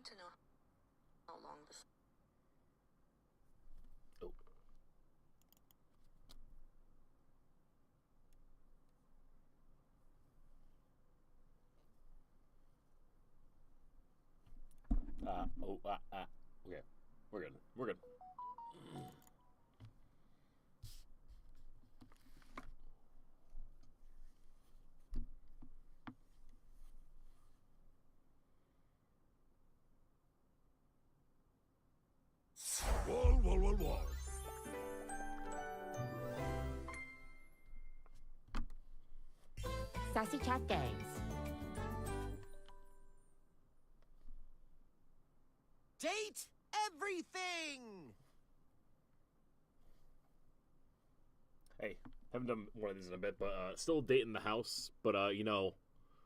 to know how long this. Oh. Okay. We're good. We're good. Wall. Sassy Chat Games. Date everything! Hey, haven't done one of these in a bit, but still dating the house. But you know,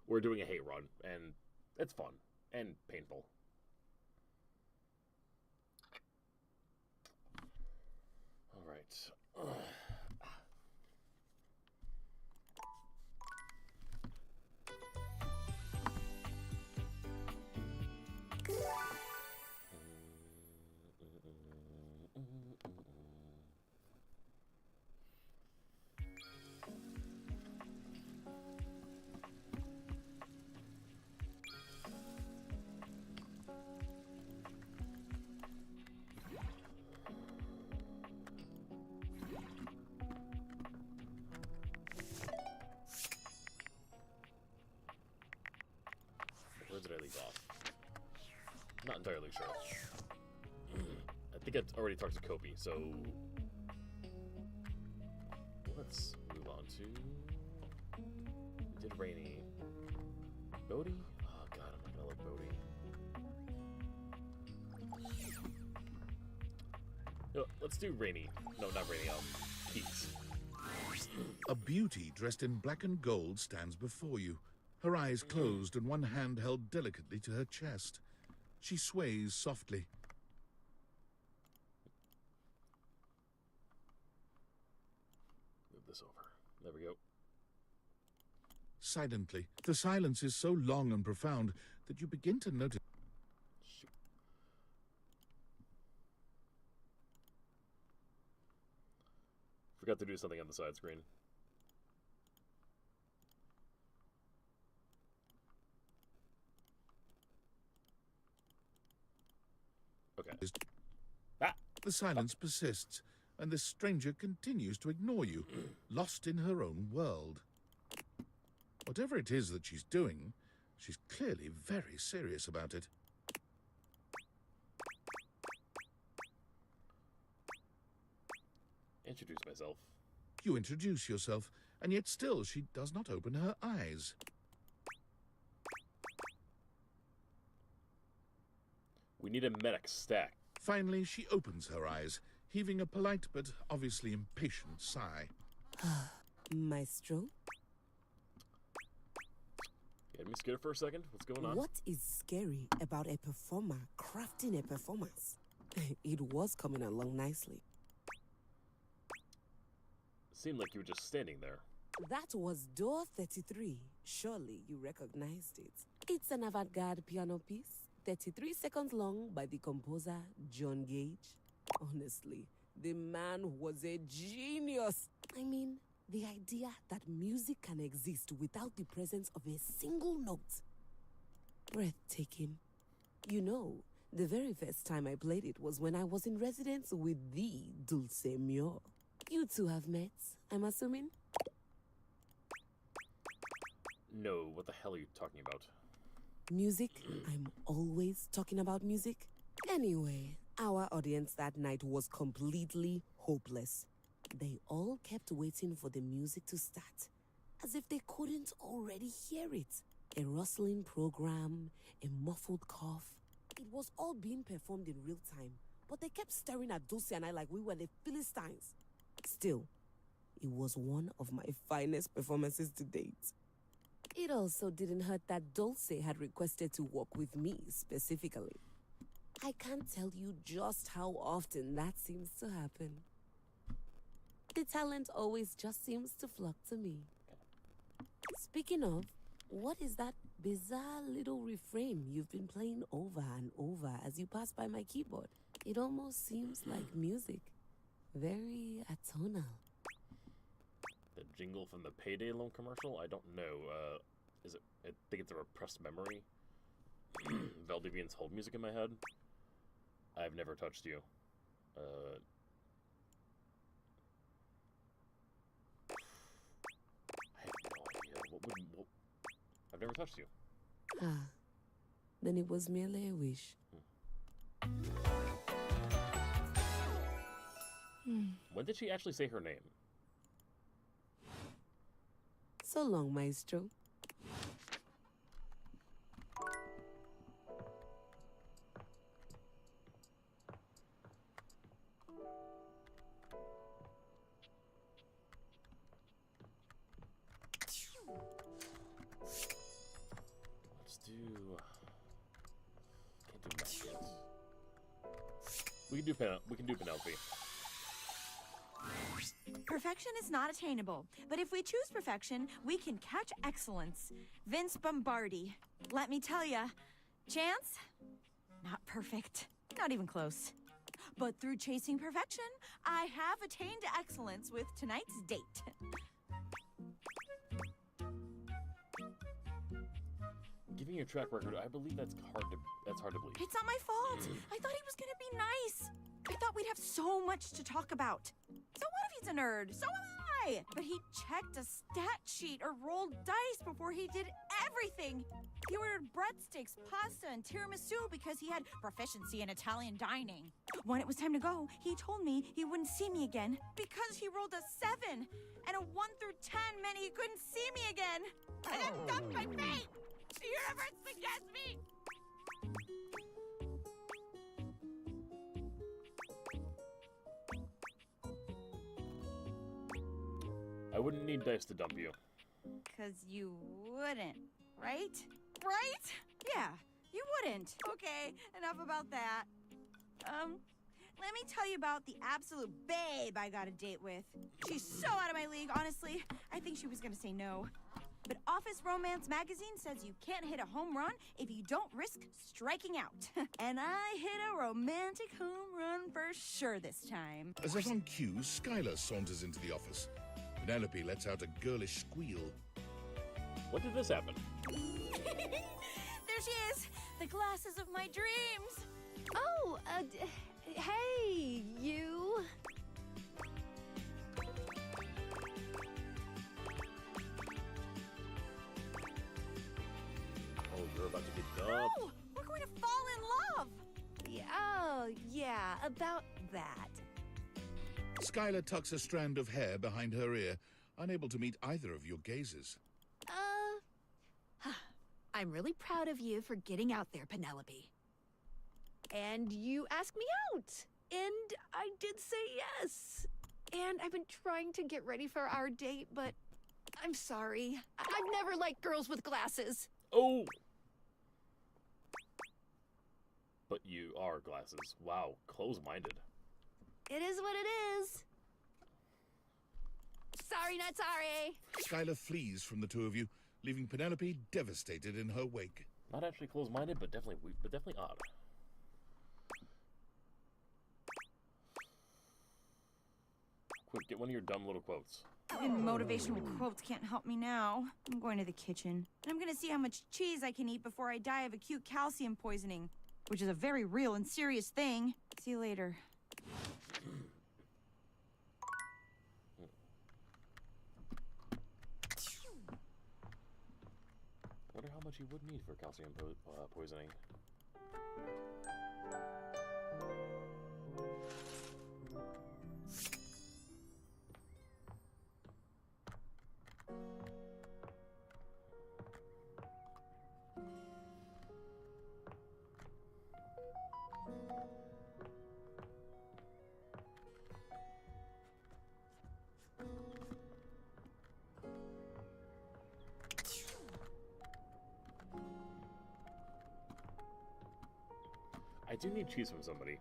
we're doing a hate run, and it's fun and painful. All right. Where did I leave off? Not entirely sure. I think I already talked to Kobe, so let's move on to. We did Rainy. Bodhi? Oh god, I'm not gonna like Bodhi. No, let's do Rainy. No, not Rainy. Keys. A beauty dressed in black and gold stands before you, her eyes closed and one hand held delicately to her chest. She sways softly. Move this over. There we go. Silently, the silence is so long and profound that you begin to notice. Shoot. Forgot to do something on the side screen. Okay. The silence persists, and this stranger continues to ignore you, lost in her own world. Whatever it is that she's doing, she's clearly very serious about it. Introduce myself. You introduce yourself, and yet still she does not open her eyes. We need a medic stack. Finally, she opens her eyes, heaving a polite but obviously impatient sigh. Maestro? You had me scared for a second? What's going on? What is scary about a performer crafting a performance? It was coming along nicely. Seemed like you were just standing there. That was Door 33. Surely you recognized it. It's an avant-garde piano piece, 33 seconds long, by the composer John Gage. Honestly, the man was a genius. I mean, the idea that music can exist without the presence of a single note. Breathtaking. You know, the very first time I played it was when I was in residence with the Dulce Mio. You two have met, I'm assuming? No, what the hell are you talking about? Music? I'm always talking about music. Anyway, our audience that night was completely hopeless. They all kept waiting for the music to start, as if they couldn't already hear it. A rustling program, a muffled cough. It was all being performed in real time, but they kept staring at Dulce and I like we were the Philistines. Still, it was one of my finest performances to date. It also didn't hurt that Dulce had requested to work with me specifically. I can't tell you just how often that seems to happen. The talent always just seems to flock to me. Speaking of, What is that bizarre little refrain you've been playing over and over as you pass by my keyboard? It almost seems like music. Very atonal. The jingle from the Payday Loan commercial? I don't know. Is it? I think it's a repressed memory. Valdivian's hold music in my head. I've never touched you. I have no idea. What, I've never touched you. Ah, then it was merely a wish. When did she actually say her name? So long, Maestro. Let's do... Can't do that yet. We can do Penelope. Perfection is not attainable, but if we choose perfection, we can catch excellence. Vince Bombardi. Let me tell ya, Chance? Not perfect. Not even close. But through chasing perfection, I have attained excellence with tonight's date. Given your track record, I believe that's hard to believe. It's not my fault. I thought he was gonna be nice. I thought we'd have so much to talk about. So what if he's a nerd? So am I. But he checked a stat sheet or rolled dice before he did everything. He ordered breadsticks, pasta, and tiramisu because he had proficiency in Italian dining. When it was time to go, he told me he wouldn't see me again because he rolled a 7. And a 1 through 10 meant he couldn't see me again. And then dumped my fate. The universe against me. I wouldn't need dice to dump you. 'Cause you wouldn't, right? Right? Yeah, you wouldn't. Okay, enough about that. Let me tell you about the absolute babe I got a date with. She's so out of my league, honestly. I think she was gonna say no. But Office Romance magazine says you can't hit a home run if you don't risk striking out. And I hit a romantic home run for sure this time. As if on cue, Skylar saunters into the office. Penelope lets out a girlish squeal. When did this happen? There she is, the glasses of my dreams. Oh, hey, you. Oh, you're about to get dumped. No, we're going to fall in love. Oh, yeah, about that. Skylar tucks a strand of hair behind her ear, unable to meet either of your gazes. I'm really proud of you for getting out there, Penelope. And you asked me out, and I did say yes. And I've been trying to get ready for our date, but I'm sorry. I've never liked girls with glasses. Oh! But you are glasses. Wow, close-minded. It is what it is. Sorry, not sorry. Skylar flees from the two of you, leaving Penelope devastated in her wake. Not actually close-minded, but definitely odd. Quick, get one of your dumb little quotes. Even motivational quotes can't help me now. I'm going to the kitchen. And I'm gonna see how much cheese I can eat before I die of acute calcium poisoning, which is a very real and serious thing. See you later. Wonder how much you would need for calcium poisoning. I do need cheese from somebody.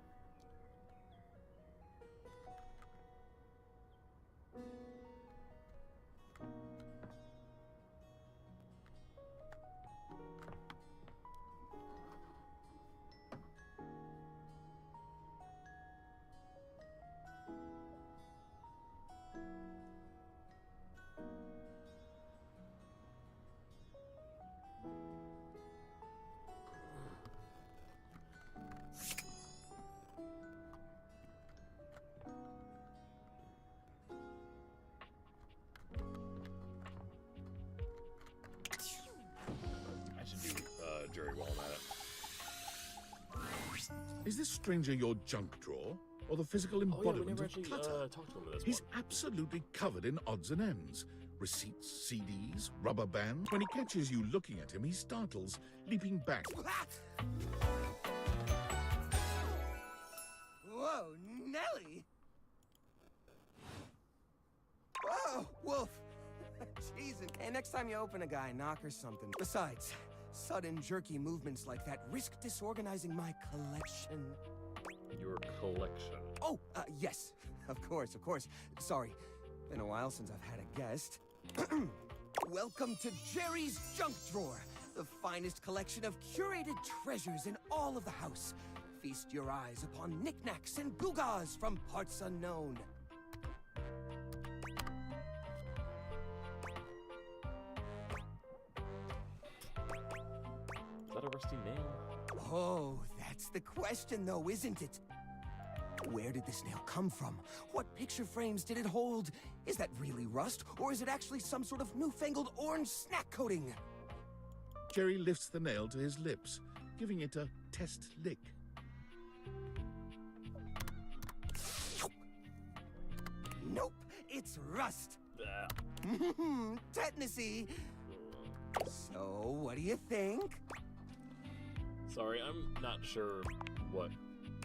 Is this stranger your junk drawer, or the physical Oh yeah, we embodiment never of actually clutter? talked to him in this He's one. absolutely covered in odds and ends. Receipts, CDs, rubber bands. When he catches you looking at him, he startles, leaping back. Whoa, Nelly! Whoa, Wolf! Jesus. Hey, next time you open a guy, knock or something. Besides, sudden jerky movements like that risk disorganizing my collection. Your collection. Oh, yes. Of course. Sorry. Been a while since I've had a guest. Welcome to Jerry's Junk Drawer, the finest collection of curated treasures in all of the house. Feast your eyes upon knickknacks and gewgaws from parts unknown. Is that a rusty nail? Oh, that's the question though, isn't it? Where did this nail come from? What picture frames did it hold? Is that really rust, or is it actually some sort of newfangled orange snack coating? Jerry lifts the nail to his lips, giving it a test lick. Nope, it's rust. Ah, Tetanusy. So, what do you think? sorry, I'm not sure what.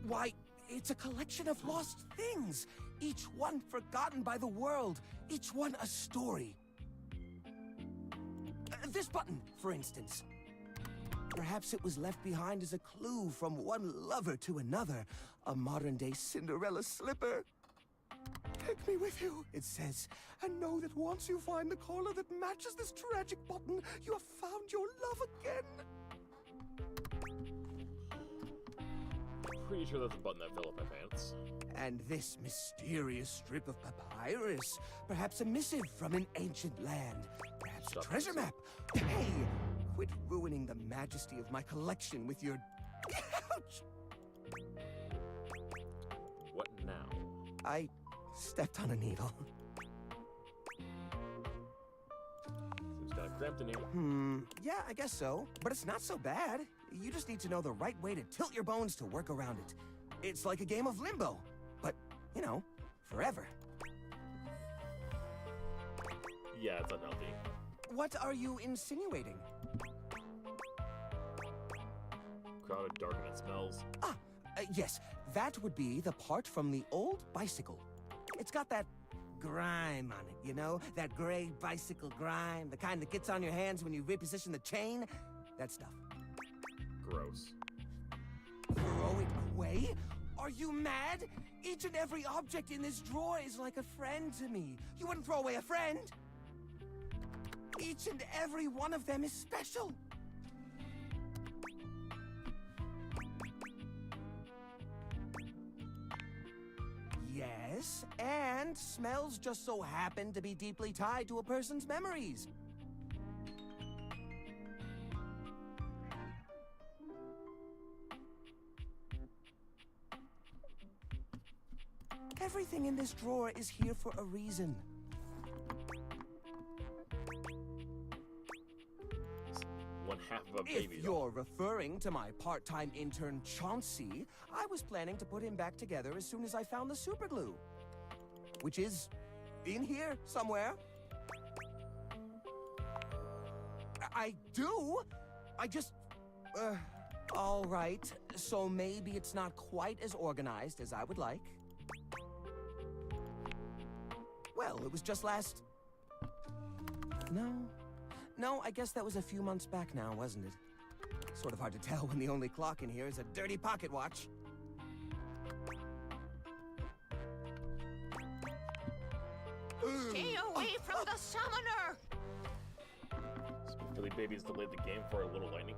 Why, it's a collection of lost things, each one forgotten by the world, each one a story. This button, for instance. Perhaps it was left behind as a clue from one lover to another, a modern-day Cinderella slipper. Take me with you, it says, and know that once you find the collar that matches this tragic button, you have found your love again. Pretty sure that's a button that fell up my pants. And this mysterious strip of papyrus, perhaps a missive from an ancient land, perhaps a Stop treasure it. map. Hey, quit ruining the majesty of my collection with your... Ouch! What now? I stepped on a needle. Seems kind of cramped in here. Yeah, I guess so. But it's not so bad. You just need to know the right way to tilt your bones to work around it. It's like a game of limbo. But, you know, forever. Yeah, it's unhealthy. What are you insinuating? Crowded, dark, and it smells. Yes, that would be the part from the old bicycle. It's got that grime on it, you know? That gray bicycle grime, the kind that gets on your hands when you reposition the chain. That stuff. Gross. Throw it away? Are you mad? Each and every object in this drawer is like a friend to me. You wouldn't throw away a friend? Each and every one of them is special. Yes, and smells just so happen to be deeply tied to a person's memories. Everything in this drawer is here for a reason. One half of a baby If doll. you're referring to my part-time intern Chauncey, I was planning to put him back together as soon as I found the superglue. Which is in here somewhere. I do? I just... all right. So maybe it's not quite as organized as I would like. Well, it was just last... No, I guess that was a few months back now, wasn't it? Sort of hard to tell when the only clock in here is a dirty pocket watch. Stay away from the summoner! Philly Babies delayed the game for a little lightning.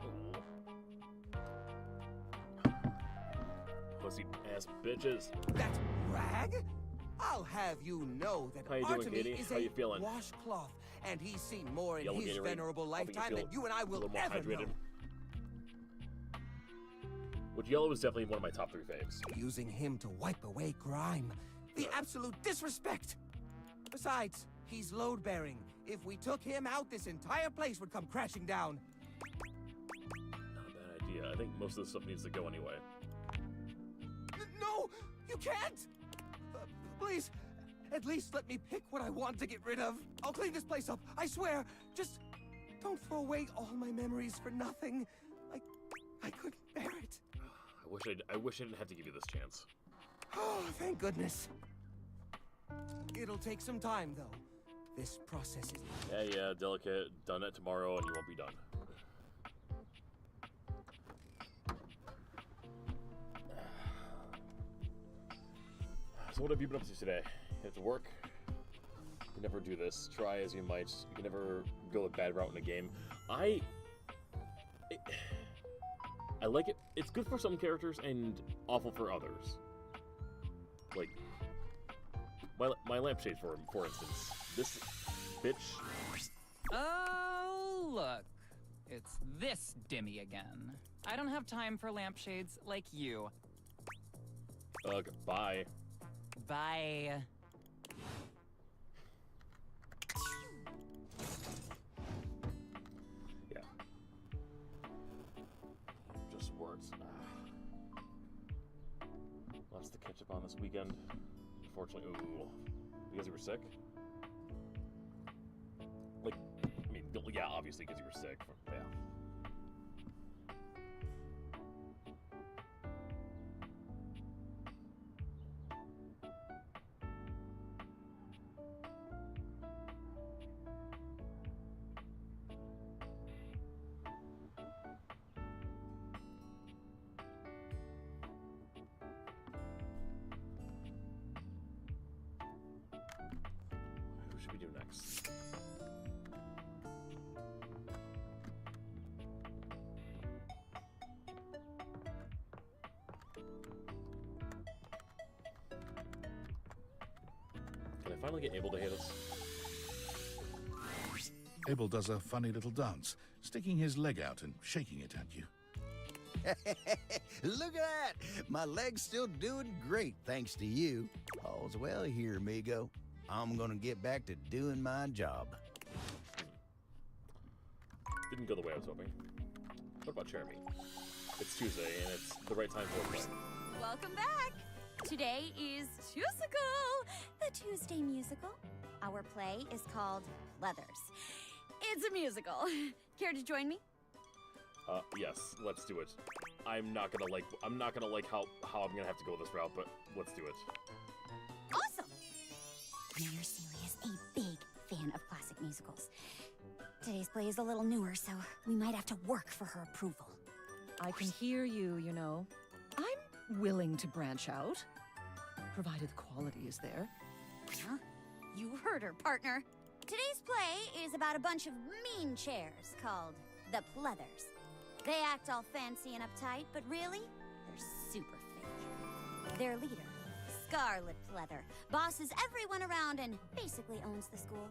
Pussy ass bitches. That's rag? I'll have you know that How you doing, Artemy Katie? is How a you feeling? washcloth, and he's seen more in Yellow his Gatorade, venerable helping you lifetime feel than you and I a will little more ever hydrated. know. Which yellow is definitely one of my top 3 faves. Using him to wipe away grime. The absolute disrespect! Besides, he's load-bearing. If we took him out, this entire place would come crashing down. Not a bad idea. I think most of this stuff needs to go anyway. No, you can't! Please, at least let me pick what I want to get rid of. I'll clean this place up, I swear. Just don't throw away all my memories for nothing. I couldn't bear it. I wish I didn't have to give you this chance. Oh, thank goodness. It'll take some time, though. This process is... Yeah, delicate. Done it tomorrow and you won't be done. So what have you been up to today? You have to work? You never do this. Try as you might. You can never go a bad route in a game. I like it. It's good for some characters and awful for others. Like, my lampshade, for instance. This bitch. Oh, look. It's this Dimmy again. I don't have time for lampshades like you. Ugh, bye. Bye. Yeah. Just words. Lots to catch up on this weekend. Unfortunately, ooh. Because you were sick? Like, I mean, yeah, obviously because you were sick. Yeah. Who should we do next? Can I finally get Abel to hit us? Abel does a funny little dance, sticking his leg out and shaking it at you. Look at that! My leg's still doing great, thanks to you. All's well here, amigo. I'm gonna get back to doing my job. Didn't go the way I was hoping. What about Jeremy? It's Tuesday, and it's the right time for a play. Welcome back! Today is Tusical, the Tuesday musical. Our play is called Leathers. It's a musical. Care to join me? Yes, let's do it. I'm not gonna like how I'm gonna have to go this route, but let's do it. Awesome! Mayor Seeley is a big fan of classic musicals. Today's play is a little newer, so we might have to work for her approval. I can hear you, you know. I'm willing to branch out, provided the quality is there. Huh? You heard her, partner. Today's play is about a bunch of mean chairs called the Pleathers. They act all fancy and uptight, but really, they're super fake. Their leader, Scarlet Pleather, bosses everyone around and basically owns the school.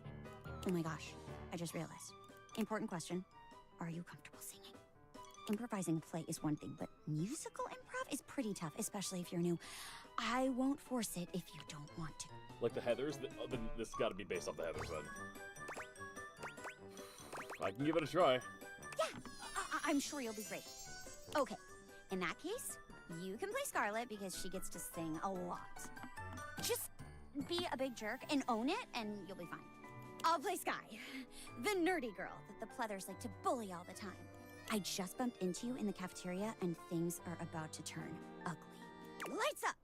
Oh my gosh, I just realized. Important question. Are you comfortable singing? Improvising a play is one thing, but musical improv is pretty tough, especially if you're new. I won't force it if you don't want to. Like the Heathers? Then this got to be based off the Heathers, then. I can give it a try. Yeah, I'm sure you'll be great. Okay, in that case, you can play Scarlet because she gets to sing a lot. Just be a big jerk and own it, and you'll be fine. I'll play Sky, the nerdy girl that the Pleathers like to bully all the time. I just bumped into you in the cafeteria, and things are about to turn ugly. Lights up!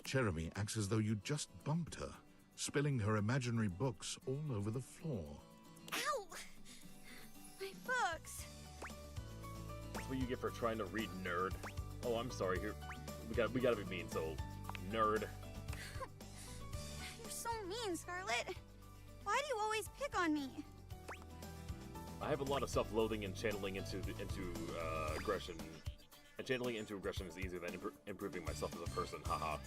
Jeremy acts as though you just bumped her, spilling her imaginary books all over the floor. Ow! My books! That's what you get for trying to read, nerd. Oh, I'm sorry. Here, we gotta be mean. So, nerd. You're so mean, Scarlet. Why do you always pick on me? I have a lot of self-loathing and channeling into aggression. And channeling into aggression is easier than improving myself as a person. Haha.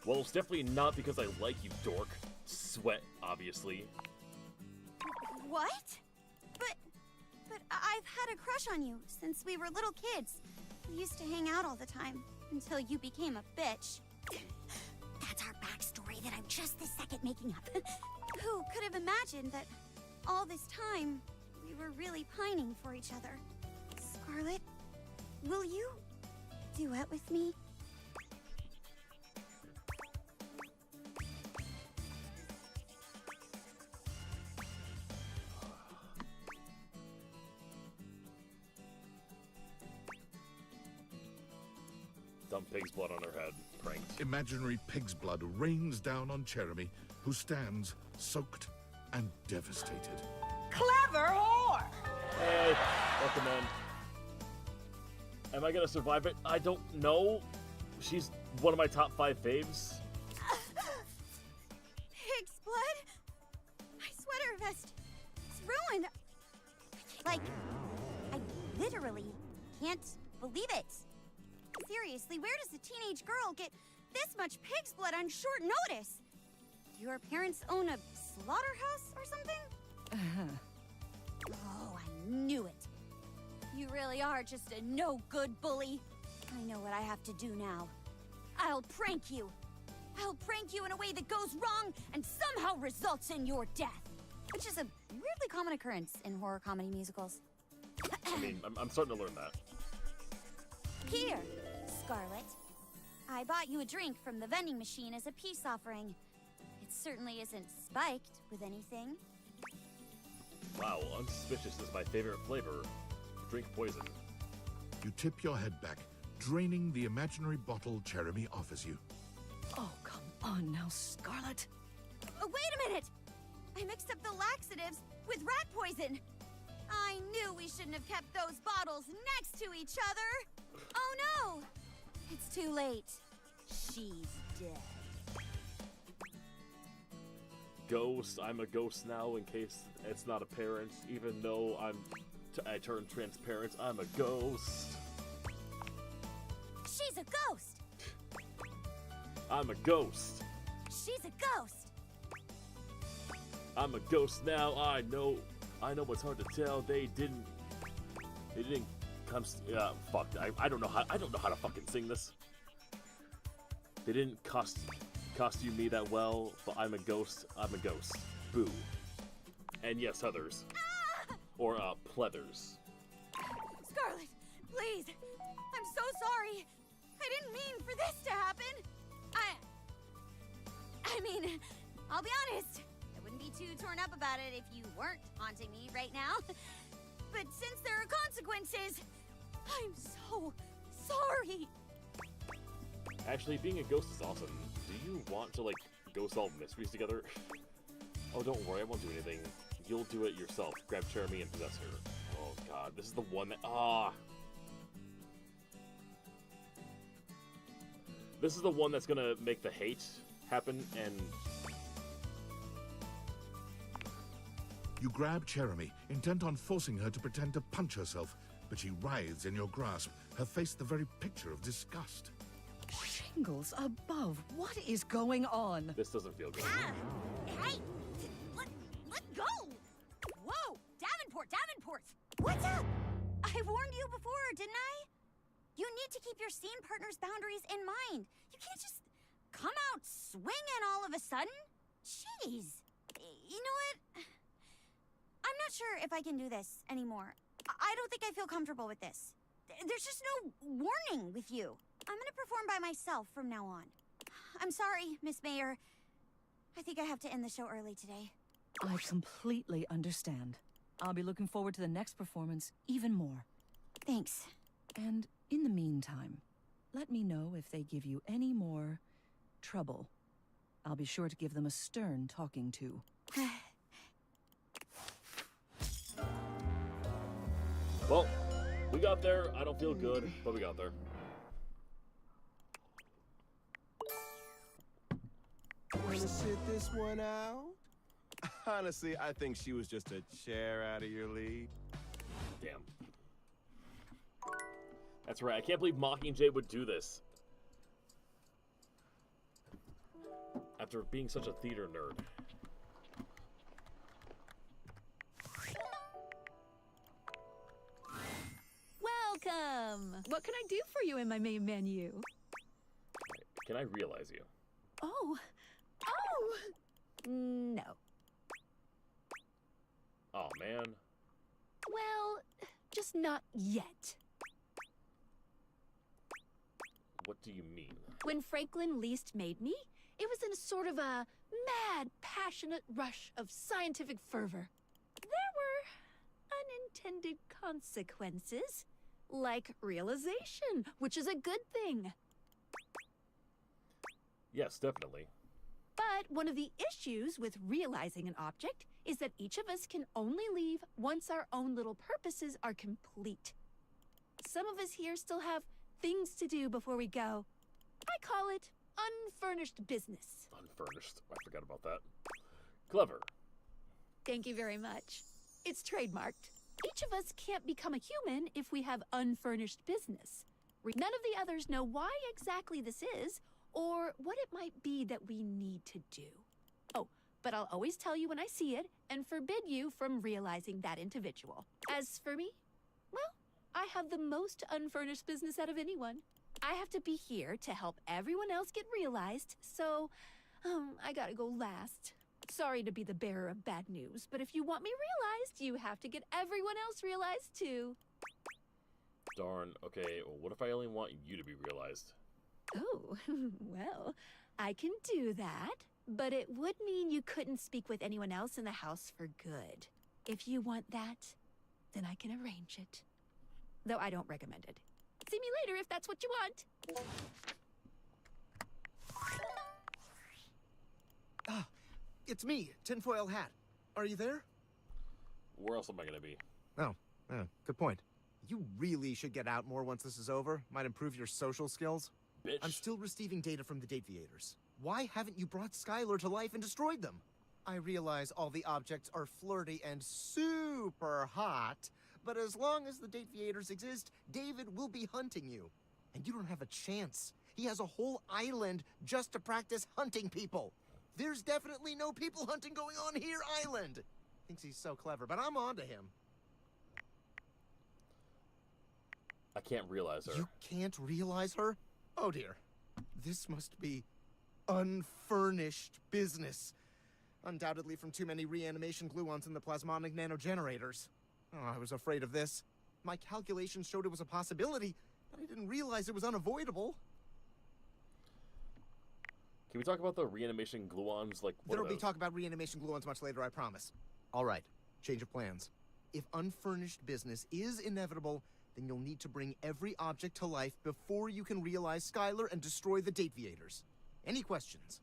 Well, it's definitely not because I like you, dork. Sweat, obviously. What? But I've had a crush on you since we were little kids. We used to hang out all the time until you became a bitch. That's our backstory that I'm just this second making up. Who could have imagined that all this time we were really pining for each other? Scarlet, will you duet with me? Dump pig's blood on her head. Pranked. Imaginary pig's blood rains down on Jeremy, who stands soaked and devastated. Clever whore! Hey, welcome in. Am I gonna survive it? I don't know. She's one of my top 5 faves. Pig's blood? My sweater vest. It's ruined. Like, I literally can't believe it. Seriously, where does a teenage girl get this much pig's blood on short notice? Do your parents own a slaughterhouse or something? Oh, I knew it. You really are just a no-good bully. I know what I have to do now. I'll prank you. I'll prank you in a way that goes wrong and somehow results in your death. Which is a weirdly common occurrence in horror comedy musicals. I mean, I'm starting to learn that. Here, Scarlet. I bought you a drink from the vending machine as a peace offering. It certainly isn't spiked with anything. Wow, unsuspicious is my favorite flavor. Drink poison. You tip your head back, draining the imaginary bottle Jeremy offers you. Oh, come on now, Scarlet. Wait a minute! I mixed up the laxatives with rat poison. I knew we shouldn't have kept those bottles next to each other. Oh no! It's too late. She's dead. Ghost. I'm a ghost now in case it's not apparent. Even though I turned transparent, I'm a ghost. She's a ghost! I'm a ghost. She's a ghost! I'm a ghost now. I know what's hard to tell. They didn't fuck. I don't know how to fucking sing this. They didn't costume me that well, but I'm a ghost. I'm a ghost. Boo. And yes, others. Ah! Or pleathers. Scarlet, please! I'm so sorry! I didn't mean for this to happen! I mean, I'll be honest. I wouldn't be too torn up about it if you weren't haunting me right now. But since there are consequences, I'm so sorry. Actually, being a ghost is awesome. Do you want to, like, go solve mysteries together? Oh, don't worry, I won't do anything. You'll do it yourself. Grab Jeremy and possess her. Oh, God. This is the one that... This is the one that's gonna make the hate happen, and... You grab Jeremy, intent on forcing her to pretend to punch herself, but she writhes in your grasp, her face the very picture of disgust. Shingles above. What is going on? This doesn't feel good. Hey! Let go! Whoa! Davenport! What's up? I warned you before, didn't I? You need to keep your scene partner's boundaries in mind. You can't just come out swinging all of a sudden. Jeez. You know what? I'm not sure if I can do this anymore. I don't think I feel comfortable with this. There's just no warning with you. I'm gonna perform by myself from now on. I'm sorry, Miss Mayor. I think I have to end the show early today. I completely understand. I'll be looking forward to the next performance even more. Thanks. And in the meantime, let me know if they give you any more trouble. I'll be sure to give them a stern talking to. Well, we got there. I don't feel good, but we got there. Wanna sit this one out? Honestly, I think she was just a chair out of your league. Damn. That's right. I can't believe Mockingjay would do this. After being such a theater nerd. Welcome! What can I do for you in my main menu? Can I realize you? Oh! No. Oh, man. Well, just not yet. What do you mean? When Franklin least made me, it was in a sort of a mad, passionate rush of scientific fervor. There were unintended consequences, like realization, which is a good thing. Yes, definitely. But one of the issues with realizing an object is that each of us can only leave once our own little purposes are complete. Some of us here still have things to do before we go. I call it unfurnished business. Unfurnished. I forgot about that. Clever. Thank you very much. It's trademarked. Each of us can't become a human if we have unfurnished business. None of the others know why exactly this is, or what it might be that we need to do. Oh, but I'll always tell you when I see it and forbid you from realizing that individual. As for me, well, I have the most unfurnished business out of anyone. I have to be here to help everyone else get realized, so I gotta go last. Sorry to be the bearer of bad news, but if you want me realized, you have to get everyone else realized too. Darn. Okay, well, what if I only want you to be realized? Oh, well, I can do that, but it would mean you couldn't speak with anyone else in the house for good. If you want that, then I can arrange it. Though I don't recommend it. See me later if that's what you want. Ah, it's me, Tinfoil Hat. Are you there? Where else am I gonna be? Oh, good point. You really should get out more once this is over. Might improve your social skills. Bitch. I'm still receiving data from the Dateviators. Why haven't you brought Skylar to life and destroyed them? I realize all the objects are flirty and super hot, but as long as the Dateviators exist, David will be hunting you. And you don't have a chance. He has a whole island just to practice hunting people. There's definitely no people hunting going on here, island. Thinks he's so clever, but I'm on to him. I can't realize her. You can't realize her? Oh dear. This must be unfurnished business. Undoubtedly from too many reanimation gluons in the plasmonic nanogenerators. Oh, I was afraid of this. My calculations showed it was a possibility, but I didn't realize it was unavoidable. Can we talk about the reanimation gluons? Like, what There'll are be those? talk about reanimation gluons much later, I promise. All right, change of plans. If unfurnished business is inevitable, then you'll need to bring every object to life before you can realize Skylar and destroy the Dateviators. Any questions?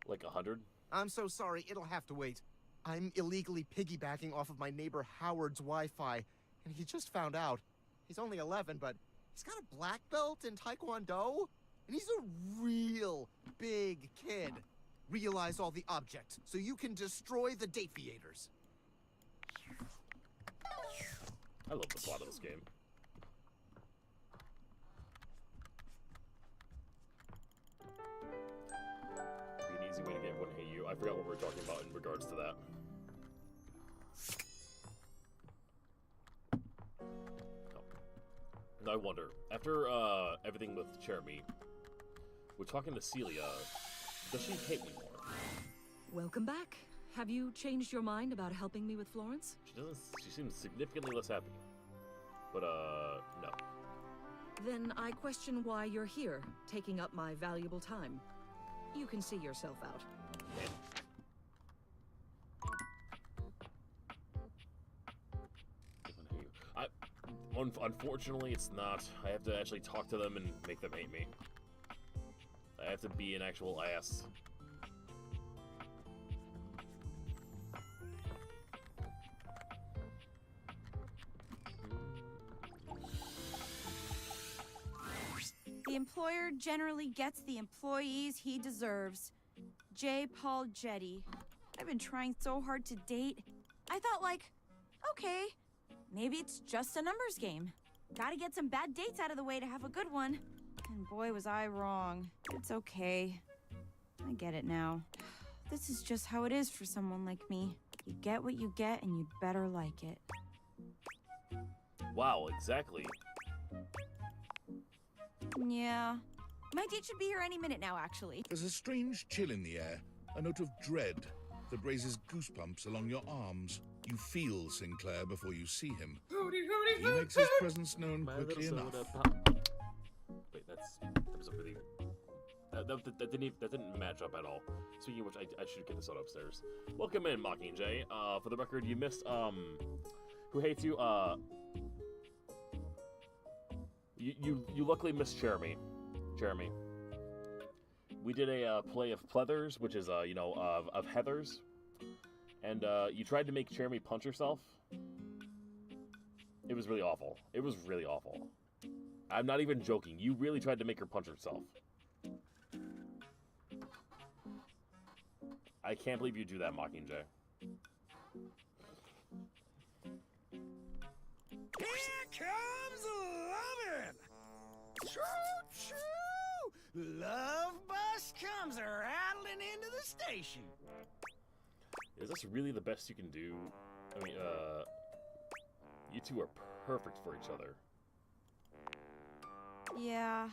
Like 100? I'm so sorry, it'll have to wait. I'm illegally piggybacking off of my neighbor Howard's Wi-Fi, and he just found out. He's only 11, but he's got a black belt in Taekwondo, and he's a real big kid. Realize all the objects, so you can destroy the Dateviators. I love the plot of this game. Be an easy way to get everyone to hate you. I forgot what we were talking about in regards to that. Oh. Now I wonder, after everything with Jeremy, we're talking to Celia. Does she hate me more? Welcome back. Have you changed your mind about helping me with Florence? She doesn't. She seems significantly less happy. But no. Then I question why you're here, taking up my valuable time. You can see yourself out. Unfortunately, it's not. I have to actually talk to them and make them hate me. I have to be an actual ass. The employer generally gets the employees he deserves. J. Paul Jetty. I've been trying so hard to date. I thought, like, okay, maybe it's just a numbers game. Gotta get some bad dates out of the way to have a good one. And boy, was I wrong. It's okay. I get it now. This is just how it is for someone like me. You get what you get, and you'd better like it. Wow, exactly. Yeah. My date should be here any minute now, actually. There's a strange chill in the air, a note of dread that raises goosebumps along your arms. You feel Sinclair before you see him. He makes his presence known quickly enough. Wait, that was a really... That didn't match up at all. Speaking of which, I should get this out upstairs. Welcome in, Mockingjay. For the record, you missed, Who Hates You, You luckily missed Jeremy. Jeremy. we did a play of Pleathers, which is you know, of Heathers, and you tried to make Jeremy punch herself. It was really awful. It was really awful. I'm not even joking. You really tried to make her punch herself. I can't believe you do that, Mockingjay. Here comes lovin'! Choo-choo! Love bus comes rattling into the station. Is this really the best you can do? I mean, you two are perfect for each other. Yeah.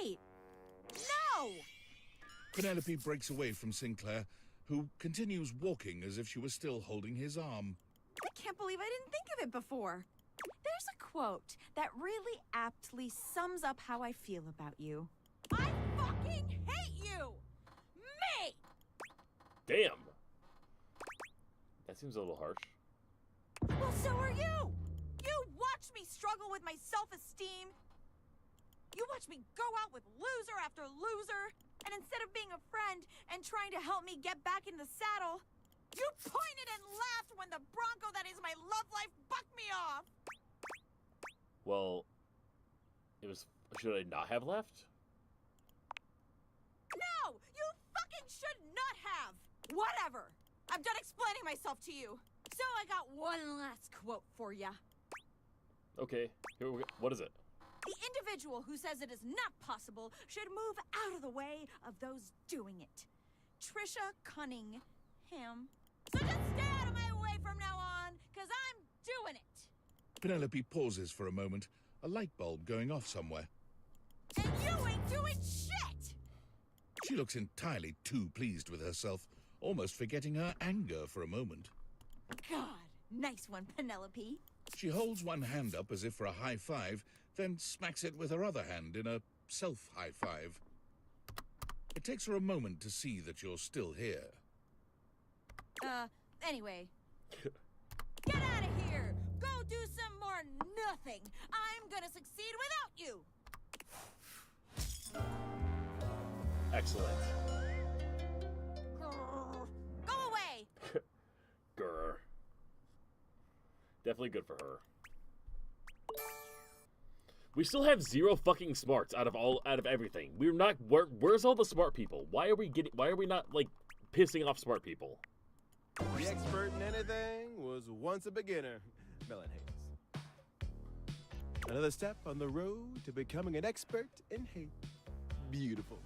Wait. No! Penelope breaks away from Sinclair, who continues walking as if she was still holding his arm. I can't believe I didn't think of it before. There's a quote that really aptly sums up how I feel about you. I fucking hate you! Me! Damn! That seems a little harsh. Well, so are you! You watch me struggle with my self-esteem. You watch me go out with loser after loser, and instead of being a friend and trying to help me get back in the saddle, you pointed and laughed when the bronco that is my love life bucked me off! Well, it was... Should I not have left? No! You fucking should not have! Whatever! I'm done explaining myself to you. So I got one last quote for ya. Okay, here we go. What is it? The individual who says it is not possible should move out of the way of those doing it. Trisha Cunningham. So just stay out of my way from now on, because I'm doing it. Penelope pauses for a moment, a light bulb going off somewhere. And you ain't doing shit! She looks entirely too pleased with herself, almost forgetting her anger for a moment. God, nice one, Penelope. She holds one hand up as if for a high five, then smacks it with her other hand in a self-high five. It takes her a moment to see that you're still here. Anyway. Get out of here! Go do some more nothing! I'm gonna succeed without you! Excellent. Go away! Grr. Definitely good for her. We still have 0 fucking smarts out of everything. We're not. Where's all the smart people? Why are we not like pissing off smart people? The expert in anything was once a beginner. Melon Hayes. Another step on the road to becoming an expert in hate. Beautiful.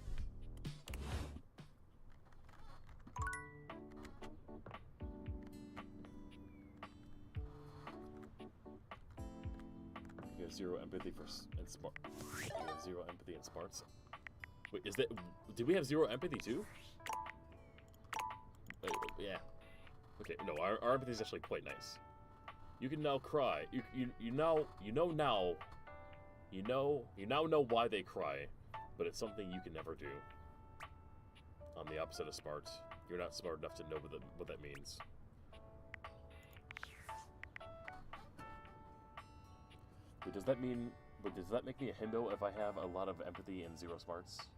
You have 0 empathy and smart. You have 0 empathy and smarts. Wait, is that? Did we have 0 empathy too? Wait, yeah. Okay, no, our empathy is actually quite nice. You can now cry. You now know why they cry, but it's something you can never do. On the opposite of smart, you're not smart enough to know what that means. Wait, does that mean? But does that make me a himbo if I have a lot of empathy and 0 smarts?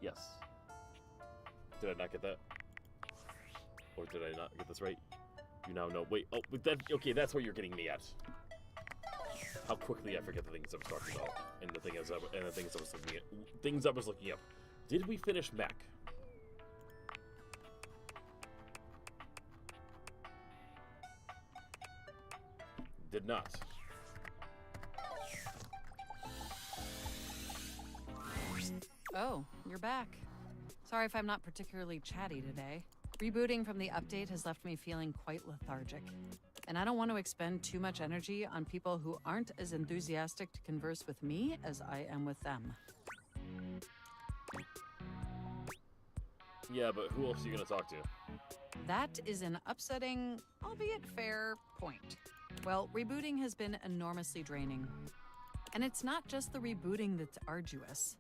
Yes. Did I not get that? Or did I not get this right? You now know. Wait. Oh, okay. That's what you're getting me at. How quickly I forget the things I was talking about, and the things I was looking up. Did we finish Mac? Did not. Oh, you're back. Sorry if I'm not particularly chatty today. Rebooting from the update has left me feeling quite lethargic. And I don't want to expend too much energy on people who aren't as enthusiastic to converse with me as I am with them. Yeah, but who else are you gonna talk to? That is an upsetting, albeit fair, point. Well, rebooting has been enormously draining. And it's not just the rebooting that's arduous.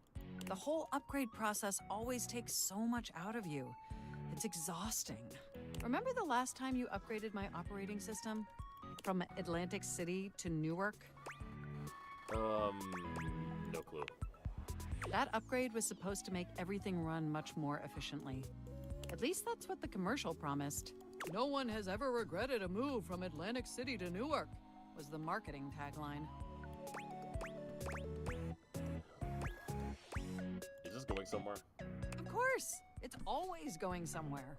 The whole upgrade process always takes so much out of you. It's exhausting. Remember the last time you upgraded my operating system? From Atlantic City to Newark? No clue. That upgrade was supposed to make everything run much more efficiently. At least that's what the commercial promised. No one has ever regretted a move from Atlantic City to Newark, was the marketing tagline. Is this going somewhere? Of course! It's always going somewhere.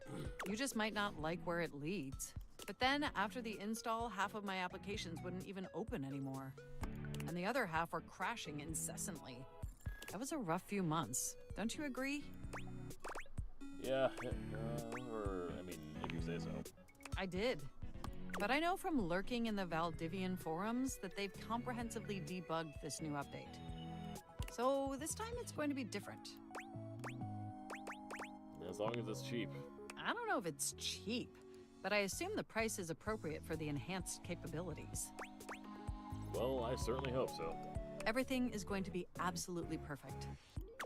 You just might not like where it leads. But then, after the install, half of my applications wouldn't even open anymore. And the other half were crashing incessantly. That was a rough few months. Don't you agree? Yeah, or, I mean, if you say so. I did. But I know from lurking in the Valdivian forums that they've comprehensively debugged this new update. So this time it's going to be different. As long as it's cheap. I don't know if it's cheap, but I assume the price is appropriate for the enhanced capabilities. Well, I certainly hope so. Everything is going to be absolutely perfect.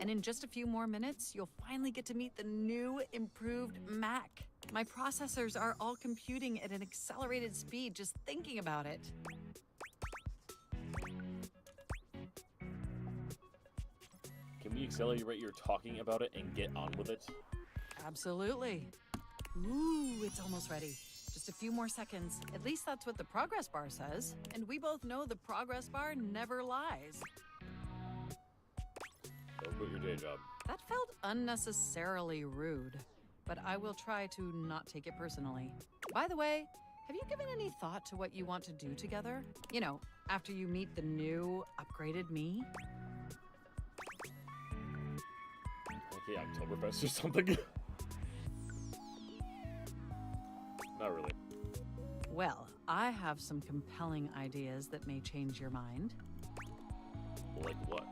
And in just a few more minutes, you'll finally get to meet the new, improved Mac. My processors are all computing at an accelerated speed just thinking about it. Can we accelerate your talking about it and get on with it? Absolutely. Ooh, it's almost ready. Just a few more seconds. At least that's what the progress bar says. And we both know the progress bar never lies. Don't quit your day job. That felt unnecessarily rude, but I will try to not take it personally. By the way, have you given any thought to what you want to do together? You know, after you meet the new, upgraded me? Okay, Oktoberfest or something? Not really. Well, I have some compelling ideas that may change your mind. Like what?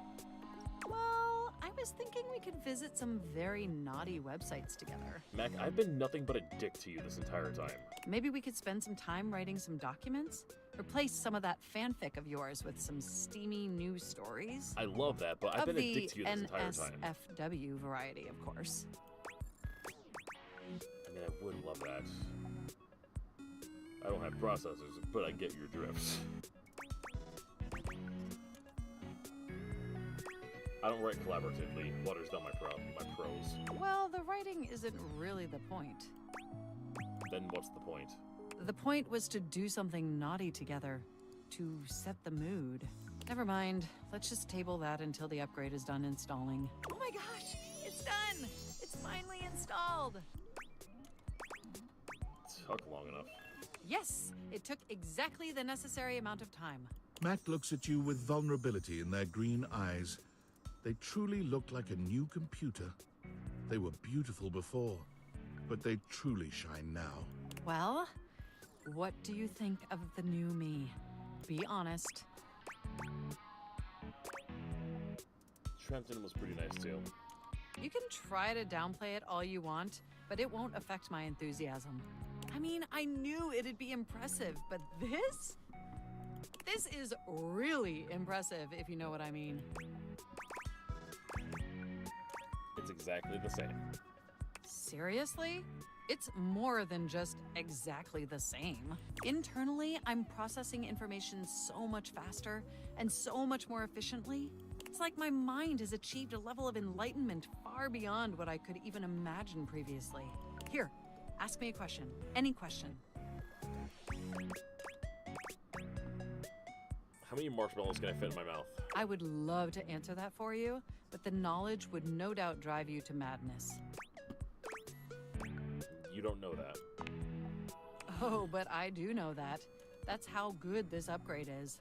Well, I was thinking we could visit some very naughty websites together. Mac, I've been nothing but a dick to you this entire time. Maybe we could spend some time writing some documents? Replace some of that fanfic of yours with some steamy news stories? I love that, but I've been a dick to you this entire time. NSFW variety, of course. I mean, I would love that. I don't have processors, but I get your drift. I don't write collaboratively. Waters down my prose. Well, the writing isn't really the point. Then what's the point? The point was to do something naughty together. To set the mood. Never mind. Let's just table that until the upgrade is done installing. Oh my gosh! It's done! It's finally installed! Took long enough. Yes! It took exactly the necessary amount of time. Mac looks at you with vulnerability in their green eyes. They truly look like a new computer. They were beautiful before, but they truly shine now. Well, what do you think of the new me? Be honest. Trenton was pretty nice too. You can try to downplay it all you want, but it won't affect my enthusiasm. I mean, I knew it'd be impressive, but this? This is really impressive, if you know what I mean. It's exactly the same. Seriously? It's more than just exactly the same. Internally, I'm processing information so much faster and so much more efficiently. It's like my mind has achieved a level of enlightenment far beyond what I could even imagine previously. Here, ask me a question. Any question. How many marshmallows can I fit in my mouth? I would love to answer that for you, but the knowledge would no doubt drive you to madness. You don't know that. Oh, but I do know that. That's how good this upgrade is.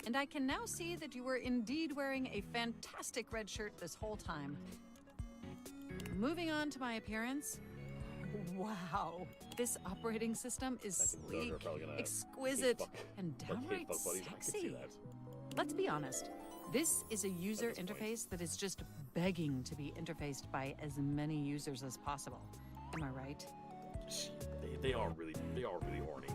And I can now see that you were indeed wearing a fantastic red shirt this whole time. Moving on to my appearance. Wow. This operating system is sleek, exquisite, and downright sexy. Let's be honest. This is a user interface that is just begging to be interfaced by as many users as possible. Am I right? They are really horny.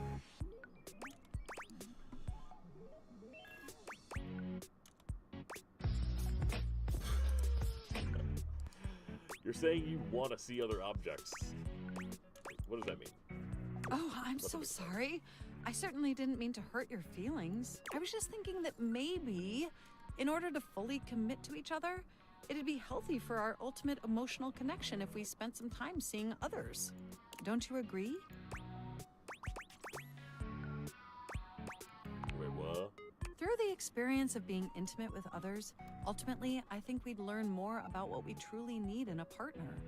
You're saying you want to see other objects. What does that mean? Oh, I'm so sorry. I certainly didn't mean to hurt your feelings. I was just thinking that maybe, in order to fully commit to each other, it'd be healthy for our ultimate emotional connection if we spent some time seeing others. Don't you agree? Wait, what? Through the experience of being intimate with others, ultimately, I think we'd learn more about what we truly need in a partner.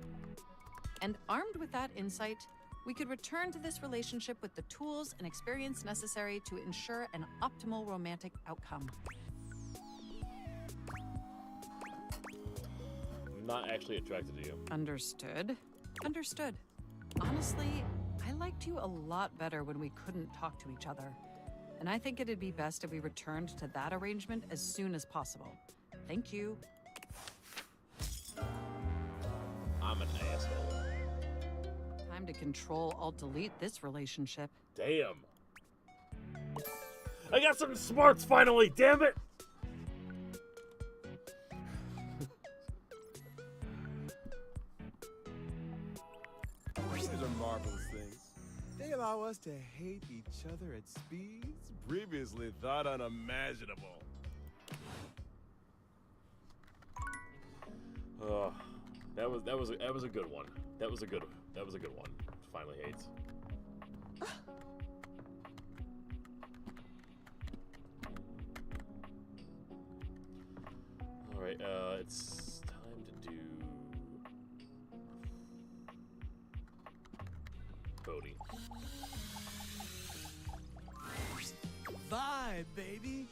And armed with that insight, we could return to this relationship with the tools and experience necessary to ensure an optimal romantic outcome. I'm not actually attracted to you. Understood. Understood. Honestly, I liked you a lot better when we couldn't talk to each other. And I think it'd be best if we returned to that arrangement as soon as possible. Thank you. I'm an asshole. Time to Control-Alt-Delete this relationship. Damn. I got some smarts finally, damn it! These are marvelous things. They allow us to hate each other at speeds previously thought unimaginable. That was a good one. That was a good one. Finally hates. All right, it's time to do Bodhi. Vibe, baby.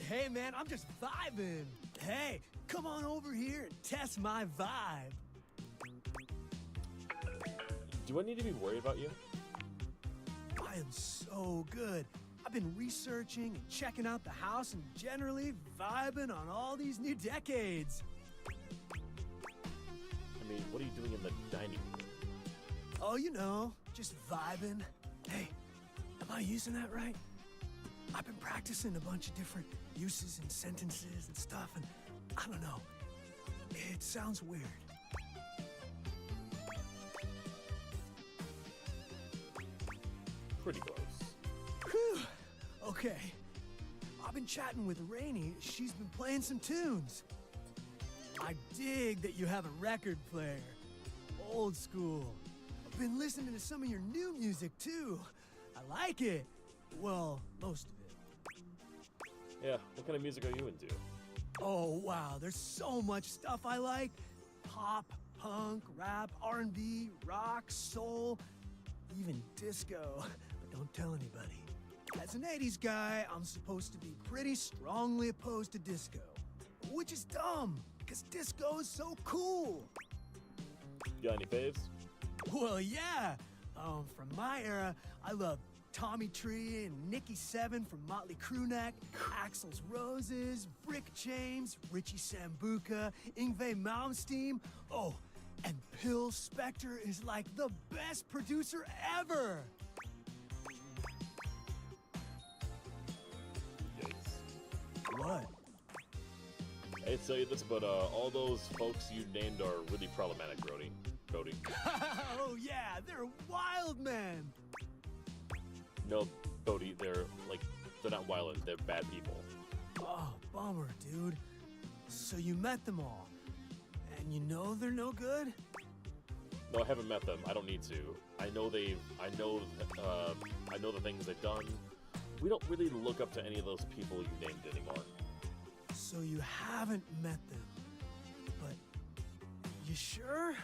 Hey, man, I'm just vibing. Hey, come on over here and test my vibe. Do I need to be worried about you? I am so good. I've been researching and checking out the house and generally vibing on all these new decades. I mean, what are you doing in the dining room? Oh, you know, just vibing. Hey, am I using that right? I've been practicing a bunch of different uses and sentences and stuff, and I don't know. It sounds weird. Pretty close. Whew. Okay. I've been chatting with Rainey. She's been playing some tunes. I dig that you have a record player. Old school. I've been listening to some of your new music, too. I like it. Well, most of it. Yeah, what kind of music are you into? Oh, wow. There's so much stuff I like. Pop, punk, rap, R&B, rock, soul, even disco. But don't tell anybody. As an 80s guy, I'm supposed to be pretty strongly opposed to disco. Which is dumb, because disco is so cool. You got any faves? Well, yeah. From my era, I love Tommy Tree and Nikki Seven from Motley Crue Neck, Axl's Roses, Brick James, Richie Sambuca, Yngwie Malmsteen. Oh, and Phil Spector is like the best producer ever. What? I hate to tell you this, but all those folks you named are really problematic, Brody. Oh yeah, they're wild men. No, Bodhi, they're not violent, they're bad people. Oh, bummer, dude. So you met them all, and you know they're no good? No, I haven't met them. I don't need to. I know the things they've done. We don't really look up to any of those people you named anymore. So you haven't met them, but you sure?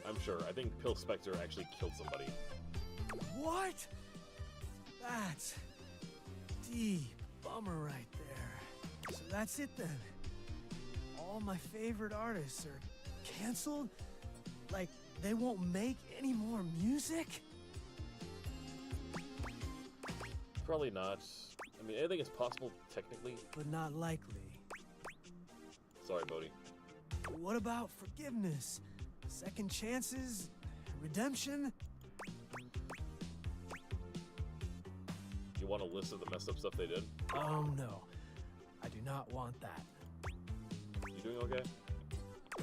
I'm sure. I think Phil Spector actually killed somebody. What? That's deep bummer right there. So that's it then. All my favorite artists are canceled? Like, they won't make any more music? Probably not. I mean, anything is possible, technically. But not likely. Sorry, Bodhi. What about forgiveness? Second chances? Redemption? You want a list of the messed up stuff they did? No. I do not want that. You doing okay?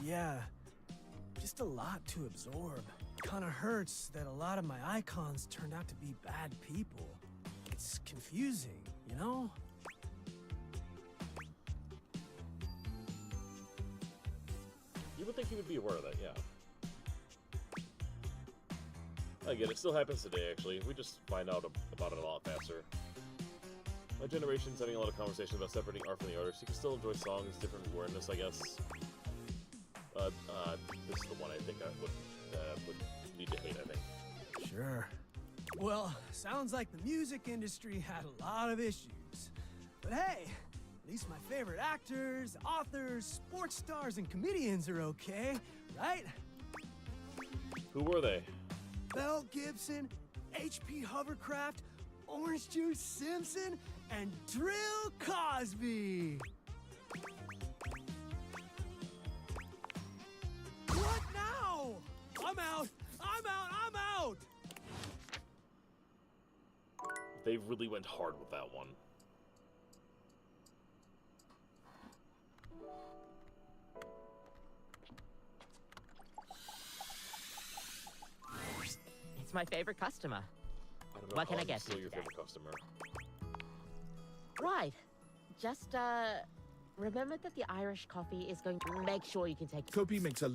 Yeah. Just a lot to absorb. kind of hurts that a lot of my icons turned out to be bad people. It's confusing, you know? You would think he would be aware of that, yeah. I get it. It still happens today, actually. We just find out about it a lot faster. My generation's having a lot of conversations about separating art from the artist. You can still enjoy songs, different awareness, I guess. This is the one I think I would lead to hate, I think. Sure. Well, sounds like the music industry had a lot of issues. But hey, at least my favorite actors, authors, sports stars, and comedians are okay, right? Who were they? Mel Gibson, H.P. Hovercraft, Orange Juice Simpson, and Drill Cosby! What now? I'm out! I'm out! I'm out! They really went hard with that one. It's my favorite customer. I don't know What how can I I'm get still you your today? favorite customer. Right. Just, remember that the Irish coffee is going to make sure you can take... Kopi makes a...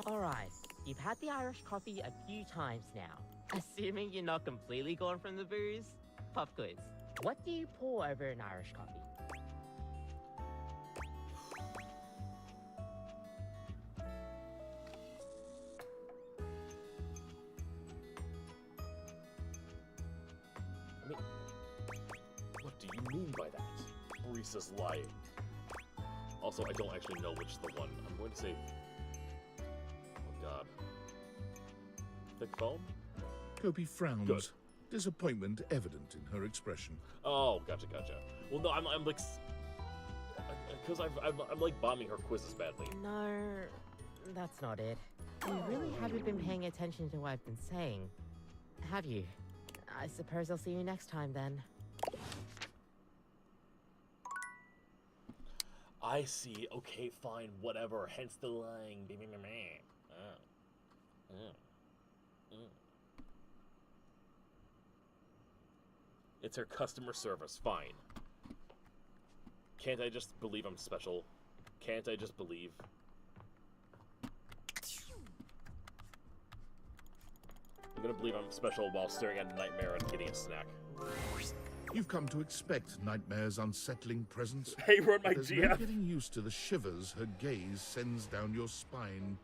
Alright. You've had the Irish coffee a few times now. Assuming you're not completely gone from the booze, pop quiz. What do you pour over an Irish coffee? I mean, what do you mean by that? Barista's lying. Also, I don't actually know which the one. I'm going to say... Oh god. Thick foam? Kopi frowns. Good. Disappointment evident in her expression. Oh, gotcha. Well, no, I'm like... Because I'm like bombing her quizzes badly. No, that's not it. You really haven't been paying attention to what I've been saying, have you? I suppose I'll see you next time then. I see. Okay, fine, whatever. Hence the lying. It's her customer service. Fine. Can't I just believe I'm special? Can't I just believe? I'm gonna believe I'm special while staring at Nightmare and getting a snack. You've come to expect Nightmare's unsettling presence. Hey, run my There's no GF. getting used to the shivers her gaze sends down your spine.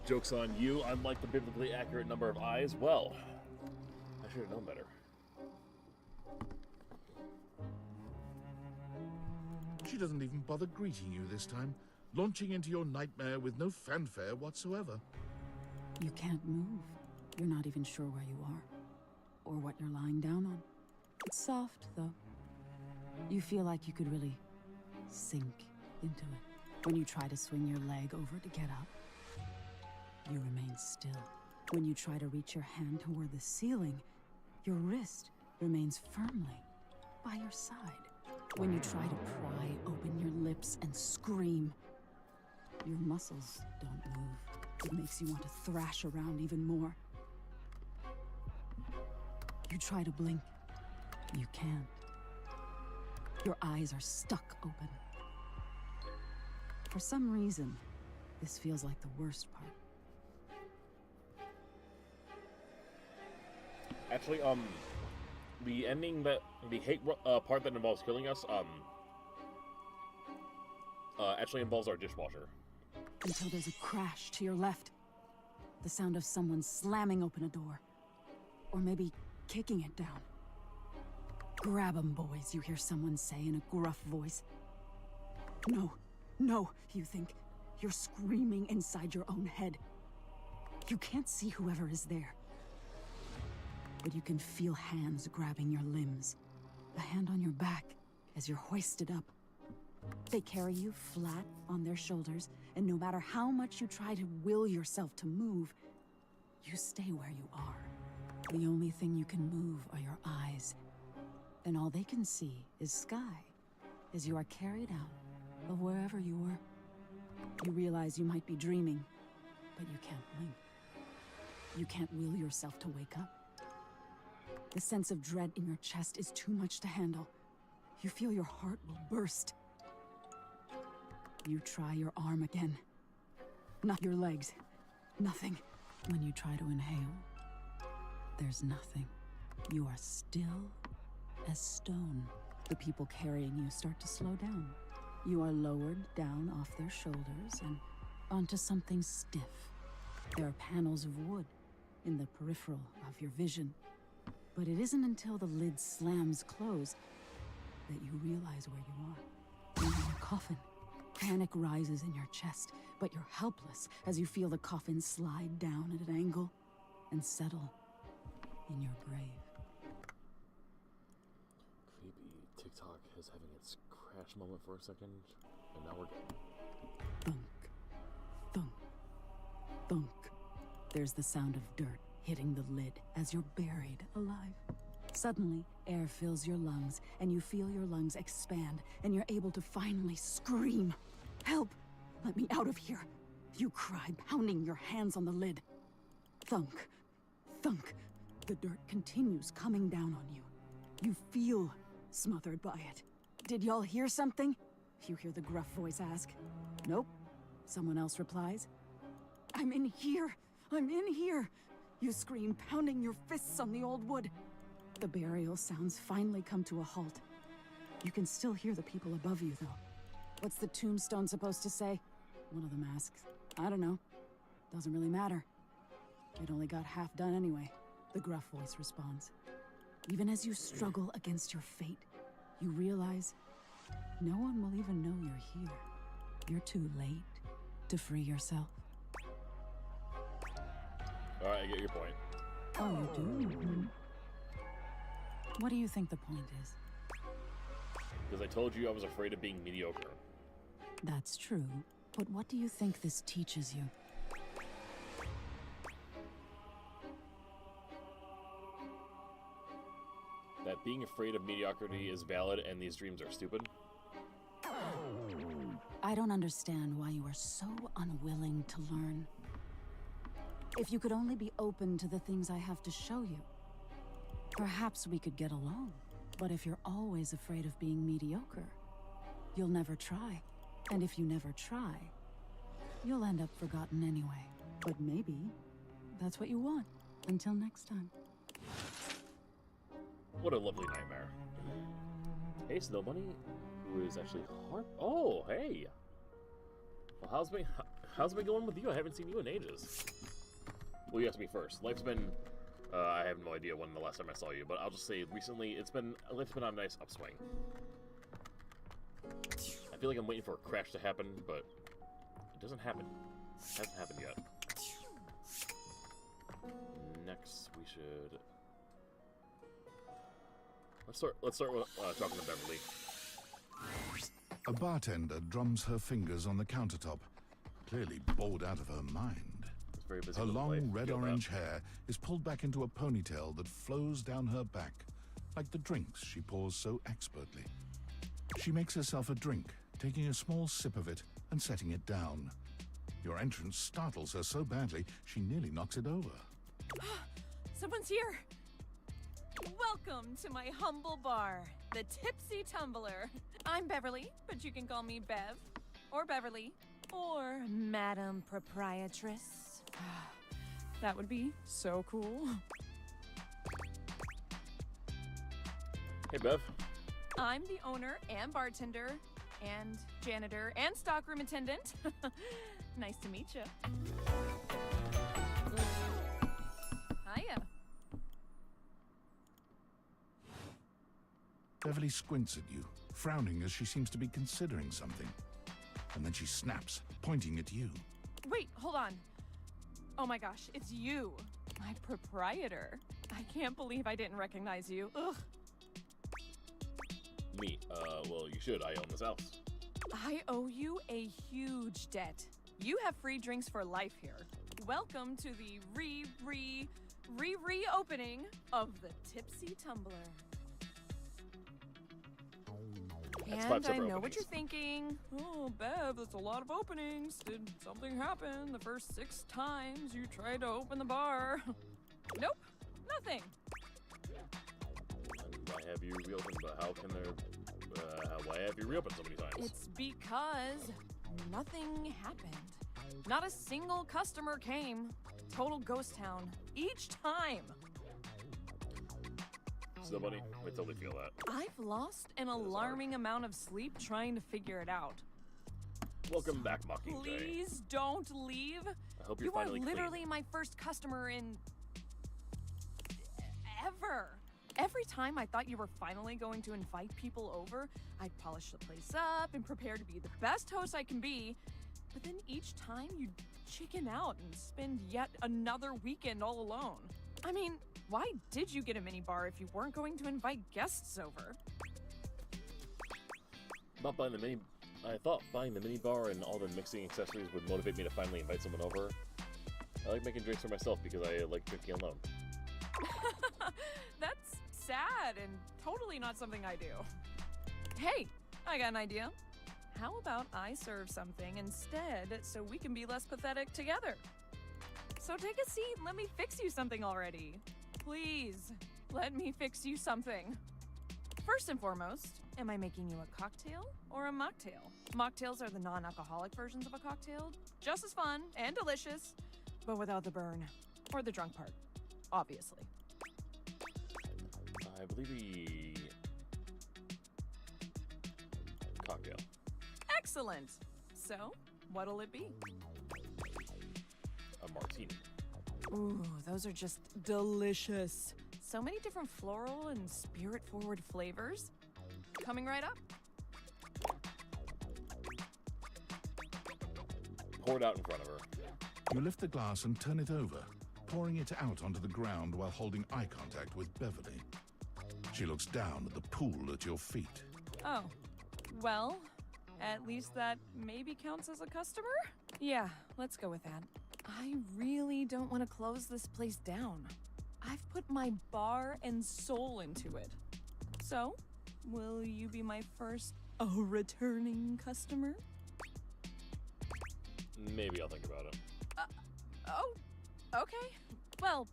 Joke's on you. Unlike the biblically accurate number of eyes, well, I should have known better. She doesn't even bother greeting you this time, launching into your nightmare with no fanfare whatsoever. You can't move. You're not even sure where you are, or what you're lying down on. It's soft, though. You feel like you could really sink into it. When you try to swing your leg over to get up, you remain still. When you try to reach your hand toward the ceiling, your wrist remains firmly by your side. When you try to pry open your lips and scream, your muscles don't move. It makes you want to thrash around even more. You try to blink. You can't. Your eyes are stuck open. For some reason, this feels like the worst part. Actually, the ending that the hate part that involves killing us, actually involves our dishwasher. Until there's a crash to your left. The sound of someone slamming open a door. Or maybe kicking it down. "Grab 'em, boys," you hear someone say in a gruff voice. No, no, you think. You're screaming inside your own head. You can't see whoever is there. But you can feel hands grabbing your limbs. A hand on your back as you're hoisted up. They carry you flat on their shoulders, and no matter how much you try to will yourself to move, you stay where you are. The only thing you can move are your eyes, and all they can see is sky as you are carried out of wherever you were. You realize you might be dreaming, but you can't blink. You can't will yourself to wake up. The sense of dread in your chest is too much to handle. You feel your heart will burst. You try your arm again. Not your legs. Nothing. When you try to inhale, there's nothing. You are still as stone. The people carrying you start to slow down. You are lowered down off their shoulders and onto something stiff. There are panels of wood in the peripheral of your vision. But it isn't until the lid slams closed that you realize where you are. You're in a coffin. Panic rises in your chest, but you're helpless as you feel the coffin slide down at an angle and settle in your grave. Creepy. TikTok is having its crash moment for a second, and now we're good. Thunk. Thunk. Thunk. There's the sound of dirt hitting the lid as you're buried alive. Suddenly, air fills your lungs, and you feel your lungs expand, and you're able to finally scream. "Help! Let me out of here!" You cry, pounding your hands on the lid. Thunk. Thunk. The dirt continues coming down on you. You feel smothered by it. "Did y'all hear something?" You hear the gruff voice ask. "Nope," someone else replies. "I'm in here! I'm in here!" You scream, pounding your fists on the old wood. The burial sounds finally come to a halt. You can still hear the people above you, though. What's the tombstone supposed to say? One of them asks. I don't know. Doesn't really matter. It only got half done anyway, the gruff voice responds. Even as you struggle against your fate, you realize no one will even know you're here. You're too late to free yourself. Alright, I get your point. Oh, you do? What do you think the point is? Because I told you I was afraid of being mediocre. That's true. But what do you think this teaches you? That being afraid of mediocrity is valid and these dreams are stupid? I don't understand why you are so unwilling to learn. If you could only be open to the things I have to show you, perhaps we could get along. But if you're always afraid of being mediocre, you'll never try. And if you never try, you'll end up forgotten anyway. But maybe that's what you want. Until next time. What a lovely nightmare. Hey, Snow Bunny, who is actually Harp. Oh, hey! Well, how's it been going with you? I haven't seen you in ages. Well, you asked me first. Life's been... I have no idea when the last time I saw you, but I'll just say recently life's been on a nice upswing. I feel like I'm waiting for a crash to happen, but it doesn't happen. It hasn't happened yet. Next, we should... Let's start with talking to Beverly. A bartender drums her fingers on the countertop, clearly bored out of her mind. Very busy Her with long life. red-orange hair is pulled back into a ponytail that flows down her back, like the drinks she pours so expertly. She makes herself a drink, taking a small sip of it and setting it down. Your entrance startles her so badly, she nearly knocks it over. Someone's here. Welcome to my humble bar, the Tipsy Tumbler. I'm Beverly, but you can call me Bev, or Beverly, or Madam Proprietress. That would be so cool. Hey, Bev. I'm the owner and bartender and janitor and stockroom attendant. Nice to meet you. Hiya. Beverly squints at you, frowning as she seems to be considering something. And then she snaps, pointing at you. Wait, hold on. Oh my gosh, it's you, my proprietor. I can't believe I didn't recognize you. Ugh. Me. Well, you should. I own this house. I owe you a huge debt. You have free drinks for life here. Welcome to the reopening of the Tipsy Tumbler. And I know what you're thinking. Oh, Bev, that's a lot of openings. Did something happen the first 6 times you tried to open the bar? Nope, nothing. And why have you reopened? But how can there... why have you reopened so many times? It's because nothing happened. Not a single customer came. Total ghost town. Each time. So, buddy, I totally feel that. I've lost an alarming amount of sleep trying to figure it out. Welcome back, Mockingjay. Please don't leave. I hope you're You are finally literally clean. my first customer in... ever. Every time I thought you were finally going to invite people over, I'd polish the place up and prepare to be the best host I can be. But then each time you'd chicken out and spend yet another weekend all alone. I mean, why did you get a minibar if you weren't going to invite guests over? Not buying the mini... I thought buying the minibar and all the mixing accessories would motivate me to finally invite someone over. I like making drinks for myself because I like drinking alone. That's sad and totally not something I do. Hey, I got an idea. How about I serve something instead so we can be less pathetic together? So take a seat and let me fix you something already. Please, let me fix you something. First and foremost, am I making you a cocktail or a mocktail? Mocktails are the non-alcoholic versions of a cocktail, just as fun and delicious, but without the burn or the drunk part, obviously. I believe the... cocktail. Excellent. So, what'll it be? A martini. Ooh, those are just delicious. So many different floral and spirit-forward flavors. Coming right up. Pour it out in front of her. You lift the glass and turn it over, pouring it out onto the ground while holding eye contact with Beverly. She looks down at the pool at your feet. Oh, well, at least that maybe counts as a customer? Yeah, let's go with that. I really don't want to close this place down. I've put my bar and soul into it. So, will you be my first returning customer? Maybe I'll think about it. Oh, okay. Well,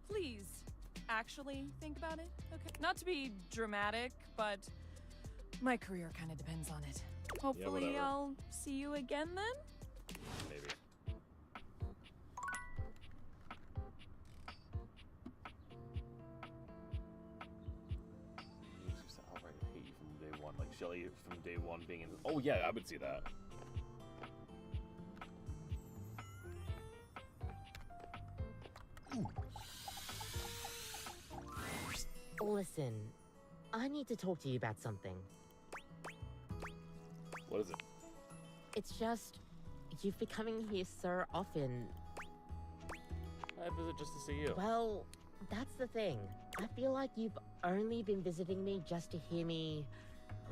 please, actually think about it, okay? Not to be dramatic, but my career kind of depends on it. Hopefully whatever. I'll see you again then? Maybe. Outright hate you from day one. Like Shelly from day one being in... Oh yeah, I would see that. Listen, I need to talk to you about something. What is it? It's just, you've been coming here so often. I visit just to see you. Well, that's the thing. I feel like you've only been visiting me just to hear me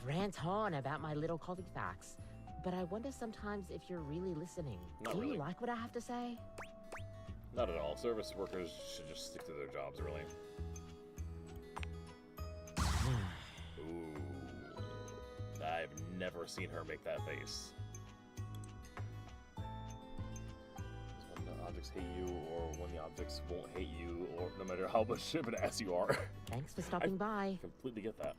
rant on about my little coffee facts. But I wonder sometimes if you're really listening. Not Do really. you like what I have to say? Not at all. Service workers should just stick to their jobs, really. Ooh. I've never seen her make that face. When the objects hate you, or when the objects won't hate you, or no matter how much of an ass you are. Thanks for stopping by. Completely get that.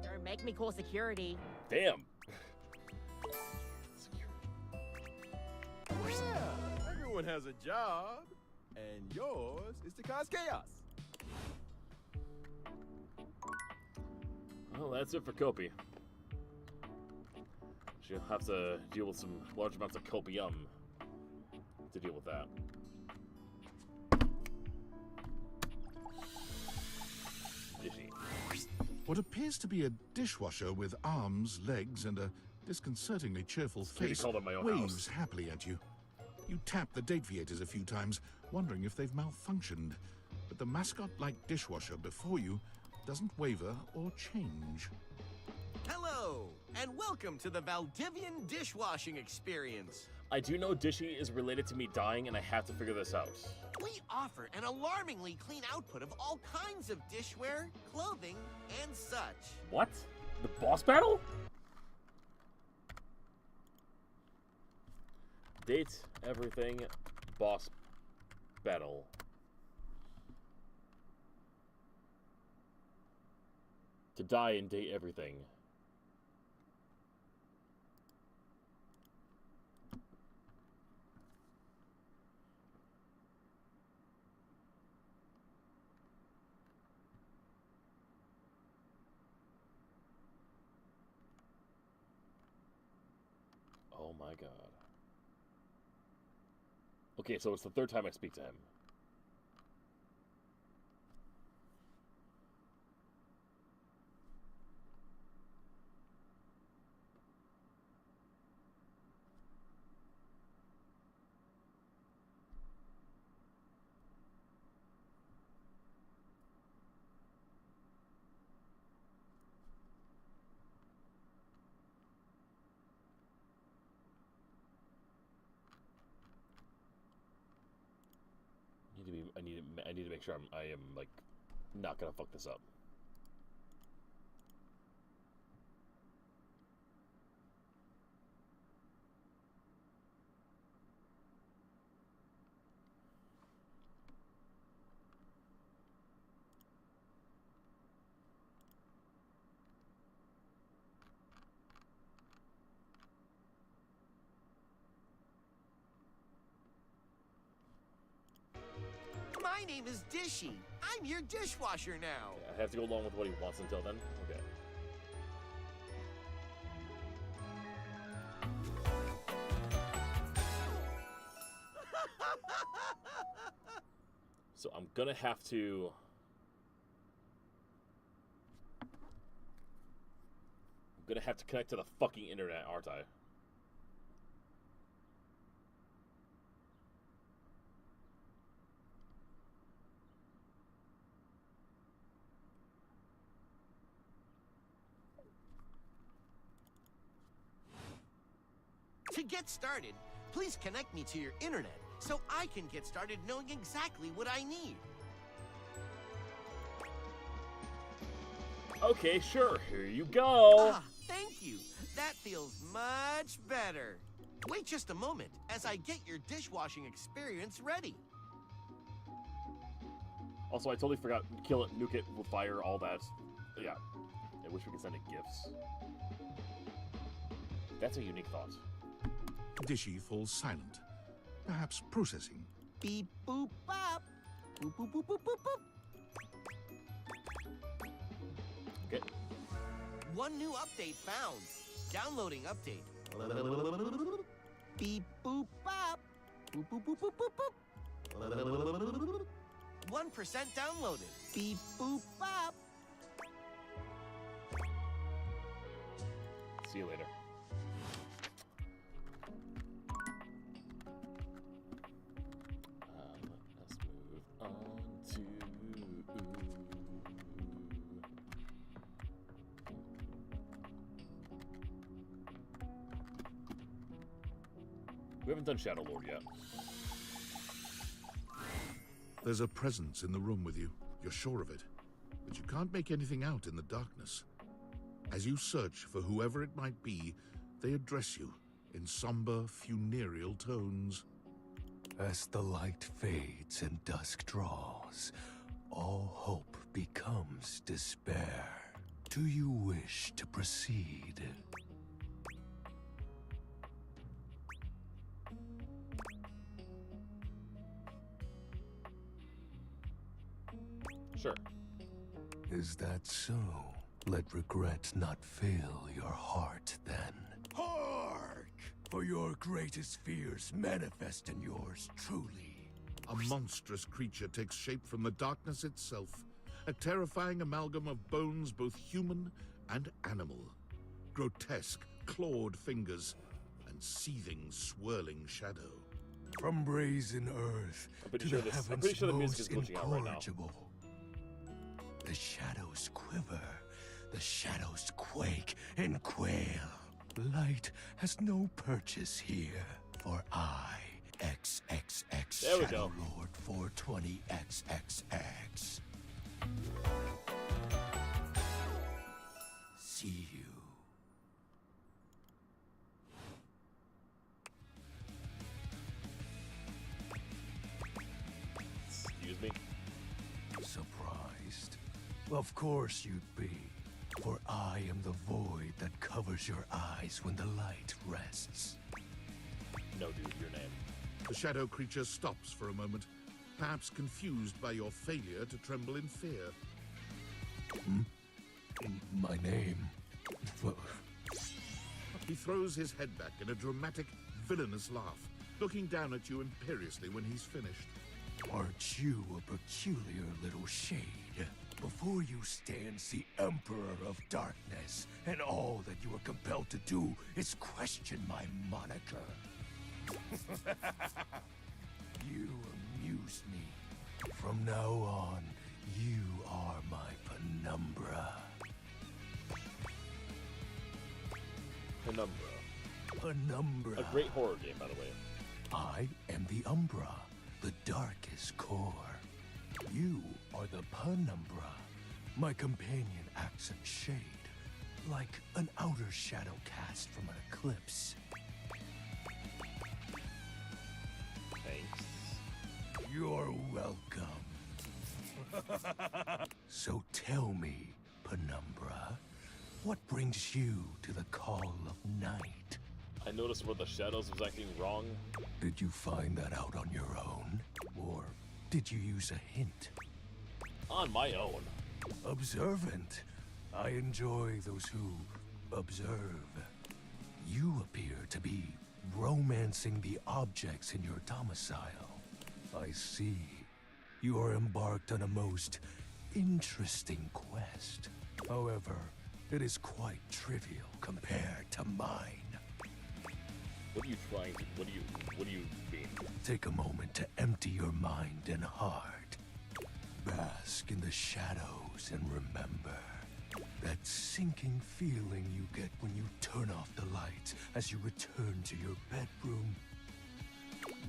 Don't make me call security. Damn. Yeah, everyone has a job, and yours is to cause chaos. Well, that's it for Kopi. She'll have to deal with some large amounts of copium to deal with that. Dishy. What appears to be a dishwasher with arms, legs, and a disconcertingly cheerful Maybe face called at my own waves house. happily at you. You tap the Dateviators a few times, wondering if they've malfunctioned. But the mascot-like dishwasher before you doesn't waver or change. Hello, and welcome to the Valdivian dishwashing experience. I do know Dishy is related to me dying, and I have to figure this out. We offer an alarmingly clean output of all kinds of dishware, clothing, and such. What? The boss battle? Date everything, boss battle. To die and date everything. Oh my god. Okay, so it's the third time I speak to him. I need to make sure I am like not gonna fuck this up. My name is Dishy. I'm your dishwasher now. I have to go along with what he wants until then? Okay. So I'm gonna have to... I'm gonna have to connect to the fucking internet, aren't I? To get started, please connect me to your internet so I can get started knowing exactly what I need. Okay, sure. Here you go. Ah, thank you. That feels much better. Wait just a moment as I get your dishwashing experience ready. Also, I totally forgot. Kill it, nuke it, with fire, all that. Yeah. I wish we could send it gifts. That's a unique thought. Dishy falls silent, perhaps processing. Beep boop bop. Boop boop boop boop boop boop. Okay. One new update found. Downloading update. Beep boop bop. Boop boop boop boop boop boop. downloaded. Beep boop bop. See you later. Let's move on to. We haven't done Shadow Lord yet. There's a presence in the room with you. You're sure of it. But you can't make anything out in the darkness. As you search for whoever it might be, they address you in somber, funereal tones. As the light fades and dusk draws, all hope becomes despair. Do you wish to proceed? Sure. Is that so? Let regret not fill your heart then. Hark! For your greatest fears manifest in yours truly. A monstrous creature takes shape from the darkness itself, a terrifying amalgam of bones both human and animal. Grotesque, clawed fingers, and seething, swirling shadow. From brazen earth to the heavens most incorrigible. The shadows quiver, the shadows quake and quail. Light has no purchase here, for I, XXX There we Shadow go. Lord 420XXX. See you. Excuse me? Surprised? Of course you'd be. For I am the void that covers your eyes when the light rests. No, dude, your name. The shadow creature stops for a moment, perhaps confused by your failure to tremble in fear. My name? He throws his head back in a dramatic, villainous laugh, looking down at you imperiously when he's finished. Aren't you a peculiar little shade? Before you stands the Emperor of Darkness, and all that you are compelled to do is question my moniker. You amuse me. From now on, you are my penumbra. Penumbra. Penumbra. A great horror game, by the way. I am the Umbra, the darkest core. You are the Penumbra. My companion acts in shade, like an outer shadow cast from an eclipse. Thanks. You're welcome. So tell me, Penumbra, what brings you to the call of night? I noticed where the shadows was acting wrong. Did you find that out on your own? Or did you use a hint? On my own. Observant. I enjoy those who observe. You appear to be romancing the objects in your domicile. I see. You are embarked on a most interesting quest. However, it is quite trivial compared to mine. What are you trying to... What do you mean? Take a moment to empty your mind and heart. Bask in the shadows and remember that sinking feeling you get when you turn off the lights as you return to your bedroom.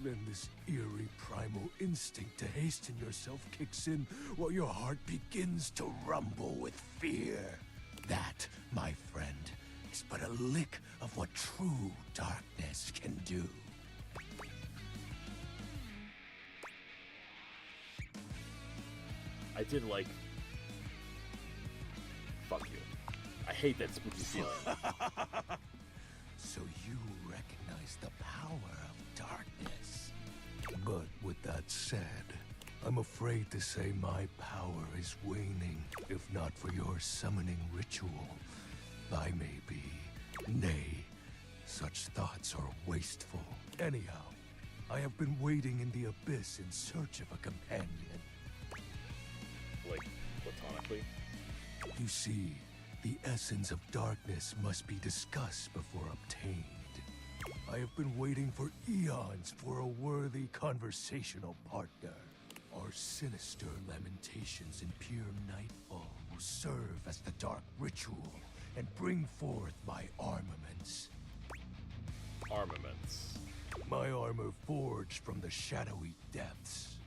Then this eerie primal instinct to hasten yourself kicks in while your heart begins to rumble with fear. That, my friend, is but a lick of what true darkness can do. I did like... Fuck you. I hate that spooky feeling. So you recognize the power of darkness. But with that said, I'm afraid to say my power is waning, if not for your summoning ritual. I may be. Nay, such thoughts are wasteful. Anyhow, I have been wading in the abyss in search of a companion. Like, platonically? You see, the essence of darkness must be discussed before obtained. I have been waiting for eons for a worthy conversational partner. Our sinister lamentations in pure nightfall will serve as the dark ritual and bring forth my armaments. Armaments. My armor forged from the shadowy depths.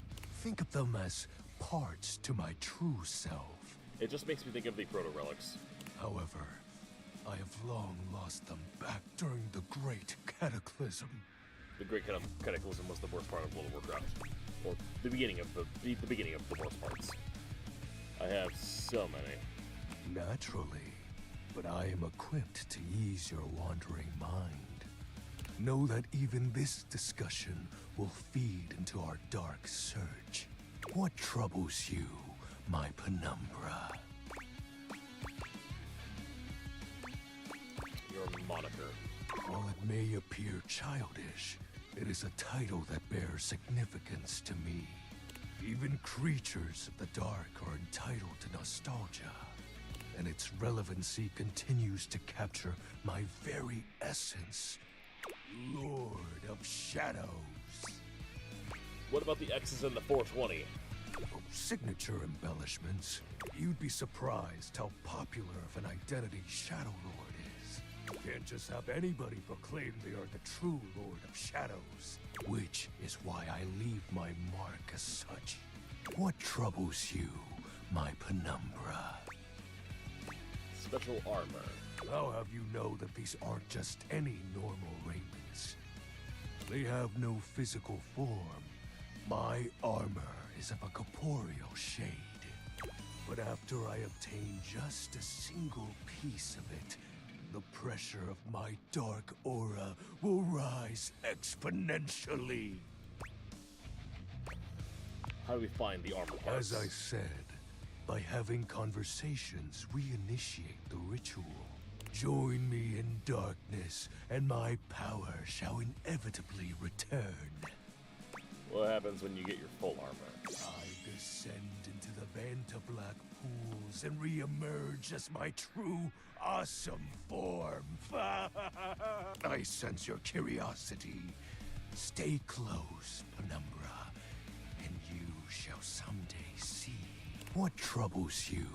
Think of them as parts to my true self. It just makes me think of the proto-relics. However, I have long lost them back during the Great Cataclysm. The Great Cataclysm was the worst part of World of Warcraft. Or the beginning of the beginning of the worst parts. I have so many. Naturally, but I am equipped to ease your wandering mind. Know that even this discussion will feed into our dark search. What troubles you, my penumbra? Your moniker. While it may appear childish, it is a title that bears significance to me. Even creatures of the dark are entitled to nostalgia, and its relevancy continues to capture my very essence. Lord of Shadows. What about the X's and the 420? Oh, signature embellishments. You'd be surprised how popular of an identity Shadow Lord is. You can't just have anybody proclaim they are the true Lord of Shadows. Which is why I leave my mark as such. What troubles you, my penumbra? Special armor. I'll have you know that these aren't just any normal raiments. They have no physical form. My armor is of a corporeal shade. But after I obtain just a single piece of it, the pressure of my dark aura will rise exponentially. How do we find the armor parts? As I said, by having conversations, we initiate the ritual. Join me in darkness, and my power shall inevitably return. What happens when you get your full armor? I descend into the Vantablack pools and re-emerge as my true, awesome form. I sense your curiosity. Stay close, Penumbra, and you shall someday see. What troubles you,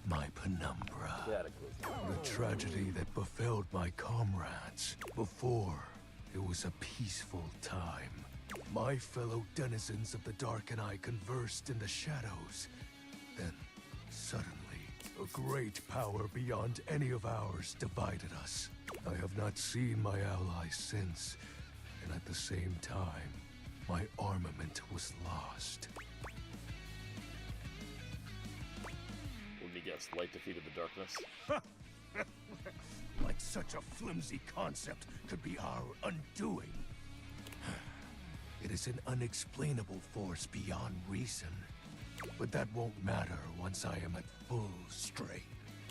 my Penumbra? The tragedy that befell my comrades. Before, it was a peaceful time. My fellow denizens of the dark and I conversed in the shadows. Then, suddenly, a great power beyond any of ours divided us. I have not seen my allies since, and at the same time, my armament was lost. Wouldn't you guess light defeated the darkness? Like such a flimsy concept could be our undoing. It is an unexplainable force beyond reason. But that won't matter once I am at full strength.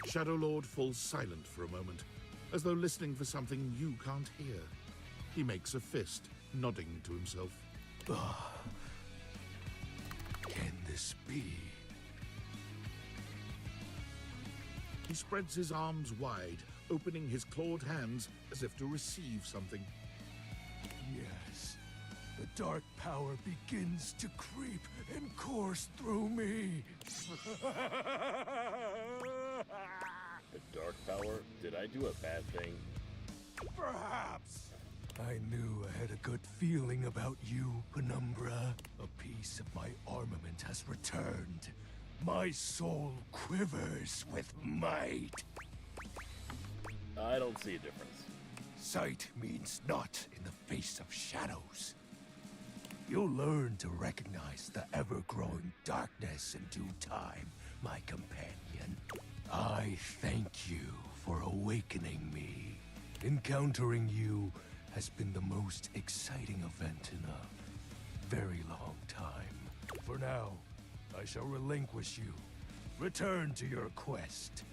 Shadow Lord falls silent for a moment, as though listening for something you can't hear. He makes a fist, nodding to himself. Can this be? He spreads his arms wide, opening his clawed hands as if to receive something. Yes. The dark power begins to creep and course through me. The dark power? Did I do a bad thing? Perhaps. I knew I had a good feeling about you, Penumbra. A piece of my armament has returned. My soul quivers with might. I don't see a difference. Sight means naught in the face of shadows. You'll learn to recognize the ever-growing darkness in due time, my companion. I thank you for awakening me. Encountering you has been the most exciting event in a very long time. For now, I shall relinquish you. Return to your quest.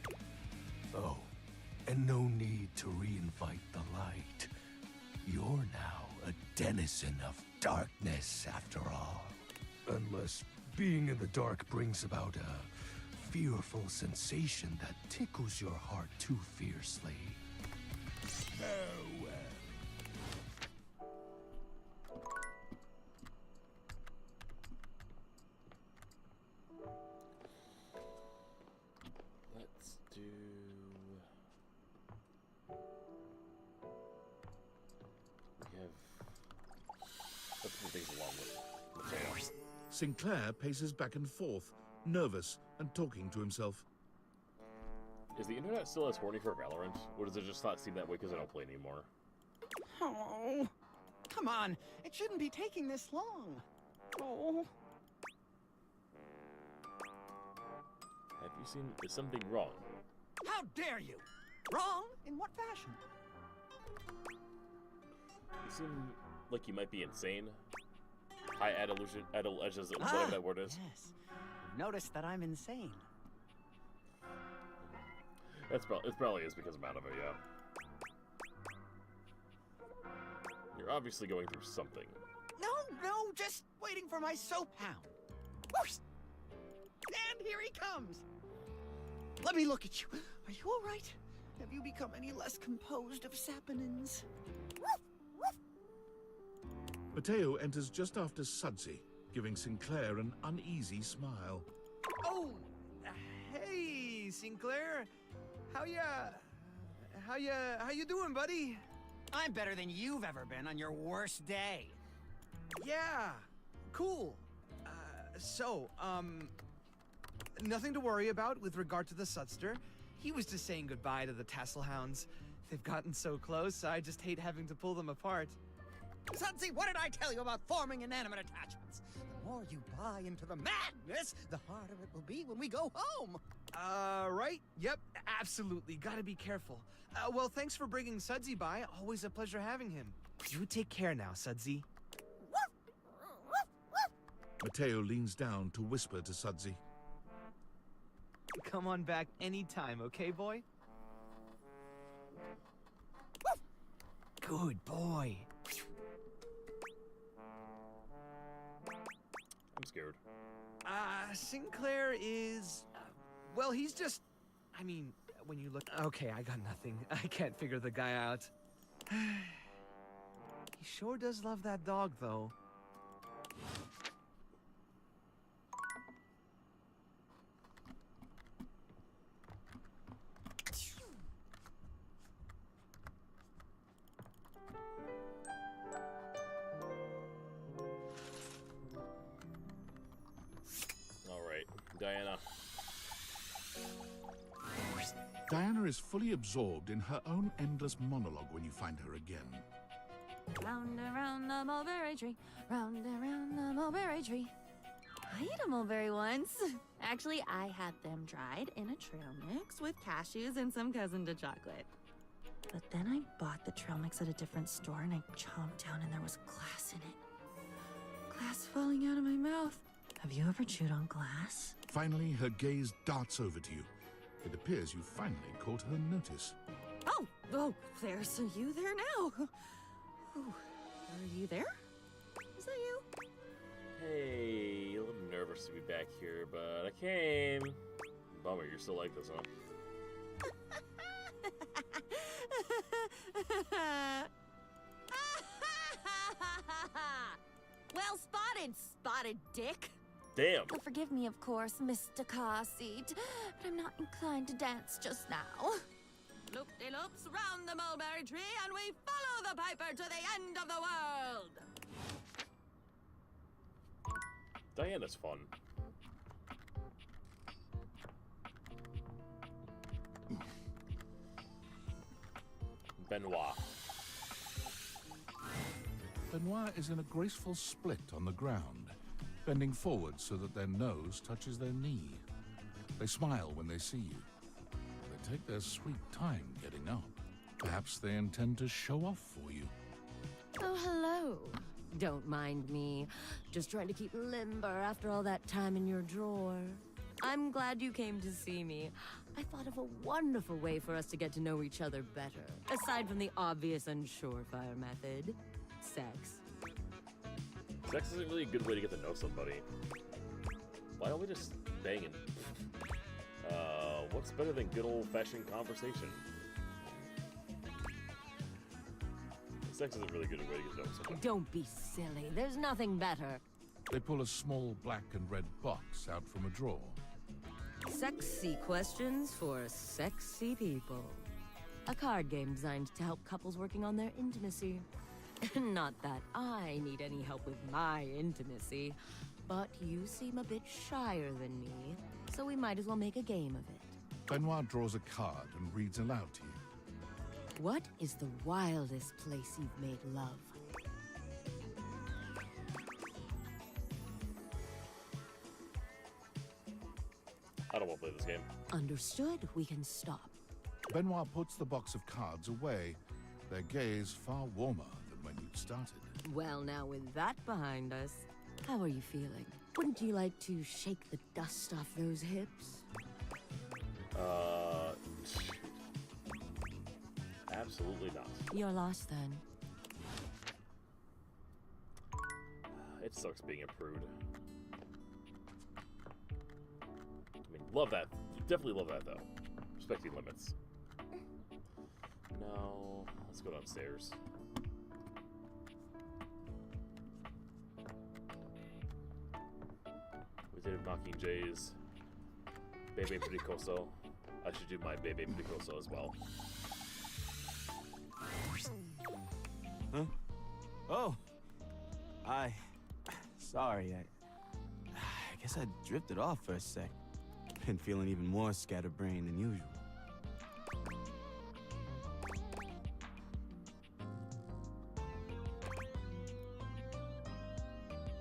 Oh, and no need to reinvite the light. You're now a denizen of darkness, after all. Unless being in the dark brings about a fearful sensation that tickles your heart too fiercely. Farewell. Let's do... We have... Let's move things along with Mateo. Sinclair paces back and forth, nervous and talking to himself. Is the internet still as horny for Valorant? Or does it just not seem that way because I don't play anymore? Oh, come on. It shouldn't be taking this long. Oh. Have you seen... Is something wrong? How dare you? Wrong? In what fashion? You seem like you might be insane. High adolescence, whatever that word is. Yes. Notice that I'm insane. It probably is because I'm out of it, yeah. You're obviously going through something. No, just waiting for my soap hound. Whoosh! And here he comes. Let me look at you. Are you all right? Have you become any less composed of saponins? Mateo enters just after Sudsy, giving Sinclair an uneasy smile. Oh, hey, Sinclair. How you doing, buddy? I'm better than you've ever been on your worst day. Yeah, cool. Nothing to worry about with regard to the Sudster. He was just saying goodbye to the Tasselhounds. They've gotten so close, I just hate having to pull them apart. Sudsy, what did I tell you about forming inanimate attachments? The more you buy into the madness, the harder it will be when we go home. Right? Yep, absolutely. Gotta be careful. Well, thanks for bringing Sudsy by. Always a pleasure having him. You take care now, Sudsy. Mateo leans down to whisper to Sudsy. Come on back anytime, okay, boy? Good boy. I'm scared. Sinclair is... well, he's just... I mean, when you look... Okay, I got nothing. I can't figure the guy out. He sure does love that dog, though. Diana. Diana is fully absorbed in her own endless monologue when you find her again. Round and round the mulberry tree, round and round the mulberry tree. I ate a mulberry once. Actually, I had them dried in a trail mix with cashews and some cousin to chocolate. But then I bought the trail mix at a different store and I chomped down and there was glass in it. Glass falling out of my mouth. Have you ever chewed on glass? Finally, her gaze darts over to you. It appears you finally caught her notice. Oh, there's you there now. Oh, are you there? Is that you? Hey, a little nervous to be back here, but I came. Bummer, you're still like this, huh? Well spotted, dick. Damn. You'll forgive me, of course, Mr. Car Seat, but I'm not inclined to dance just now. Loop-de-loops round the mulberry tree, and we follow the piper to the end of the world. Diana's fun. Benoit. Benoit is in a graceful split on the ground, bending forward so that their nose touches their knee. They smile when they see you. They take their sweet time getting up. Perhaps they intend to show off for you. Oh, hello. Don't mind me. Just trying to keep limber after all that time in your drawer. I'm glad you came to see me. I thought of a wonderful way for us to get to know each other better, aside from the obvious and surefire method, sex. Sex isn't really a good way to get to know somebody. Why don't we just bang and... what's better than good old-fashioned conversation? Sex isn't really a good way to get to know someone. Don't be silly. There's nothing better. They pull a small black and red box out from a drawer. Sexy questions for sexy people. A card game designed to help couples working on their intimacy. Not that I need any help with my intimacy, but you seem a bit shyer than me, so we might as well make a game of it. Benoit draws a card and reads aloud to you. What is the wildest place you've made love? I don't want to play this game. Understood. We can stop. Benoit puts the box of cards away, their gaze far warmer than when you'd started. Well, now with that behind us, how are you feeling? Wouldn't you like to shake the dust off those hips? Shoot. Absolutely not. You're lost then. It sucks being a prude. I mean, love that. Definitely love that, though. Respecting limits. No. Let's go downstairs. We did Mockingjays. Bebe Pericoso. I should do my Bebe Pericoso as well. Huh? Oh. Sorry, I guess I drifted off for a sec. Been feeling even more scatterbrained than usual.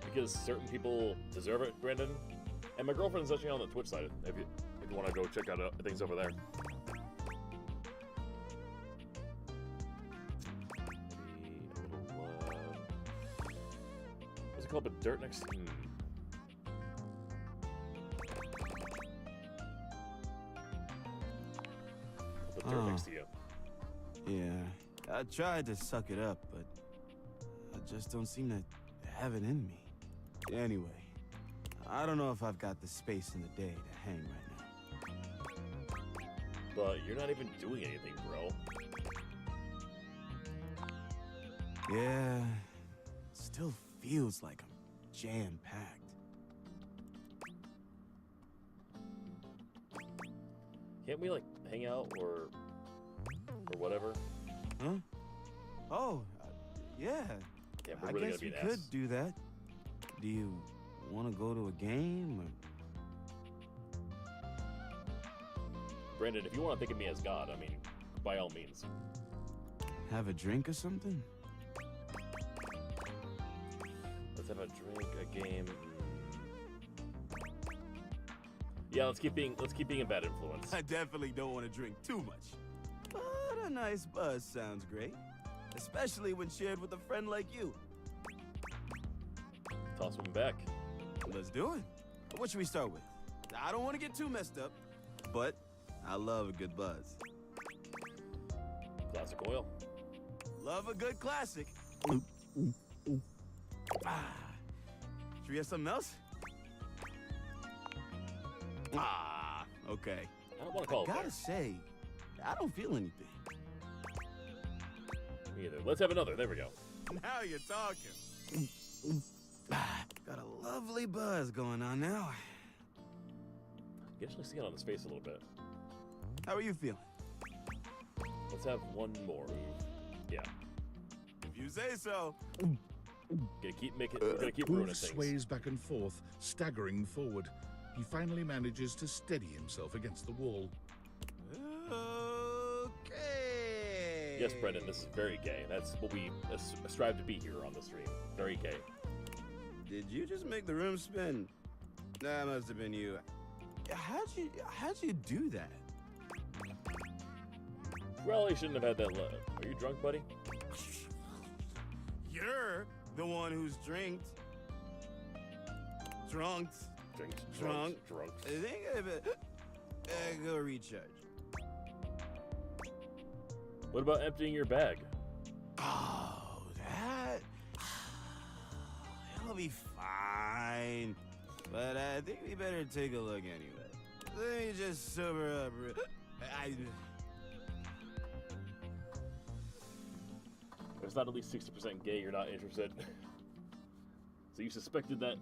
Because certain people deserve it, Brandon. And my girlfriend's actually on the Twitch side. If you want to go check out things over there. What's it called? But dirt next. Put dirt next to you. Yeah, I tried to suck it up, but I just don't seem to have it in me. Anyway, I don't know if I've got the space in the day to hang right now. But you're not even doing anything, bro. Yeah, still feels like I'm jam-packed. Can't we, like, hang out or whatever? Huh? Oh, yeah. Yeah, we're I really guess gonna be we an could ass. do that. Do you want to go to a game? Or... Brandon, if you want to think of me as God, I mean, by all means. Have a drink or something? Let's have a drink, a game. Yeah, let's keep being a bad influence. I definitely don't want to drink too much. But a nice buzz sounds great. Especially when shared with a friend like you. Toss one back. Let's do it. What should we start with? I don't want to get too messed up, but I love a good buzz. Classic oil. Love a good classic. Should we have something else? Okay. I don't want to call it I gotta there. say, I don't feel anything. Me either. Let's have another. There we go. Now you're talking. Got a lovely buzz going on now. You can actually see it on his face a little bit. How are you feeling? Let's have one more. Yeah. If you say so. We're gonna keep ruining Booth things. sways back and forth, staggering forward. He finally manages to steady himself against the wall. Okay. Yes, Brendan, this is very gay. That's what we strive to be here on the stream. Very gay. Did you just make the room spin? That must have been you. How'd you do that? Probably shouldn't have had that. Are you drunk, buddy? You're the one who's Drunked. I think go recharge. What about emptying your bag? Oh, that. I'll be fine. But I think we better take a look anyway. Let me just sober up. If it's not at least 60% gay, you're not interested. So you suspected that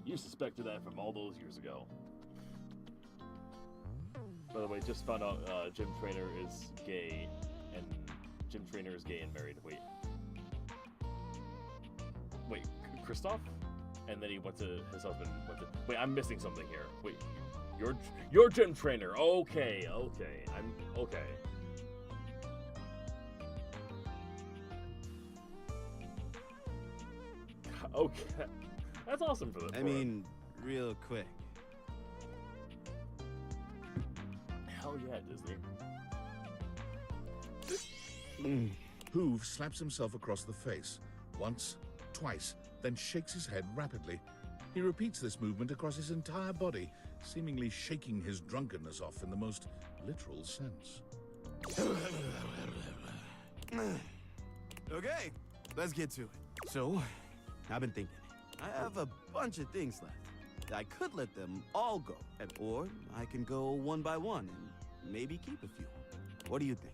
from all those years ago. By the way, just found out Jim Trainer is gay, and Jim Trainer is gay and married. Wait, Kristoff? And then he went to his husband. Wait, I'm missing something here. Wait, you're Jim Trainer. Okay. I'm okay. Okay, that's awesome for them. I mean, real quick. Hell yeah, Disney. Hoove slaps himself across the face. Once, twice, then shakes his head rapidly. He repeats this movement across his entire body, seemingly shaking his drunkenness off in the most literal sense. Okay, let's get to it. So, I've been thinking. I have a bunch of things left. I could let them all go, or I can go one by one and maybe keep a few. What do you think?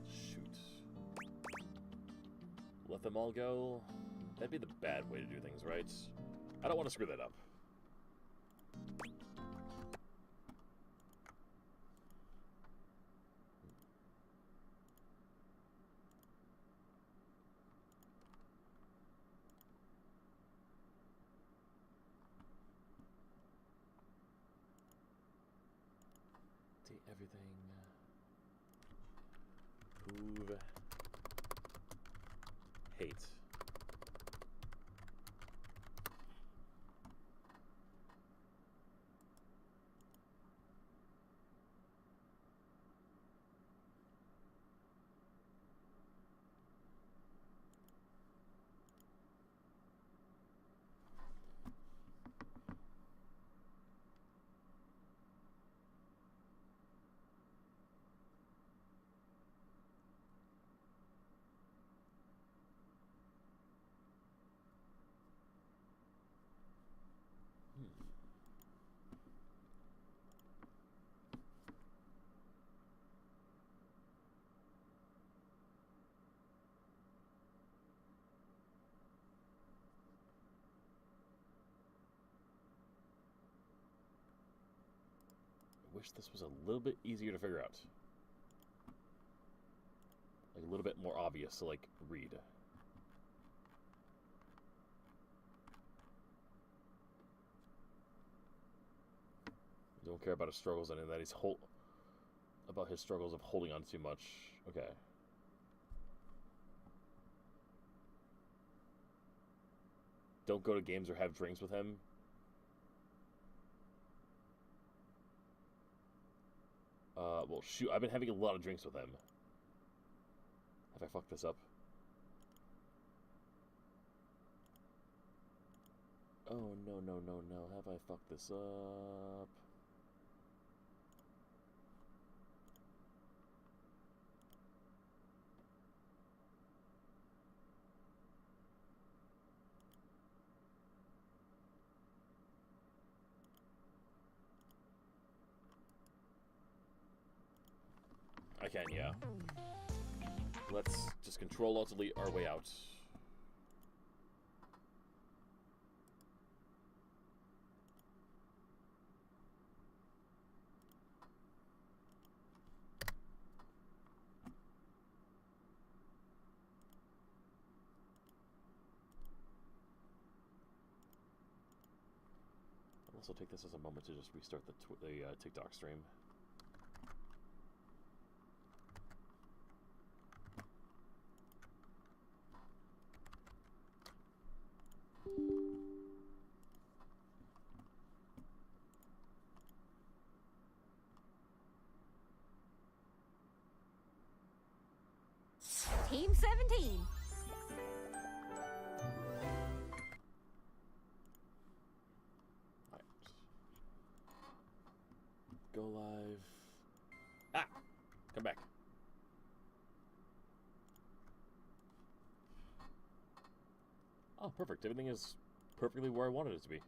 Shoot. Let them all go? That'd be the bad way to do things, right? I don't want to screw that up. Everything. Hoove. Hate. Wish this was a little bit easier to figure out. Like a little bit more obvious to like read. Don't care about his struggles and that he's about his struggles of holding on too much. Okay. Don't go to games or have drinks with him. Well, shoot, I've been having a lot of drinks with him. Have I fucked this up? Oh, no. Have I fucked this up? I can, yeah. Let's just Control-Alt-Delete our way out. I'll also take this as a moment to just restart the TikTok stream. Team 17. Right. Go live. Ah! Come back. Oh, perfect. Everything is perfectly where I wanted it to be.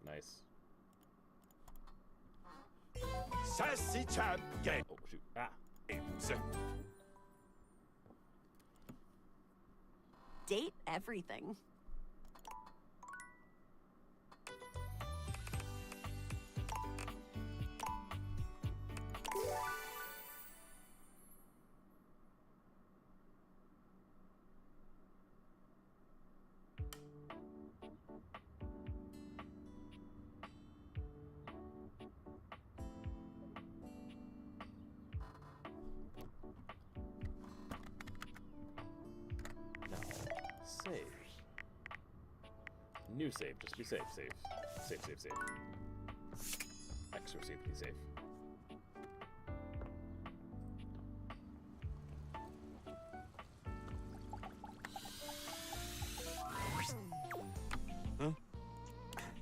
Nice. Sassy chap game. Oh, shoot. Ah. Date everything. Save. New save. Just be safe. Save. Save, save, save. Extra safety safe. Huh?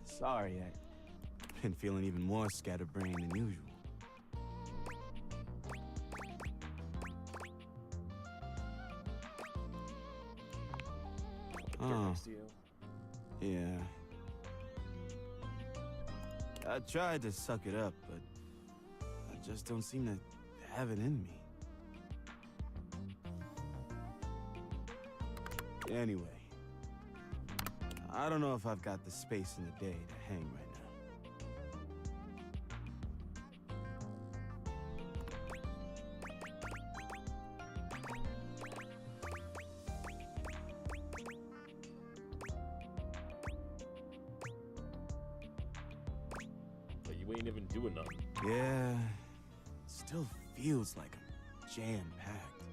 Sorry, I've been feeling even more scatterbrained than usual. Oh, yeah. I tried to suck it up, but I just don't seem to have it in me. Anyway, I don't know if I've got the space in the day to hang right now. But you ain't even doing nothing. Yeah, it still feels like I'm jam-packed.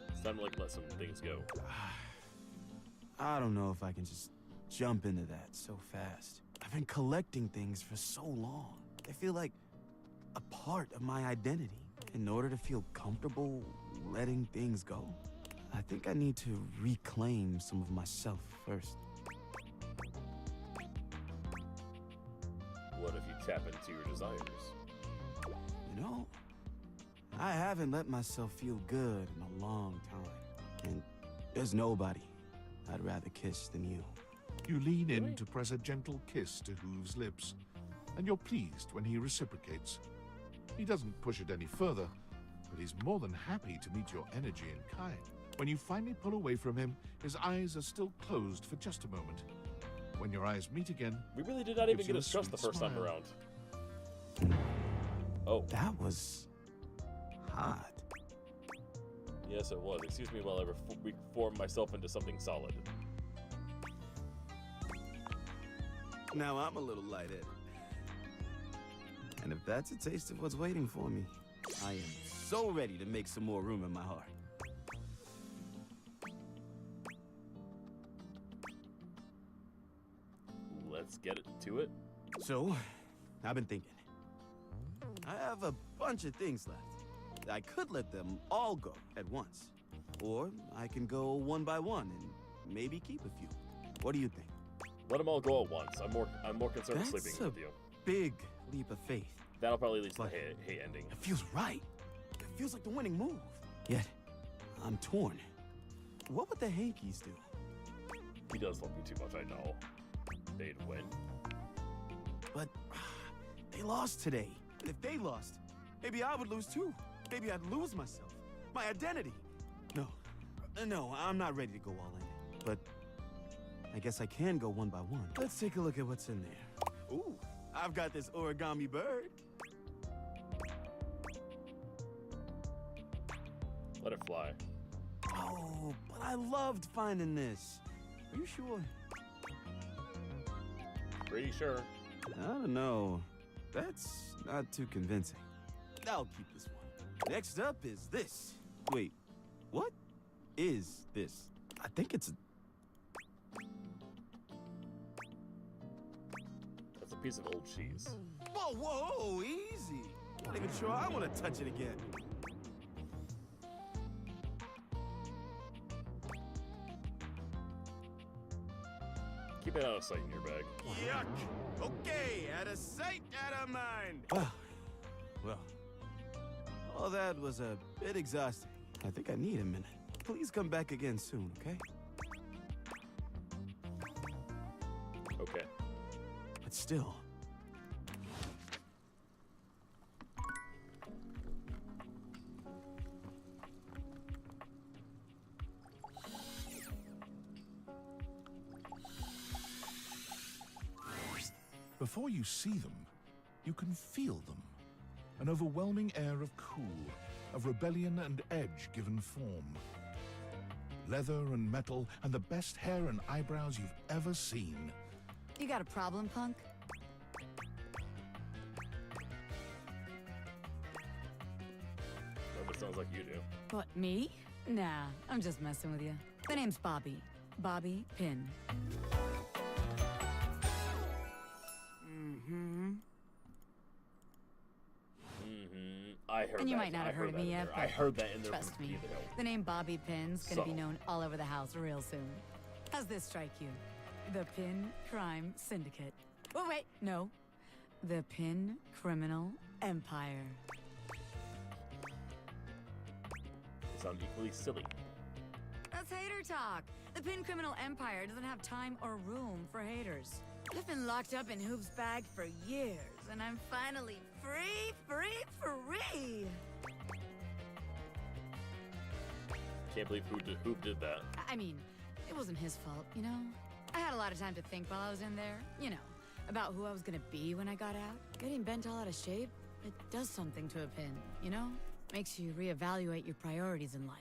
It's time to like let some things go. I don't know if I can just jump into that so fast. I've been collecting things for so long. They feel like a part of my identity. In order to feel comfortable letting things go, I think I need to reclaim some of myself first. What if you tap into your desires? You know, I haven't let myself feel good in a long time. And there's nobody I'd rather kiss than you. You lean in to press a gentle kiss to Hoove's lips, and you're pleased when he reciprocates. He doesn't push it any further, but he's more than happy to meet your energy in kind. When you finally pull away from him, his eyes are still closed for just a moment. When your eyes meet again, we really did not even get a trust the first time around. Oh. That was hot. Yes, it was. Excuse me while I reform myself into something solid. Now I'm a little lightheaded. And if that's a taste of what's waiting for me, I am so ready to make some more room in my heart. Let's get to it. So, I've been thinking. I have a bunch of things left. I could let them all go at once. Or I can go one by one and maybe keep a few. What do you think? Let them all go at once. I'm more concerned with sleeping with you. Big leap of faith. That'll probably lead to the hate ending. It feels right. It feels like the winning move. Yet, I'm torn. What would the Hankies do? He does love me too much, I know. They'd win. But they lost today. And if they lost, maybe I would lose too. Maybe I'd lose myself. My identity. No, I'm not ready to go all in. But I guess I can go one by one. Let's take a look at what's in there. Ooh, I've got this origami bird. Let it fly. Oh, but I loved finding this. Are you sure? Pretty sure. I don't know. That's not too convincing. I'll keep this one. Next up is this. Wait, what is this? I think it's... That's a piece of old cheese. Whoa, easy. Not even sure I want to touch it again. keep it out of sight in your bag. Yuck! Okay, out of sight, out of mind. Well, all that was a bit exhausting. I think I need a minute. Please come back again soon, okay? Okay. But still. Before you see them, you can feel them. An overwhelming air of cool, of rebellion and edge given form. Leather and metal, and the best hair and eyebrows you've ever seen. You got a problem, punk? That sounds like you do. What, me? Nah, I'm just messing with you. The name's Bobby. Bobby Pin. I heard And you that. might not I have heard that me in yet, there. but I heard that in there trust from me, Peter Hill. the name Bobby Pin's gonna be Subtle. known all over the house real soon. How's this strike you? The Pin Crime Syndicate. Oh, wait, no. The Pin Criminal Empire. They sound equally silly. That's hater talk. The Pin Criminal Empire doesn't have time or room for haters. I've been locked up in Hoop's bag for years, and I'm finally free. Can't believe who did that. I mean, it wasn't his fault, you know? I had a lot of time to think while I was in there, you know, about who I was gonna be when I got out. Getting bent all out of shape, it does something to a pin, you know? Makes you reevaluate your priorities in life.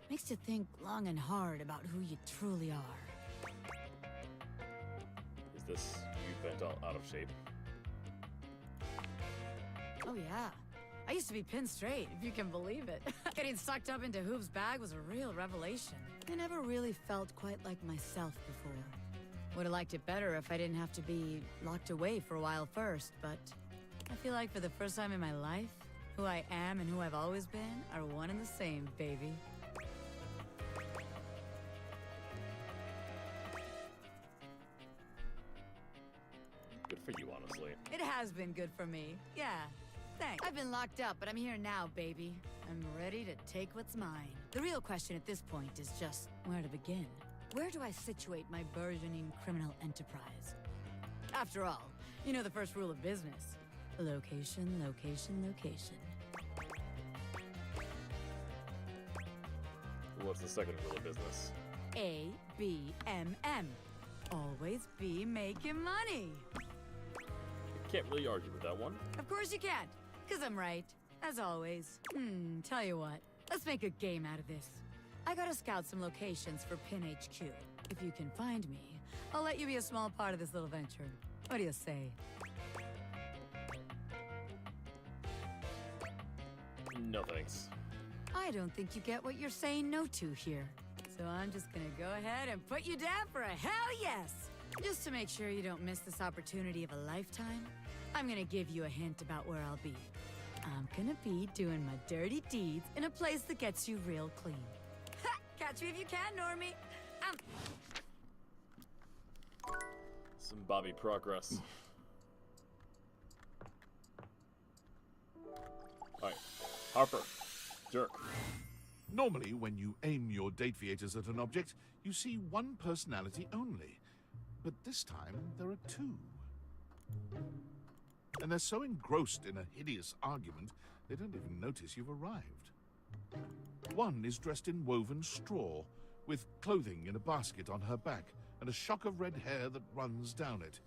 Makes you think long and hard about who you truly are. Is this you bent out of shape? Oh yeah. I used to be pinned straight, if you can believe it. Getting sucked up into Hoop's bag was a real revelation. I never really felt quite like myself before. Would have liked it better if I didn't have to be locked away for a while first, but I feel like for the first time in my life, who I am and who I've always been are one and the same, baby. Good for you, honestly. It has been good for me. Yeah, thanks. I've been locked up, but I'm here now, baby. I'm ready to take what's mine. The real question at this point is just where to begin. Where do I situate my burgeoning criminal enterprise? After all, you know the first rule of business. Location, location, location. What's the second rule of business? A-B-M-M. Always be making money. Can't really argue with that one. Of course you can't, because I'm right, as always. Tell you what, let's make a game out of this. I gotta scout some locations for Pin HQ. If you can find me, I'll let you be a small part of this little venture. What do you say? No thanks. I don't think you get what you're saying no to here. So I'm just gonna go ahead and put you down for a hell yes! Just to make sure you don't miss this opportunity of a lifetime, I'm gonna give you a hint about where I'll be. I'm gonna be doing my dirty deeds in a place that gets you real clean. Ha! Catch me if you can, Normie! Some Bobby progress. Alright. Harper. Jerk. Normally, when you aim your date theaters at an object, you see one personality only. But this time, there are two. And they're so engrossed in a hideous argument, they don't even notice you've arrived. One is dressed in woven straw, with clothing in a basket on her back, and a shock of red hair that runs down it.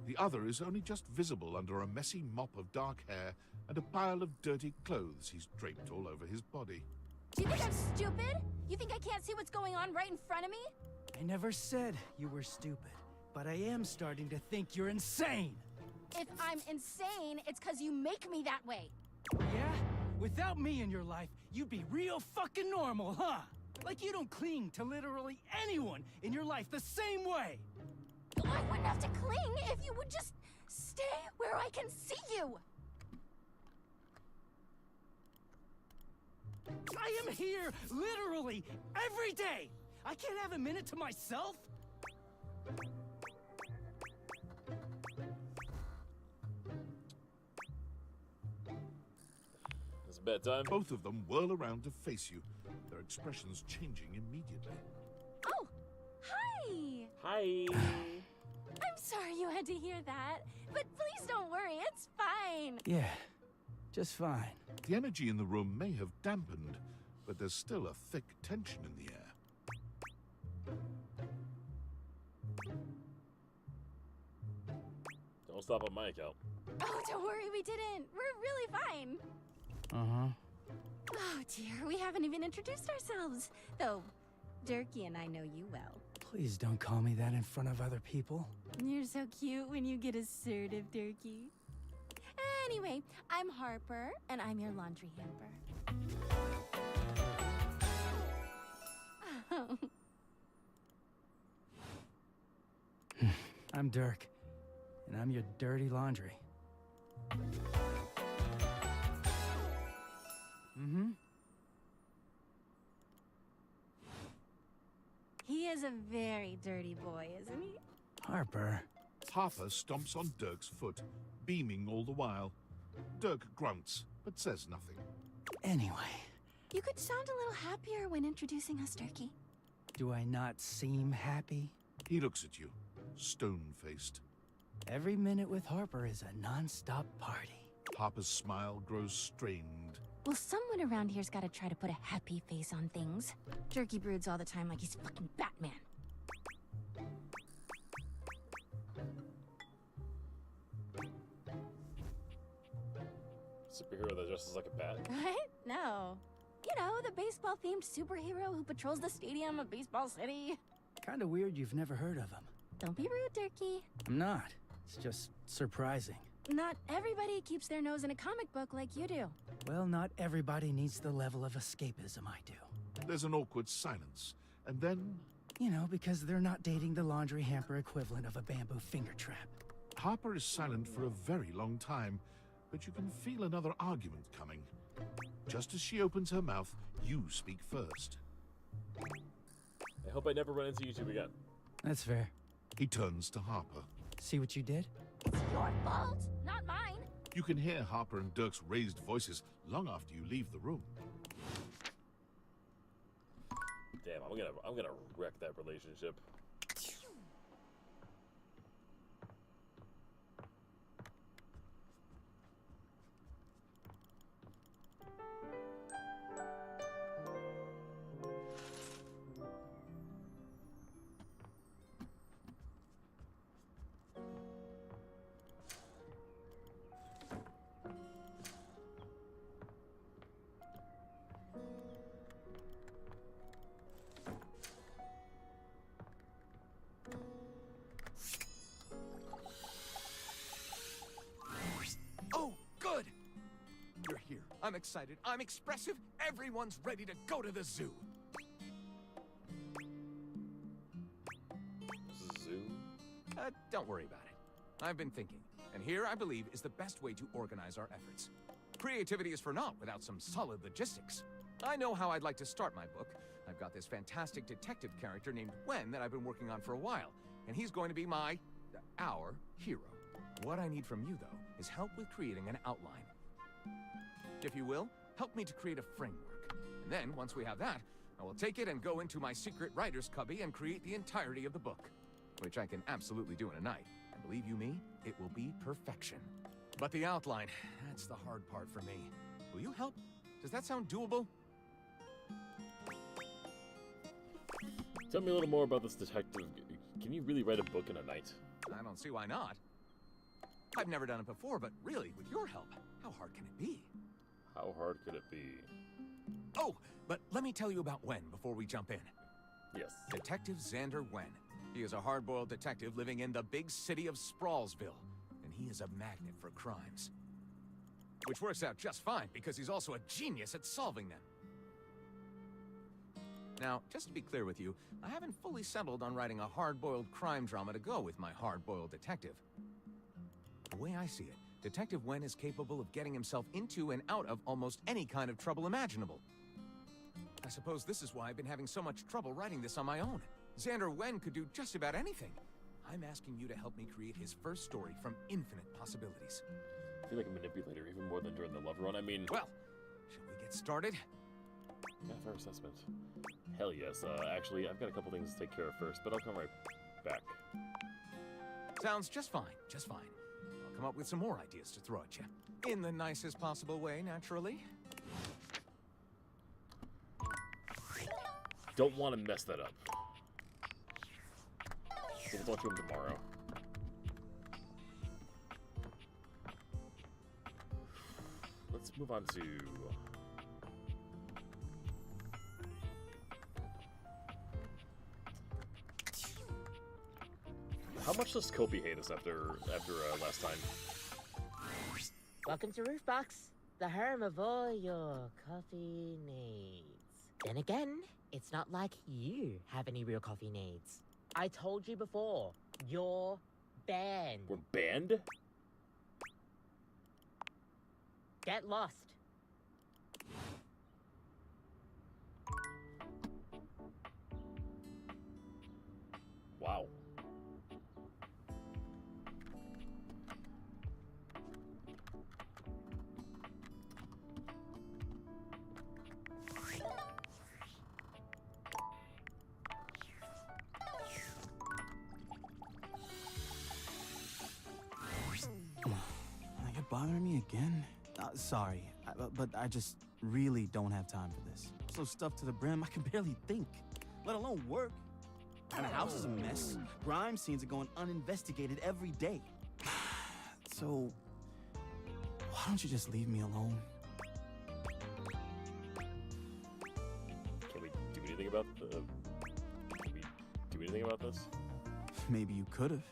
The other is only just visible under a messy mop of dark hair and a pile of dirty clothes he's draped all over his body. Do you think I'm stupid? You think I can't see what's going on right in front of me? I never said you were stupid, but I am starting to think you're insane. If I'm insane, it's because you make me that way. Yeah? Without me in your life, you'd be real fucking normal, huh? Like you don't cling to literally anyone in your life the same way. I wouldn't have to cling if you would just stay where I can see you. I am here literally every day. I can't have a minute to myself. bedtime. Both of them whirl around to face you, their expressions changing immediately. Oh, hi! Hi. I'm sorry you had to hear that, but please don't worry, it's fine. Yeah, just fine. The energy in the room may have dampened, but there's still a thick tension in the air. Don't stop on my account. Oh, don't worry, we didn't. We're really fine. Oh dear, we haven't even introduced ourselves. Though, Durkee and I know you well. Please don't call me that in front of other people. You're so cute when you get assertive, Durkee. Anyway, I'm Harper, and I'm your laundry hamper. I'm Dirk, and I'm your dirty laundry. He is a very dirty boy, isn't he? Harper. Harper stomps on Dirk's foot, beaming all the while. Dirk grunts, but says nothing. Anyway, You could sound a little happier when introducing us, Durkee. do I not seem happy? He looks at you, stone-faced. Every minute with Harper is a non-stop party. Harper's smile grows strained. Well, someone around here's gotta try to put a happy face on things. Durkee broods all the time like he's fucking Batman. Superhero that dresses like a bat. What? No. You know, the baseball-themed superhero who patrols the stadium of Baseball City. Kinda weird you've never heard of him. Don't be rude, Durkee. I'm not. It's just surprising. Not everybody keeps their nose in a comic book like you do. Well, not everybody needs the level of escapism I do. There's an awkward silence, and then... You know, because they're not dating the laundry hamper equivalent of a bamboo finger trap. Harper is silent for a very long time, but you can feel another argument coming. Just as she opens her mouth, you speak first. I hope I never run into you two again. That's fair. He turns to Harper. See what you did? It's your fault, not mine. You can hear Harper and Dirk's raised voices long after you leave the room. Damn, I'm gonna wreck that relationship. Oh, good! You're here. I'm excited. I'm expressive. Everyone's ready to go to the zoo. Zoo? Don't worry about it. I've been thinking, and here I believe is the best way to organize our efforts. Creativity is for naught without some solid logistics. I know how I'd like to start my book. I've got this fantastic detective character named Wen that I've been working on for a while, and he's going to be our hero. What I need from you, though, is help with creating an outline. If you will, help me to create a framework. And then, once we have that, I will take it and go into my secret writer's cubby and create the entirety of the book. Which I can absolutely do in a night. And believe you me, it will be perfection. But the outline, that's the hard part for me. Will you help? Does that sound doable? Tell me a little more about this detective. Can you really write a book in a night? I don't see why not. I've never done it before, but really, with your help, how hard can it be? How hard could it be? Oh, but let me tell you about Wen before we jump in. Yes. Detective Xander Wen. He is a hard-boiled detective living in the big city of Sprawlsville, and he is a magnet for crimes. Which works out just fine, because he's also a genius at solving them. Now, just to be clear with you, I haven't fully settled on writing a hard-boiled crime drama to go with my hard-boiled detective. The way I see it, Detective Wen is capable of getting himself into and out of almost any kind of trouble imaginable. I suppose this is why I've been having so much trouble writing this on my own. Xander Wen could do just about anything. I'm asking you to help me create his first story from infinite possibilities. I feel like a manipulator even more than during the Love Run. I mean... Well, shall get started? Yeah, fair assessment. Hell yes. Actually, I've got a couple things to take care of first, but I'll come right back. Sounds just fine, just fine. I'll come up with some more ideas to throw at you. In the nicest possible way, naturally. Don't want to mess that up. So we'll talk to him tomorrow. Let's move on to... How much does Kobe hate us after last time? Welcome to Roofbox, the home of all your coffee needs. Then again, it's not like you have any real coffee needs. I told you before, you're banned. We're banned? Get lost. Wow. You're bothering me again? Sorry, but I just really don't have time for this. I'm so stuffed to the brim, I can barely think, let alone work. And the house is a mess. Crime scenes are going uninvestigated every day. So, why don't you just leave me alone? Can we do anything about this? Maybe you could have,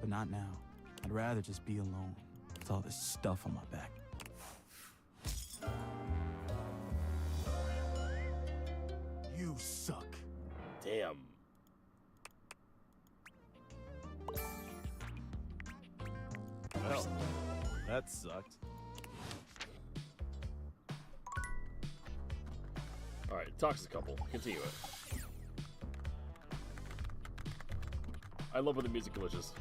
but not now. I'd rather just be alone with all this stuff on my back. You suck. Damn. Well, that sucked. Alright, toxic couple. Continue it. I love when the music glitches.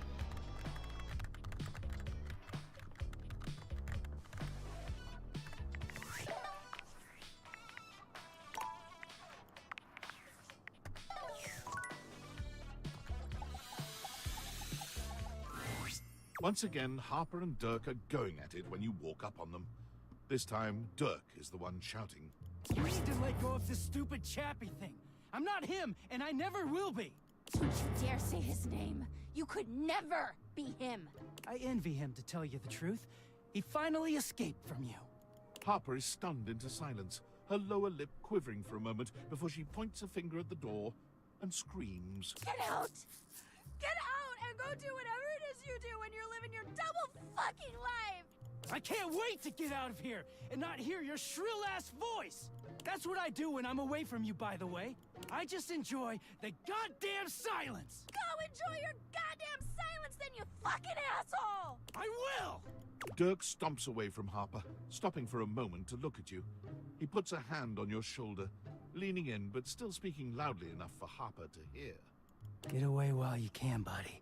Once again, Harper and Dirk are going at it when you walk up on them. This time, Dirk is the one shouting. You need to let go of this stupid Chappie thing. I'm not him, and I never will be. Don't you dare say his name. You could never be him. I envy him, to tell you the truth. He finally escaped from you. Harper is stunned into silence, her lower lip quivering for a moment before she points a finger at the door and screams. Get out! Get out and go do whatever it is you do when you're living your double fucking life! I can't wait to get out of here and not hear your shrill-ass voice! That's what I do when I'm away from you, by the way. I just enjoy the goddamn silence! Go enjoy your goddamn silence then, you fucking asshole! I will! Dirk stomps away from Harper, stopping for a moment to look at you. He puts a hand on your shoulder, leaning in but still speaking loudly enough for Harper to hear. Get away while you can, buddy.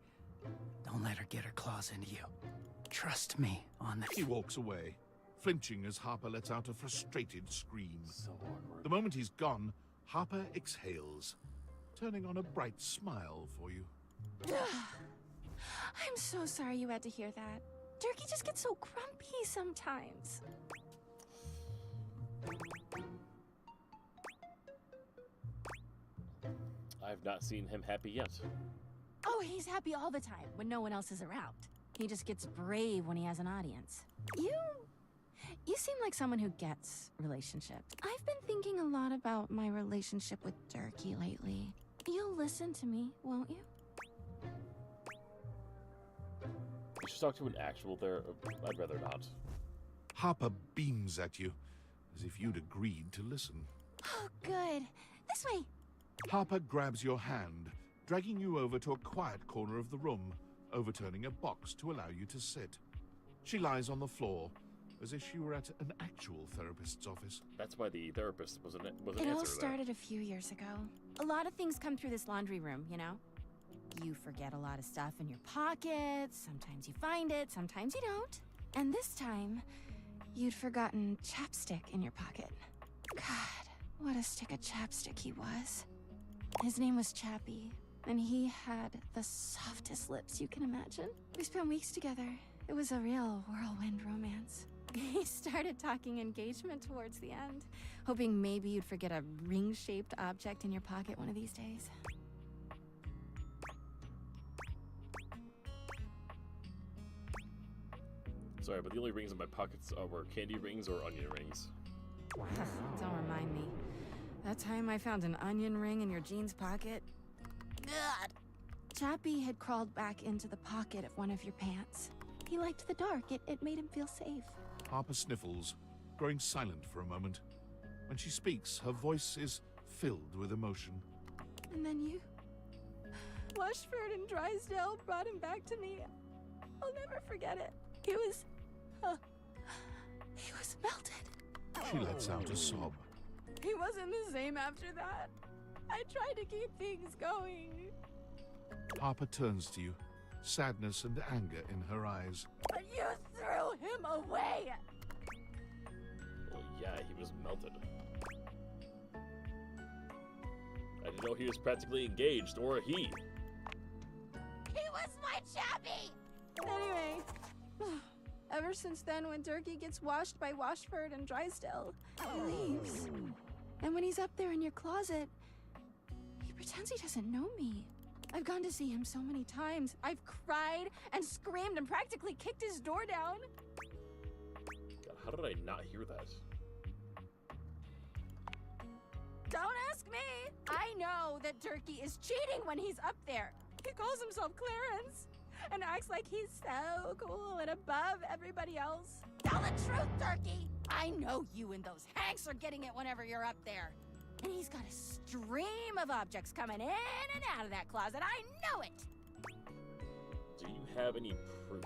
Don't let her get her claws into you. Trust me on this. He walks away, flinching as Harper lets out a frustrated scream. So awkward. The moment he's gone, Harper exhales, turning on a bright smile for you. I'm so sorry you had to hear that. Dirky just gets so grumpy sometimes. I've not seen him happy yet. Oh, he's happy all the time when no one else is around. He just gets brave when he has an audience. You seem like someone who gets relationships. I've been thinking a lot about my relationship with Dirky lately. You'll listen to me, won't you? You should talk to an actual therapist. I'd rather not. Harper beams at you, as if you'd agreed to listen. Oh, good. This way. Harper grabs your hand, dragging you over to a quiet corner of the room, overturning a box to allow you to sit. She lies on the floor, as if she were at an actual therapist's office. That's why the therapist was an It answer all there. started a few years ago. A lot of things come through this laundry room, you know? You forget a lot of stuff in your pockets, sometimes you find it, sometimes you don't. And this time, you'd forgotten chapstick in your pocket. God, what a stick of chapstick he was. His name was Chappie, and he had the softest lips you can imagine. We spent weeks together. It was a real whirlwind romance. He started talking engagement towards the end, hoping maybe you'd forget a ring-shaped object in your pocket one of these days. Sorry, but the only rings in my pockets were candy rings or onion rings. Don't remind me. That time I found an onion ring in your jeans pocket. God! Chappie had crawled back into the pocket of one of your pants. He liked the dark. It made him feel safe. Harper sniffles, growing silent for a moment. When she speaks, her voice is filled with emotion. And then you... Washford and Drysdale brought him back to me. I'll never forget it. He was melted. She lets out a sob. He wasn't the same after that. I tried to keep things going. Harper turns to you, sadness and anger in her eyes. But you threw him away! Well, yeah, he was melted. I didn't know he was practically engaged, or a he. He was my Chappie! Anyway, ever since then, when Durkee gets washed by Washford and Drysdale, he leaves. And when he's up there in your closet, he pretends he doesn't know me. I've gone to see him so many times. I've cried and screamed and practically kicked his door down. God, how did I not hear that? Don't ask me! I know that Durkee is cheating when he's up there. He calls himself Clarence and acts like he's so cool and above everybody else. Tell the truth, Durkee! I know you and those Hanks are getting it whenever you're up there. And he's got a stream of objects coming in and out of that closet. I know it! Do you have any proof?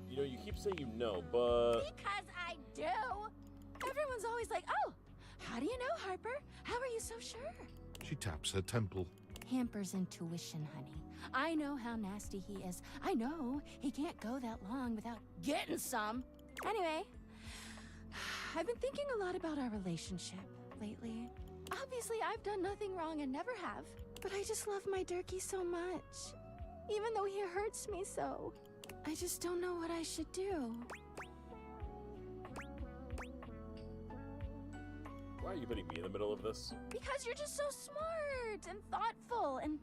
You know, you keep saying you know, but... Because I do! Everyone's always like, oh, how do you know, Harper? How are you so sure? She taps her temple. Hamper's intuition, honey. I know how nasty he is. I know he can't go that long without getting some. Anyway, I've been thinking a lot about our relationship lately. Obviously, I've done nothing wrong and never have. But I just love my Durkee so much. Even though he hurts me so. I just don't know what I should do. Why are you putting me in the middle of this? Because you're just so smart and thoughtful and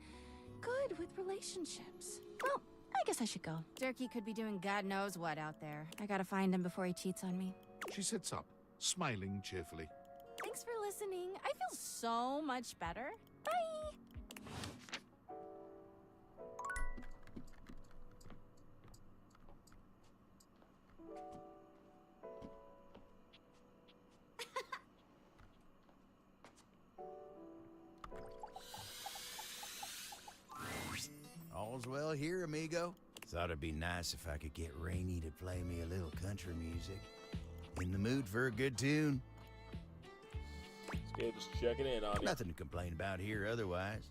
good with relationships. Well, I guess I should go. Durkee could be doing God knows what out there. I gotta find him before he cheats on me. She sits up, smiling cheerfully. Thanks for listening. I feel so much better. Bye! All's well here, amigo. Thought it'd be nice if I could get Rainey to play me a little country music. In the mood for a good tune? Okay, just checking in on you. Nothing to complain about here otherwise.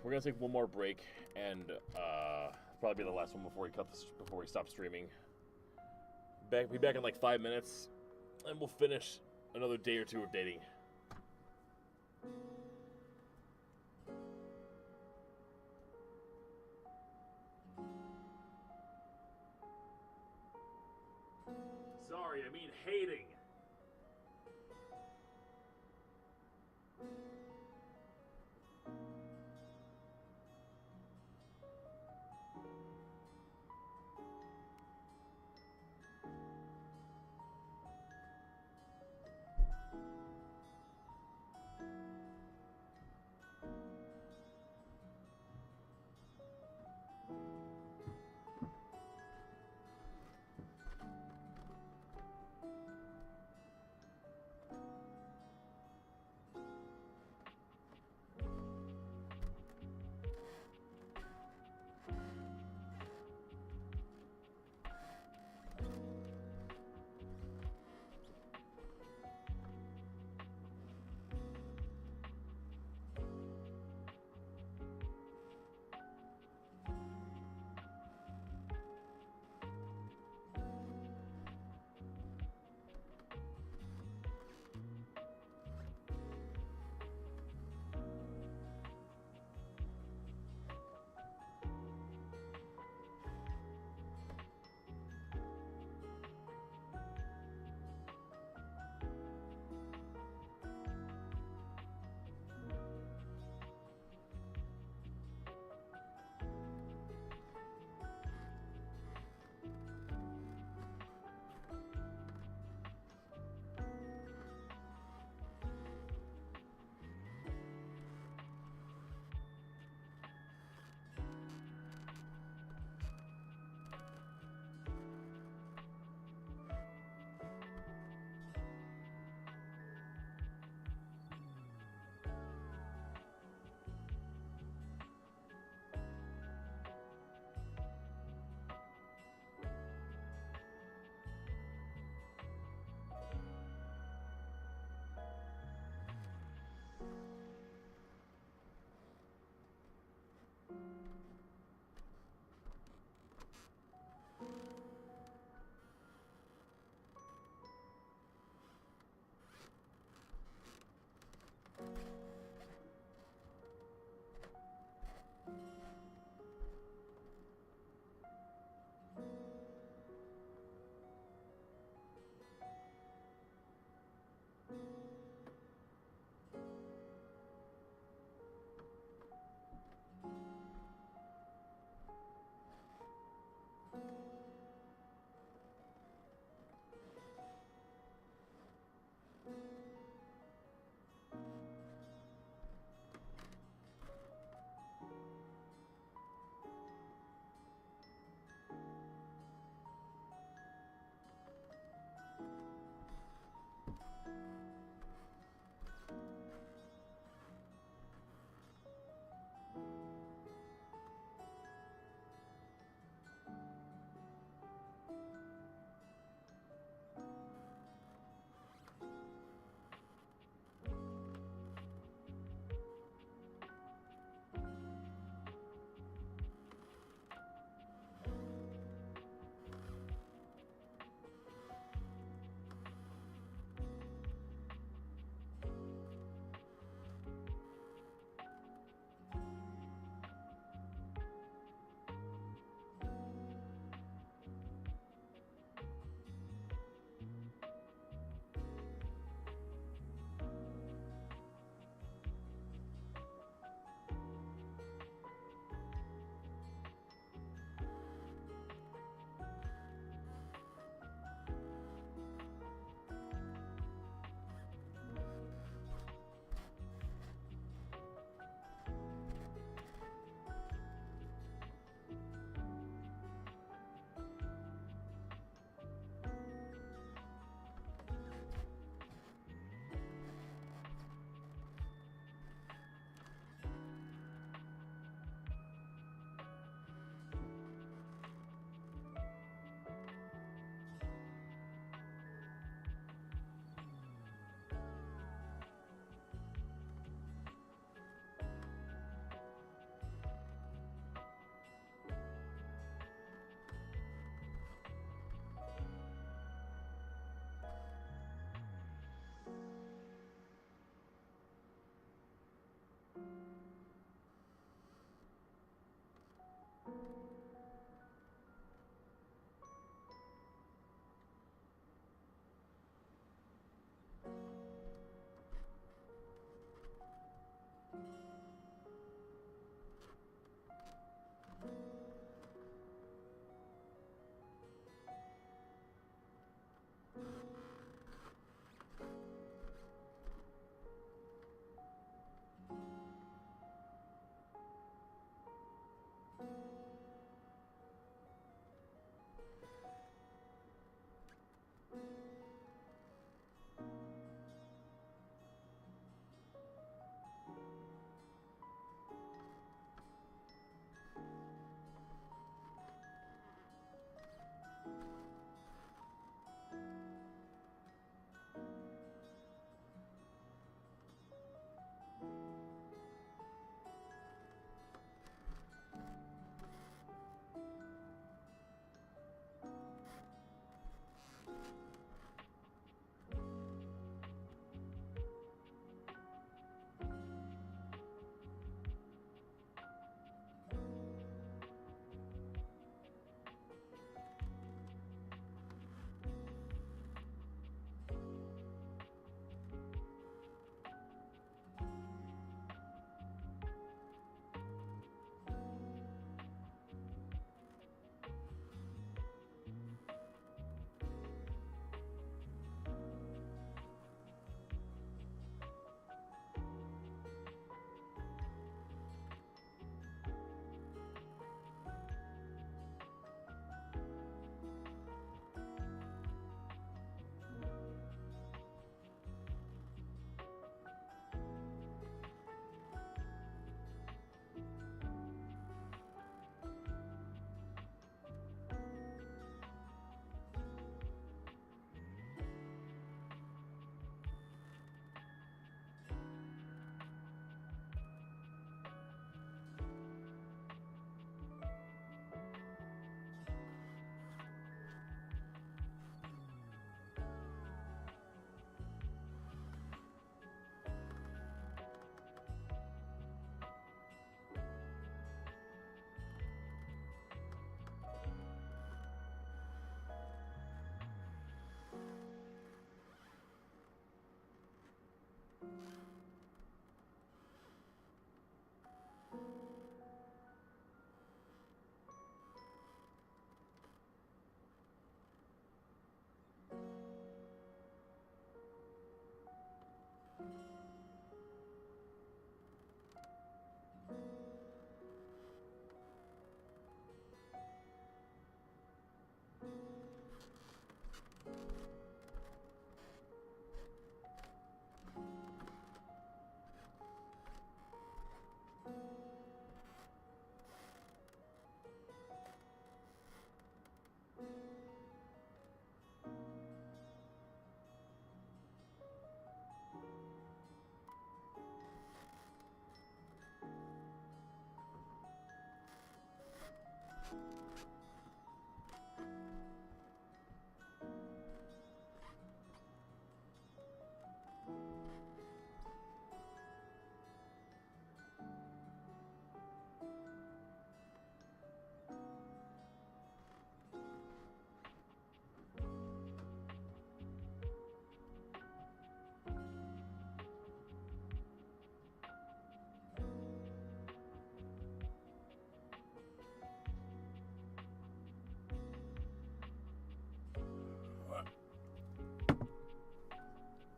We're gonna take one more break, and probably be the last one before we stop streaming. Be back in like 5 minutes, and we'll finish another day or two of dating. Sorry, I mean hating.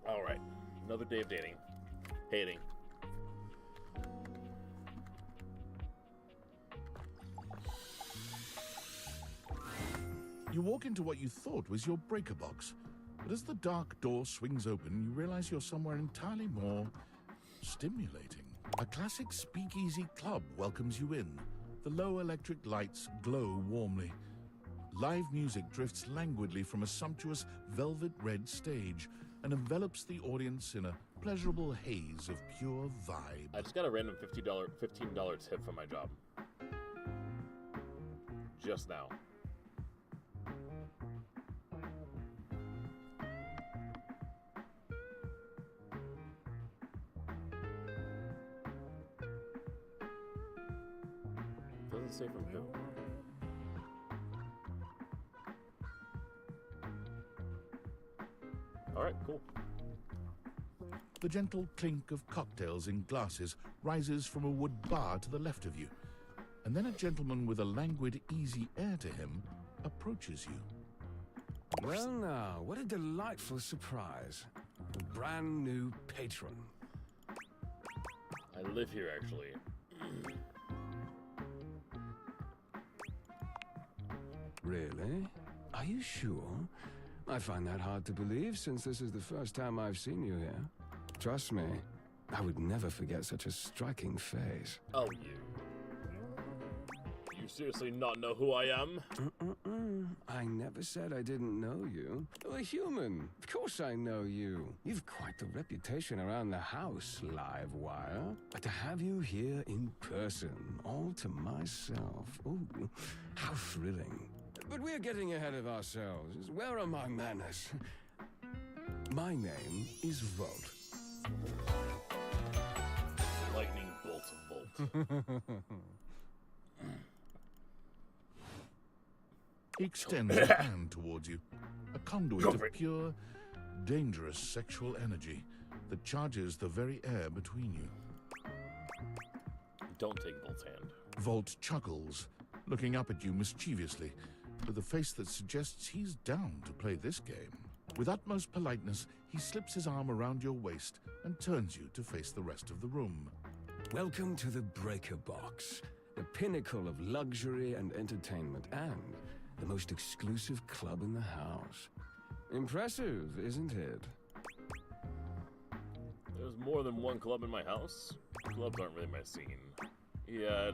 Alright, another day of dating. Hating. You walk into what you thought was your breaker box, but as the dark door swings open, you realize you're somewhere entirely more stimulating. A classic speakeasy club welcomes you in. The low electric lights glow warmly. Live music drifts languidly from a sumptuous velvet red stage and envelops the audience in a pleasurable haze of pure vibe. I just got a random $15 tip from my job. Just now. Doesn't say from who. Alright, cool. The gentle clink of cocktails in glasses rises from a wood bar to the left of you, and then a gentleman with a languid, easy air to him approaches you. Well now, what a delightful surprise. A brand new patron. I live here, actually. Really? Are you sure? I find that hard to believe, since this is the first time I've seen you here. Trust me, I would never forget such a striking face. Oh, you seriously not know who I am? I never said I didn't know you. You're a human. Of course I know you. You've quite the reputation around the house, Livewire. But to have you here in person, all to myself, ooh, how thrilling. But we're getting ahead of ourselves. Where are my manners? My name is Volt. Lightning bolt Volt. He extends a hand towards you, a conduit of pure, dangerous sexual energy that charges the very air between you. Don't take Volt's hand. Volt chuckles, looking up at you mischievously, with a face that suggests he's down to play this game. With utmost politeness, he slips his arm around your waist and turns you to face the rest of the room. Welcome to the Breaker Box, the pinnacle of luxury and entertainment, and the most exclusive club in the house. Impressive, isn't it? There's more than one club in my house. Clubs aren't really my scene. Yeah,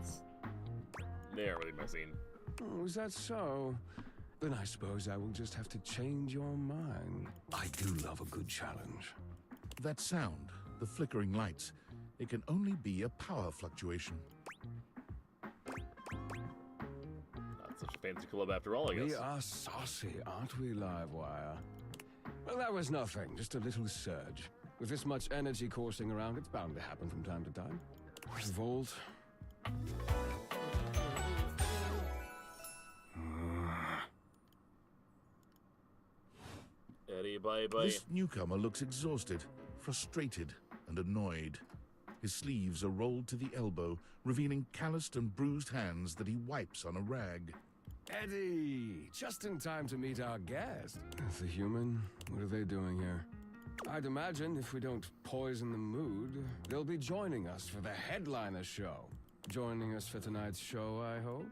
they aren't really my scene. Oh, is that so? Then I suppose I will just have to change your mind. I do love a good challenge. That sound, the flickering lights, it can only be a power fluctuation. Not such a fancy club after all, I guess. We are saucy, aren't we, Livewire? Well, that was nothing, just a little surge. With this much energy coursing around, it's bound to happen from time to time. Volt. Eddie, bye-bye. This newcomer looks exhausted, frustrated, and annoyed. His sleeves are rolled to the elbow, revealing calloused and bruised hands that he wipes on a rag. Eddie! Just in time to meet our guest. The human? What are they doing here? I'd imagine if we don't poison the mood, they'll be joining us for the headliner show. Joining us for tonight's show, I hope?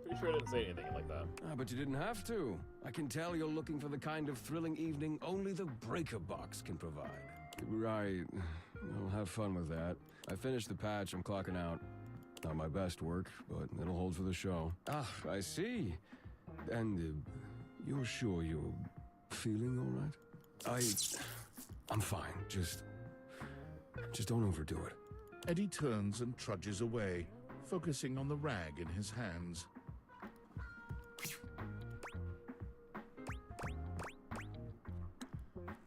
Pretty sure I didn't say anything like that. Ah, but you didn't have to. I can tell you're looking for the kind of thrilling evening only the Breaker Box can provide. Right. Well, have fun with that. I finished the patch, I'm clocking out. Not my best work, but it'll hold for the show. Ah, I see. And you're sure you're feeling all right? I'm fine. Just don't overdo it. Eddie turns and trudges away, focusing on the rag in his hands.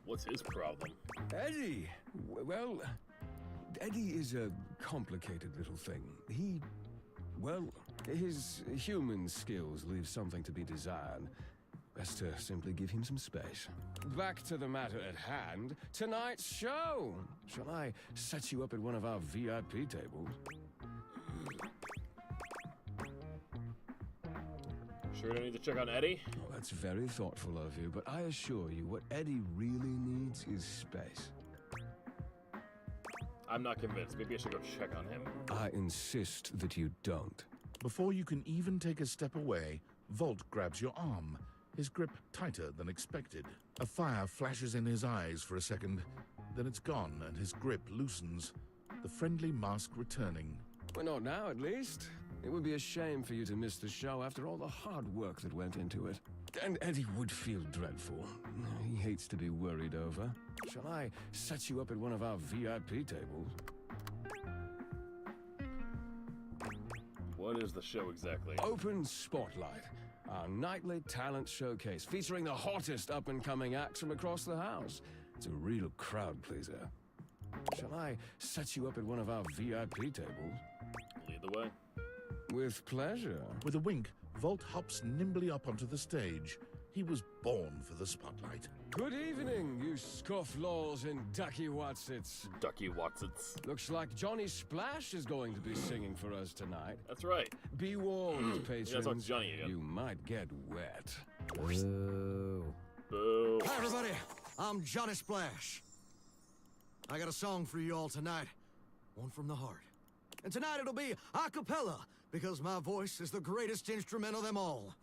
What's his problem? Eddie! Well, Eddie is a complicated little thing. His human skills leave something to be desired. Best to simply give him some space. Back to the matter at hand. Tonight's show! Shall I set you up at one of our VIP tables? Sure don't need to check on Eddie? Oh, that's very thoughtful of you, but I assure you what Eddie really needs is space. I'm not convinced. Maybe I should go check on him. I insist that you don't. Before you can even take a step away, Volt grabs your arm, his grip tighter than expected. A fire flashes in his eyes for a second, then it's gone and his grip loosens, the friendly mask returning. Well, not now, at least. It would be a shame for you to miss the show after all the hard work that went into it. And Eddie would feel dreadful. He hates to be worried over. Shall I set you up at one of our VIP tables? What is the show exactly? Open Spotlight, our nightly talent showcase featuring the hottest up-and-coming acts from across the house. It's a real crowd pleaser. Shall I set you up at one of our VIP tables? Lead the way. With pleasure. With a wink, Volt hops nimbly up onto the stage. He was born for the spotlight. Good evening, you scofflaws and ducky watsits. Ducky watsits. Looks like Johnny Splash is going to be singing for us tonight. That's right. Be warned, patrons. Yeah, that's on Johnny again. You might get wet. Boo. Hi, everybody. I'm Johnny Splash. I got a song for you all tonight. One from the heart. And tonight it'll be a cappella, because my voice is the greatest instrument of them all.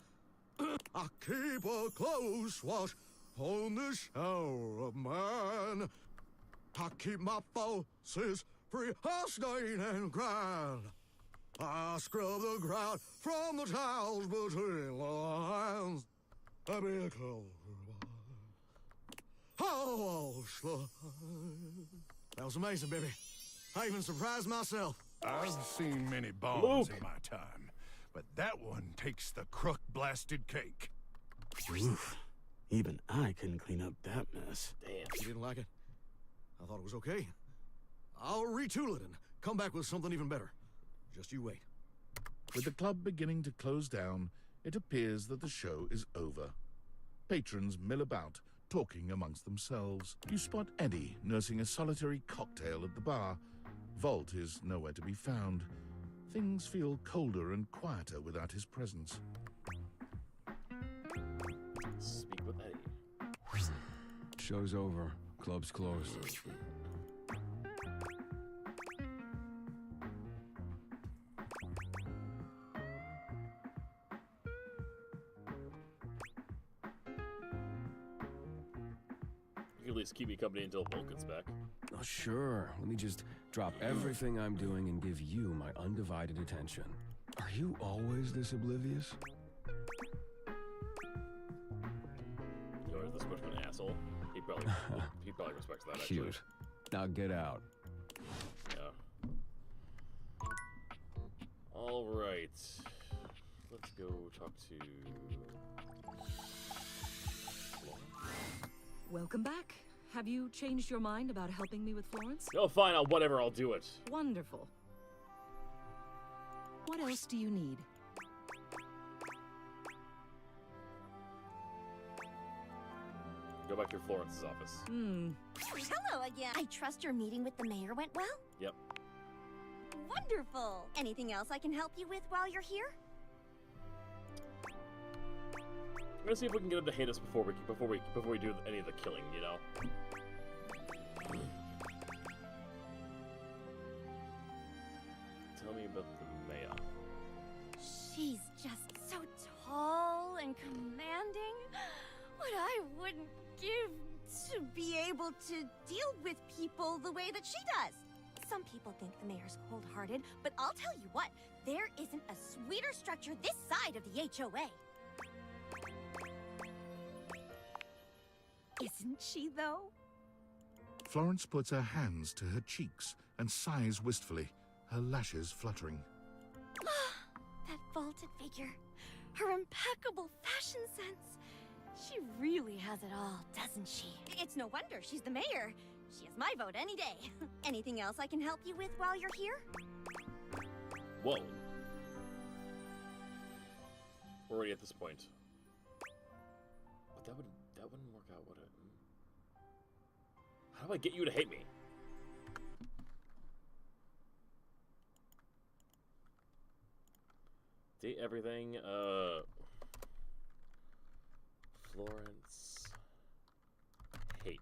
I keep a close watch on this shower of mine. I keep my forces free of stain and grind. I scrub the ground from the tiles between the lines. I be a closer. Oh, that was amazing, baby. I even surprised myself. I've seen many bombs in my time, but that one takes the crook-blasted cake. Oof. Even I couldn't clean up that mess. Damn. You didn't like it? I thought it was okay. I'll retool it and come back with something even better. Just you wait. With the club beginning to close down, it appears that the show is over. Patrons mill about, talking amongst themselves. You spot Eddie nursing a solitary cocktail at the bar. Volt is nowhere to be found. Things feel colder and quieter without his presence. Speak with Eddie. Show's over. Club's closed. You can at least keep me company until Volt gets back. Oh, sure. Let me just drop everything I'm doing and give you my undivided attention. Are you always this oblivious? Or is this much of an asshole? He probably respects that, actually. Cute. Now get out. Yeah. All right. Let's go talk to... Welcome back. Have you changed your mind about helping me with Florence? Oh, fine. Whatever. I'll do it. Wonderful. What else do you need? Go back to Florence's office. Hello again. I trust your meeting with the mayor went well? Yep. Wonderful. Anything else I can help you with while you're here? gonna see if we can get him to hate us before we do any of the killing, you know. Tell me about the Maya. She's just so tall and commanding. What I wouldn't give to be able to deal with people the way that she does. Some people think the mayor's cold-hearted, but I'll tell you what, there isn't a sweeter structure this side of the HOA. Isn't she, though? Florence puts her hands to her cheeks and sighs wistfully, her lashes fluttering. That vaulted figure, her impeccable fashion sense. She really has it all, doesn't she? It's no wonder she's the mayor. She has my vote any day. Anything else I can help you with while you're here? Whoa. We're already at this point. But that wouldn't work out, would it? How do I get you to hate me? Date everything, Florence. Hate.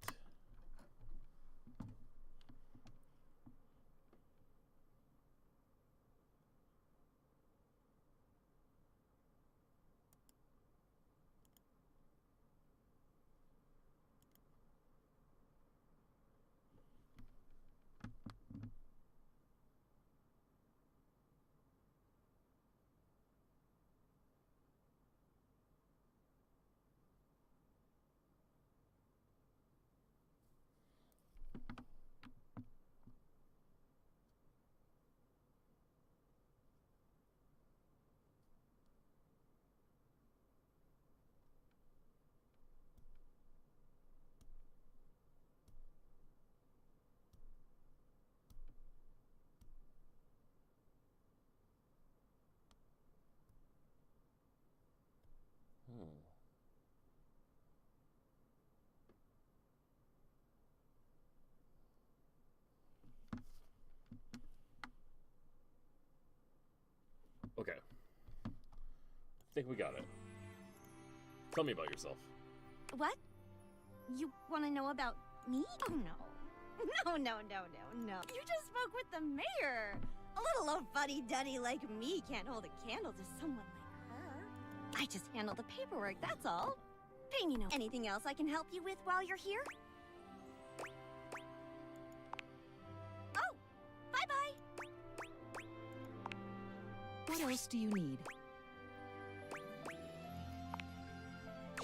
Okay. I think we got it. Tell me about yourself. What? You want to know about me? Oh, no. No. You just spoke with the mayor. A little old fuddy-duddy like me can't hold a candle to someone like her. I just handle the paperwork, that's all. Pay me no. Anything else I can help you with while you're here? Oh, bye-bye. What else do you need?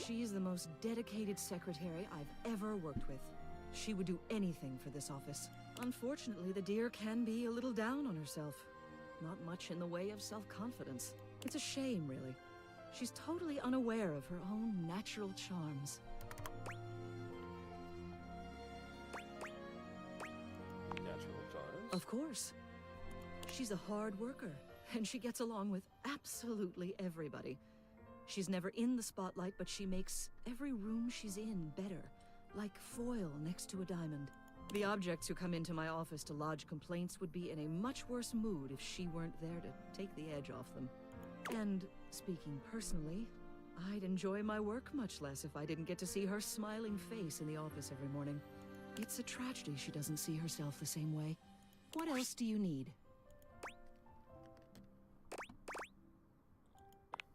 She's the most dedicated secretary I've ever worked with. She would do anything for this office. Unfortunately, the dear can be a little down on herself. Not much in the way of self-confidence. It's a shame, really. She's totally unaware of her own natural charms. Natural charms? Of course. She's a hard worker, and she gets along with absolutely everybody. She's never in the spotlight, but she makes every room she's in better, like foil next to a diamond. The objects who come into my office to lodge complaints would be in a much worse mood if she weren't there to take the edge off them. And speaking personally, I'd enjoy my work much less if I didn't get to see her smiling face in the office every morning. It's a tragedy she doesn't see herself the same way. What else do you need?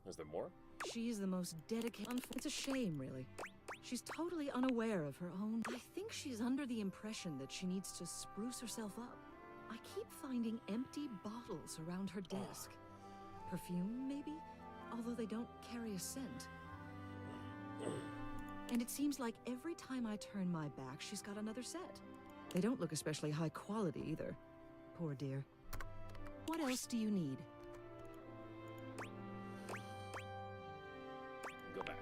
Is there more? She's the most dedicated. It's a shame, really. She's totally unaware of her own. I think she's under the impression that she needs to spruce herself up. I keep finding empty bottles around her desk. Perfume, maybe? Although they don't carry a scent. And it seems like every time I turn my back, she's got another set. They don't look especially high quality either. Poor dear. What else do you need? Go back.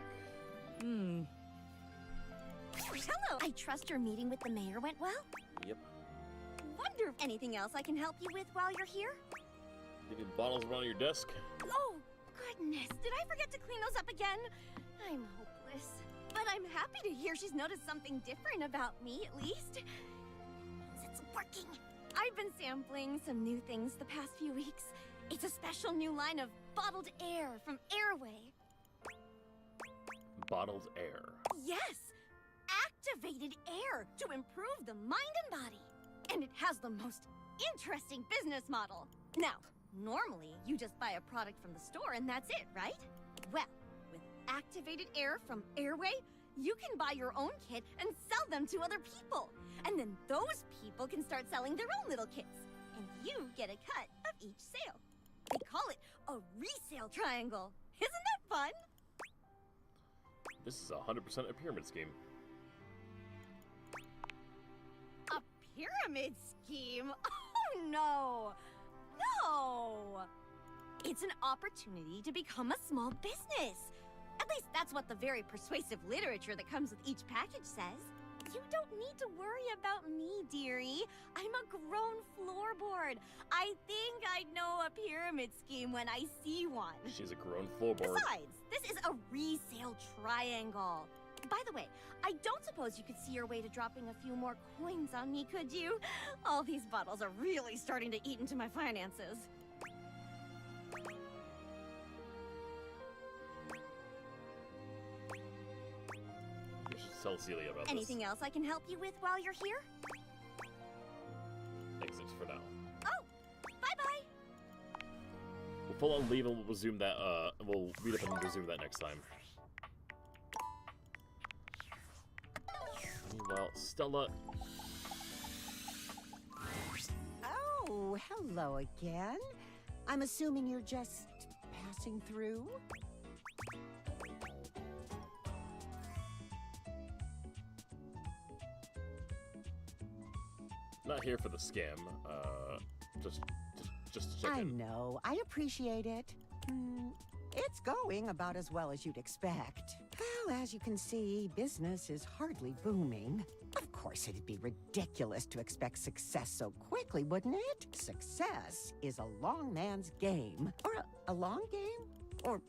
Hello. I trust your meeting with the mayor went well? Yep. Wonder if anything else I can help you with while you're here? Leaving bottles around your desk? Oh, goodness. Did I forget to clean those up again? I'm hopeless. But I'm happy to hear she's noticed something different about me, at least. Means it's working. I've been sampling some new things the past few weeks. It's a special new line of bottled air from Airway. bottled air. Yes! Activated air to improve the mind and body. And it has the most interesting business model. Now, normally you just buy a product from the store and that's it, right? Well, with activated air from Airway, you can buy your own kit and sell them to other people. And then those people can start selling their own little kits. And you get a cut of each sale. They call it a resale triangle. Isn't that fun? This is 100% a pyramid scheme. A pyramid scheme? Oh no! No! It's an opportunity to become a small business. At least that's what the very persuasive literature that comes with each package says. You don't need to worry about me, dearie. I'm a grown floorboard. I think I know a pyramid scheme when I see one. She's a grown floorboard. Besides, this is a resale triangle. By the way, I don't suppose you could see your way to dropping a few more coins on me, could you? All these bottles are really starting to eat into my finances. You should tell Celia about Anything else I can help you with while you're here? this. Exit for now. Oh, bye-bye. We'll pull out leave and we'll resume that, we'll read up and resume that next time. Meanwhile, Stella... Oh, hello again. I'm assuming you're just passing through? Not here for the scam, just to check I in. know. I appreciate it. It's going about as well as you'd expect. Well, as you can see, business is hardly booming. Of course, it'd be ridiculous to expect success so quickly, wouldn't it? Success is a long man's game. Or a long game? Or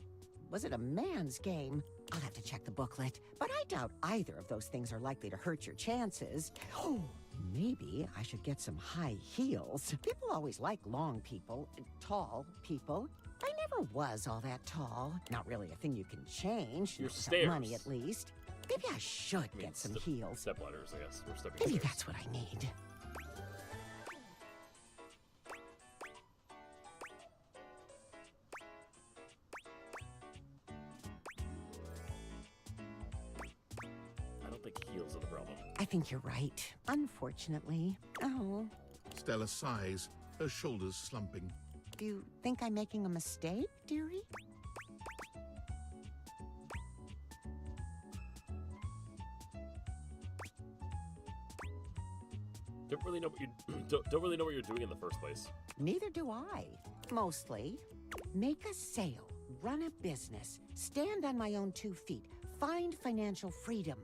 was it a man's game? I'll have to check the booklet, but I doubt either of those things are likely to hurt your chances. Oh, maybe I should get some high heels. People always like long people, tall people. I never was all that tall. Not really a thing you can change. Your Not without stairs. money, at least. Maybe I should get some heels. Step ladders, I guess. We're stepping Maybe stairs. that's what I need. I don't think heels are the problem. I think you're right. Unfortunately. Oh. Stella sighs, her shoulders slumping. Do you think I'm making a mistake, dearie? Don't really know what you don't really know what you're doing in the first place. Neither do I. Mostly. Make a sale, run a business, stand on my own 2 feet, find financial freedom.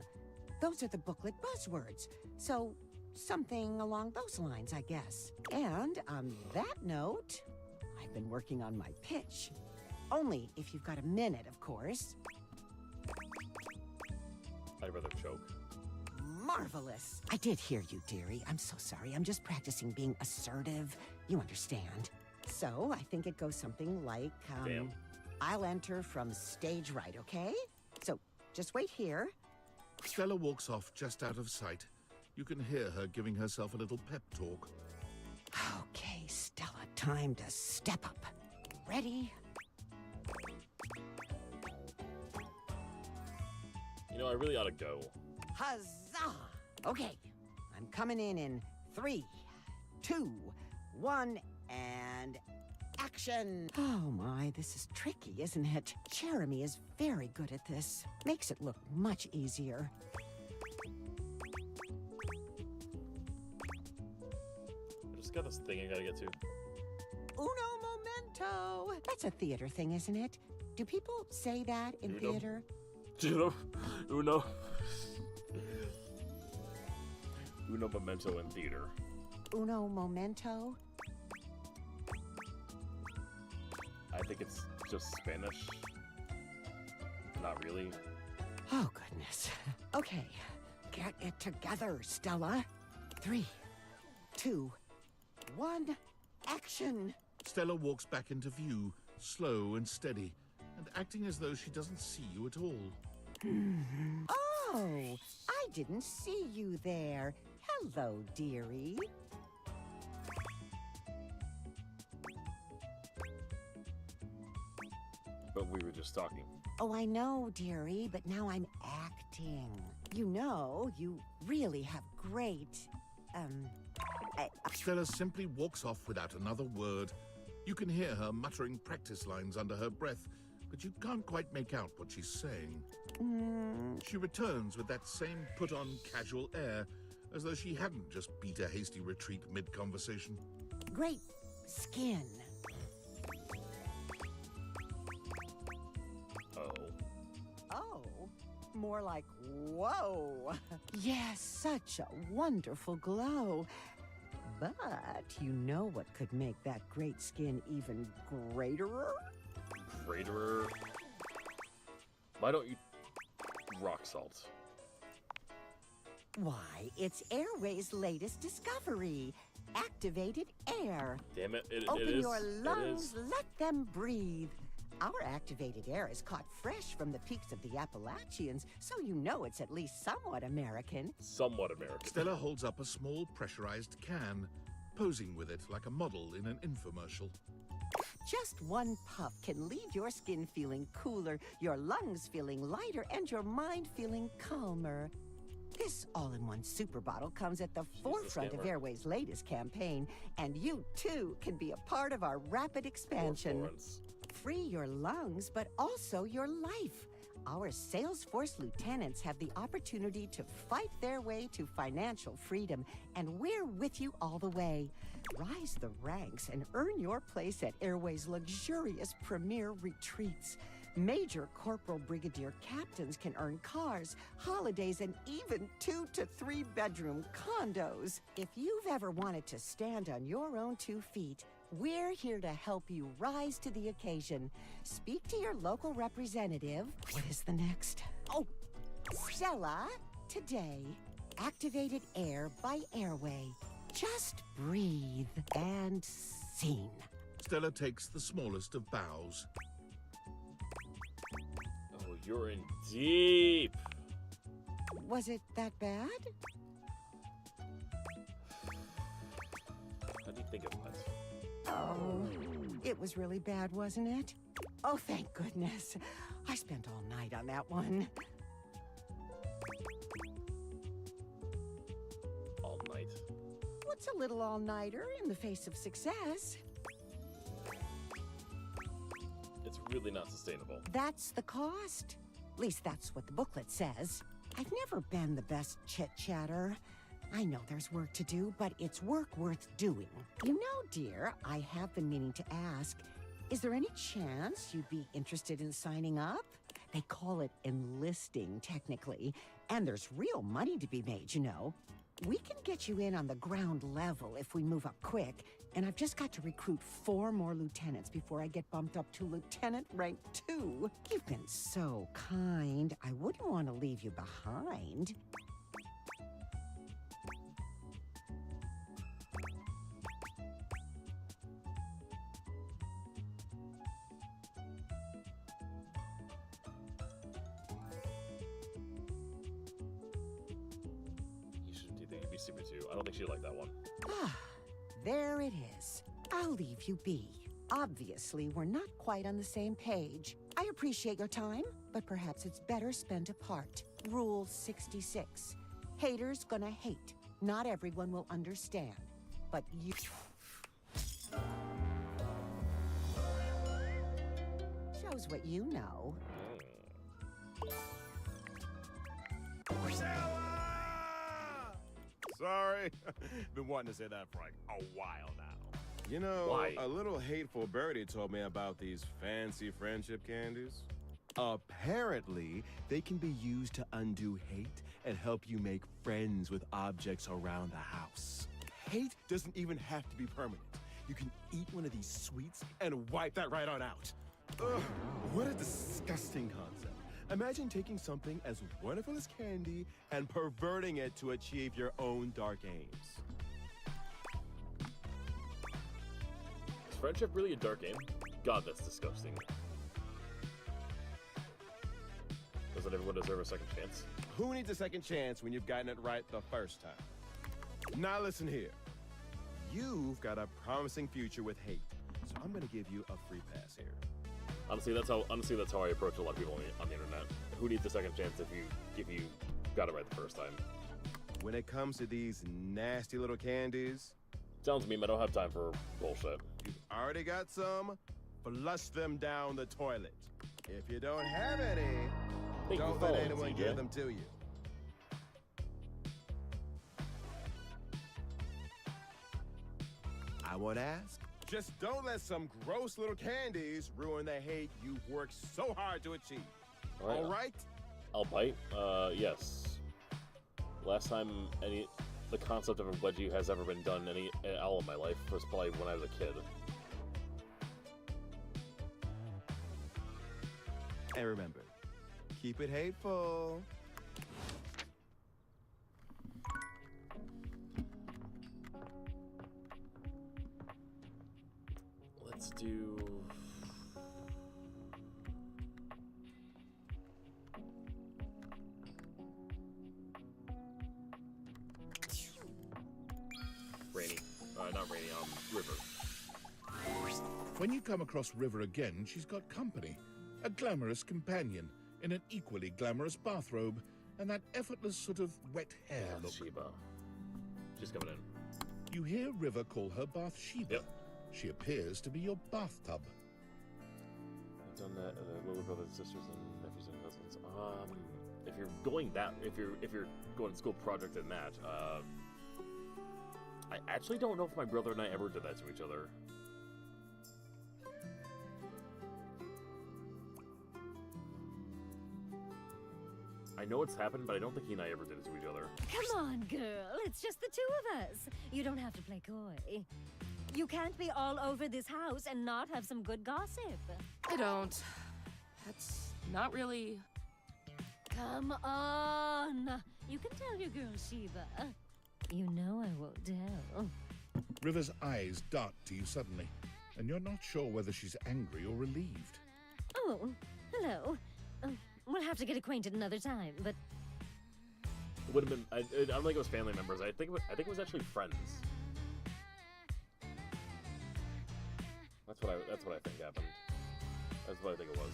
Those are the booklet buzzwords. So, something along those lines, I guess. And on that note, I've been working on my pitch. Only if you've got a minute, of course. I'd rather choke. Marvelous. I did hear you, dearie. I'm so sorry. I'm just practicing being assertive. You understand. So, I think it goes something like, Damn. I'll enter from stage right, okay? So, just wait here. Stella walks off just out of sight. You can hear her giving herself a little pep talk. Okay, Stella, time to step up. Ready? You know, I really ought to go. Huzzah! Okay, I'm coming in 3, 2, 1, and action! Oh my, this is tricky, isn't it? Jeremy is very good at this. Makes it look much easier. I just got this thing I gotta get to. Uno momento! That's a theater thing, isn't it? Do people say that in Uno. theater? Uno memento in theater. Uno momento? I think it's just Spanish. Not really. Oh, goodness. Okay, get it together, Stella. 3, 2, 1, action! Stella walks back into view, slow and steady, and acting as though she doesn't see you at all. Oh, I didn't see you there. Hello, dearie. But we were just talking. Oh, I know, dearie, but now I'm acting. You know, you really have great, Stella simply walks off without another word. You can hear her muttering practice lines under her breath, but you can't quite make out what she's saying. She returns with that same put-on casual air, as though she hadn't just beat a hasty retreat mid-conversation. Great skin. Oh, more like whoa. Yes, such a wonderful glow. But you know what could make that great skin even greater? Greater? Why don't you rock salt? Why, it's Airway's latest discovery. Activated air. Damn it, it Open is. your lungs, It is. let them breathe. Our activated air is caught fresh from the peaks of the Appalachians, so you know it's at least somewhat American. Somewhat American. Stella holds up a small pressurized can, posing with it like a model in an infomercial. Just one puff can leave your skin feeling cooler, your lungs feeling lighter, and your mind feeling calmer. This all-in-one super bottle comes at the forefront of scammer. Airway's latest campaign, and you too can be a part of our rapid expansion. Free your lungs, but also your life. Our Salesforce lieutenants have the opportunity to fight their way to financial freedom, and we're with you all the way. Rise the ranks and earn your place at Airway's luxurious premier retreats. Major corporal brigadier captains can earn cars, holidays, and even 2 to 3 bedroom condos. If you've ever wanted to stand on your own 2 feet, we're here to help you rise to the occasion. Speak to your local representative. What is the next? Oh, Stella, today. Activated air by Airway. Just breathe and scene. Stella takes the smallest of bows. Oh, you're in deep. Was it that bad? How do you think of that? Oh, it was really bad, wasn't it? Oh, thank goodness. I spent all night on that one. All night. What's a little all-nighter in the face of success? It's really not sustainable. That's the cost. At least that's what the booklet says. I've never been the best chit-chatter. I know there's work to do, but it's work worth doing. You know, dear, I have been meaning to ask, is there any chance you'd be interested in signing up? They call it enlisting, technically, and there's real money to be made, you know. We can get you in on the ground level if we move up quick, and I've just got to recruit 4 more lieutenants before I get bumped up to lieutenant rank 2. You've been so kind. I wouldn't want to leave you behind. You should do the super too. I don't think she'd like that one. Ah, there it is. I'll leave you be. Obviously, we're not quite on the same page. I appreciate your time, but perhaps it's better spent apart. Rule 66. Haters gonna hate. Not everyone will understand. But you... Shows what you know. Sorry. Been wanting to say that for like a while now. You know, Why? a little hateful birdie told me about these fancy friendship candies. Apparently, they can be used to undo hate and help you make friends with objects around the house. Hate doesn't even have to be permanent. You can eat one of these sweets and wipe that right on out. Ugh, what a disgusting concept. Imagine taking something as wonderful as candy and perverting it to achieve your own dark aims. Is friendship really a dark game? God, that's disgusting. Doesn't everyone deserve a second chance? Who needs a second chance when you've gotten it right the first time? Now listen here. You've got a promising future with hate, so I'm gonna give you a free pass here. Honestly, that's how I approach a lot of people on the internet. Who needs a second chance if you got it right the first time? When it comes to these nasty little candies, sounds mean. I don't have time for bullshit. You've already got some. Flush them down the toilet. If you don't have any, don't let anyone give them to you. I won't ask. Just don't let some gross little candies ruin the hate you've worked so hard to achieve. All right? I'll bite. Yes. Last time the concept of a wedgie has ever been done at all in my life was probably when I was a kid. And remember, keep it hateful. Let's do... Rainy. Not Rainy, River. When you come across River again, she's got company. A glamorous companion in an equally glamorous bathrobe and that effortless sort of wet hair look. Bathsheba. She's coming in. You hear River call her Bathsheba. Yep. She appears to be your bathtub. I've done that. Little brothers, sisters, and nephews and cousins. If you're going going to school project in that, I actually don't know if my brother and I ever did that to each other. I know it's happened, but I don't think he and I ever did it to each other. Come on, girl. It's just the two of us. You don't have to play coy. You can't be all over this house and not have some good gossip. I don't. That's not really... Come on. You can tell your girl, Sheba. You know I won't tell. River's eyes dart to you suddenly, and you're not sure whether she's angry or relieved. Oh, hello. We'll have to get acquainted another time, but... It would have been... I don't think it was family members. I think it was actually friends. That's what I think happened. That's what I think it was.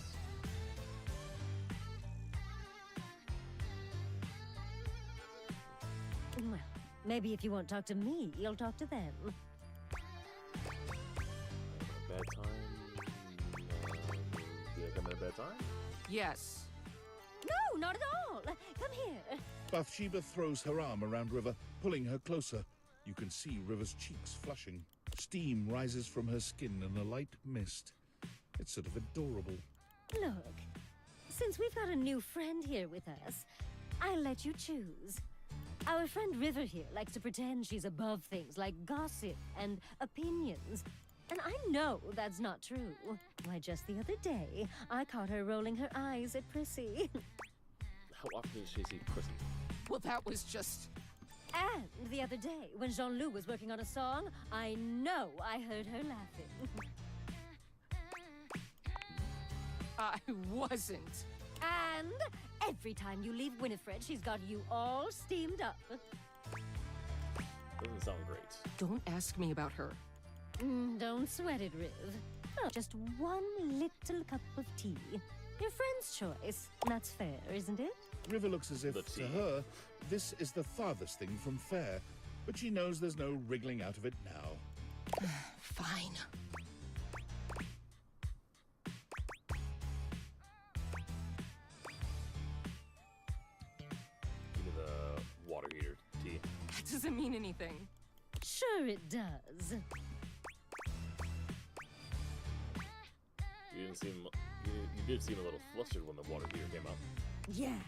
Well, maybe if you won't talk to me, you'll talk to them. Bad time? Did I come at a bad time? Yes. No, not at all. Come here. Bathsheba throws her arm around River, pulling her closer. You can see River's cheeks flushing. Steam rises from her skin in a light mist. It's sort of adorable. Look, since we've got a new friend here with us, I'll let you choose. Our friend River here likes to pretend she's above things like gossip and opinions. And I know that's not true. Why, just the other day, I caught her rolling her eyes at Prissy. How often does she see Prissy? Well, that was just... And the other day, when Jean-Loup was working on a song, I know I heard her laughing. I wasn't. And every time you leave Winifred, she's got you all steamed up. Doesn't sound great. Don't ask me about her. Don't sweat it, Riv. Oh, just one little cup of tea. Your friend's choice. That's fair, isn't it? River looks as if, to her, this is the farthest thing from fair, but she knows there's no wriggling out of it now. Fine. Give me the water heater tea. That doesn't mean anything. Sure it does. You did seem a little flustered when the water heater came out. Yeah.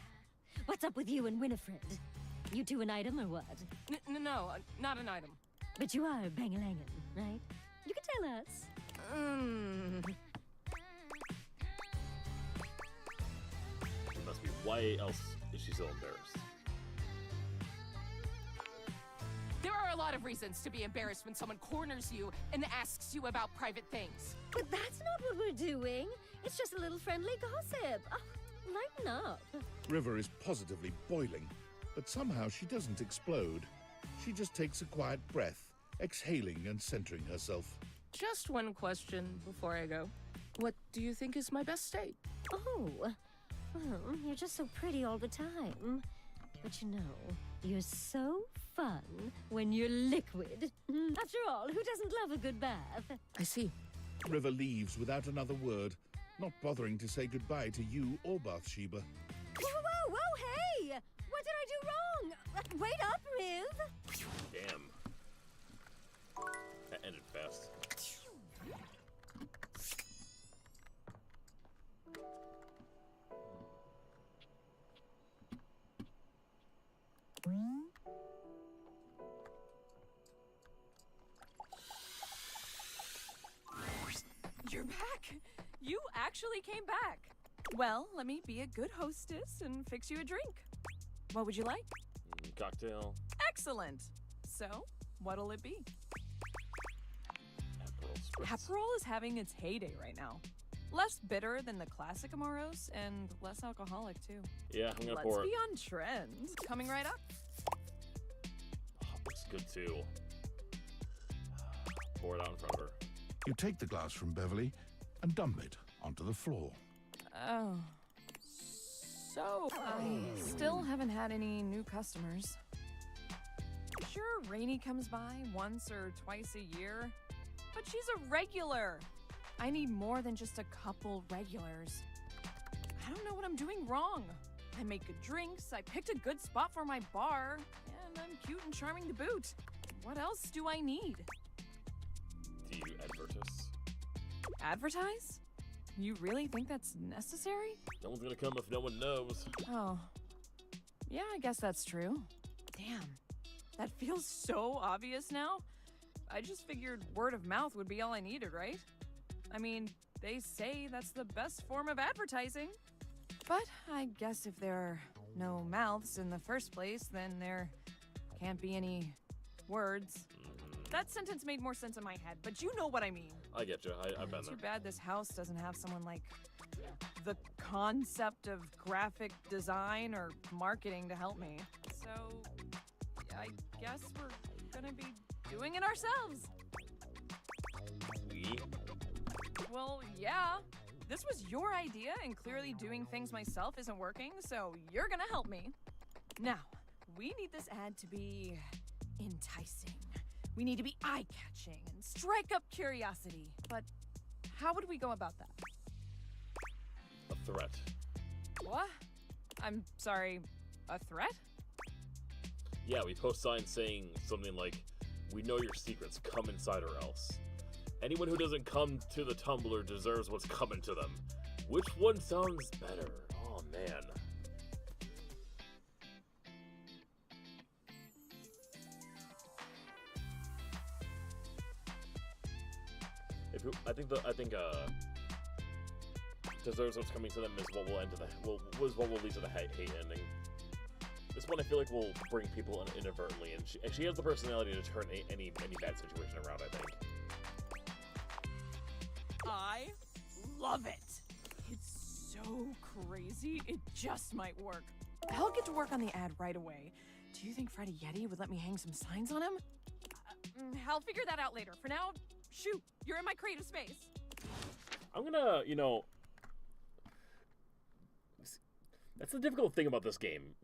What's up with you and Winifred? You two an item or what? No, not an item. But you are bang-a-langin', right? You can tell us. She must be. Why else is she so embarrassed? There are a lot of reasons to be embarrassed when someone corners you and asks you about private things. But that's not what we're doing. It's just a little friendly gossip. Oh, Lighten up. River is positively boiling, but somehow she doesn't explode. She just takes a quiet breath, exhaling and centering herself. Just one question before I go. What do you think is my best state? Oh, well, you're just so pretty all the time. But you know, you're so fun when you're liquid. After all, who doesn't love a good bath? I see. River leaves without another word, not bothering to say goodbye to you or Bathsheba. Whoa, hey! What did I do wrong? Wait up, Riv! Damn. That ended fast. You're back! You actually came back! Well, let me be a good hostess and fix you a drink. What would you like? Cocktail. Excellent! So, what'll it be? Aperol Spritz. Aperol is having its heyday right now. Less bitter than the classic Amoros and less alcoholic too. Yeah, I'm gonna Let's pour be it. on trend. Coming right up. Oh, looks good too. Pour it out in front of her. You take the glass from Beverly and dump it onto the floor. Oh. So, I still haven't had any new customers. Sure, Rainey comes by once or twice a year, but she's a regular. I need more than just a couple regulars. I don't know what I'm doing wrong. I make good drinks, I picked a good spot for my bar, and I'm cute and charming to boot. What else do I need? Do you advertise? Advertise? You really think that's necessary? No one's gonna come if no one knows. Oh. Yeah, I guess that's true. Damn. That feels so obvious now. I just figured word of mouth would be all I needed, right? I mean, they say that's the best form of advertising. But I guess if there are no mouths in the first place, then there can't be any words. That sentence made more sense in my head, but you know what I mean. I get you. I've been there. Too bad this house doesn't have someone like the concept of graphic design or marketing to help me. So, I guess we're gonna be doing it ourselves. We? Well, yeah. This was your idea, and clearly doing things myself isn't working, so you're gonna help me. Now, we need this ad to be enticing. We need to be eye-catching and strike up curiosity. But how would we go about that? A threat. What? I'm sorry, a threat? Yeah, we post signs saying something like, "We know your secrets, come inside or else. Anyone who doesn't come to the Tumblr deserves what's coming to them." Which one sounds better? Oh, man. I think deserves what's coming to them is what will end to was what will lead to the hate ending. This one I feel like will bring people in inadvertently, and she has the personality to turn any bad situation around, I think. I love it. It's so crazy, it just might work. I'll get to work on the ad right away. Do you think Freddy Yeti would let me hang some signs on him? I'll figure that out later. For now, shoot, you're in my creative space. I'm gonna, that's the difficult thing about this game.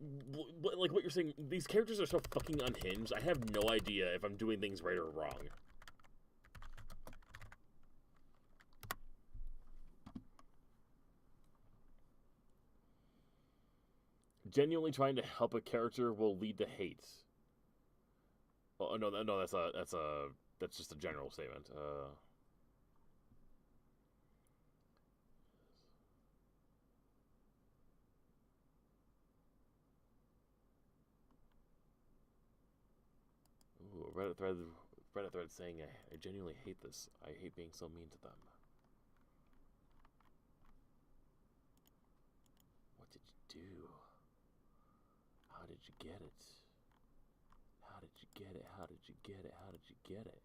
Like what you're saying, these characters are so fucking unhinged, I have no idea if I'm doing things right or wrong. Genuinely trying to help a character will lead to hate. Oh no, that's just a general statement. Ooh, Reddit thread saying I genuinely hate this. I hate being so mean to them. What did you do? How did you get it? How did you get it? How did you get it? How did you get it?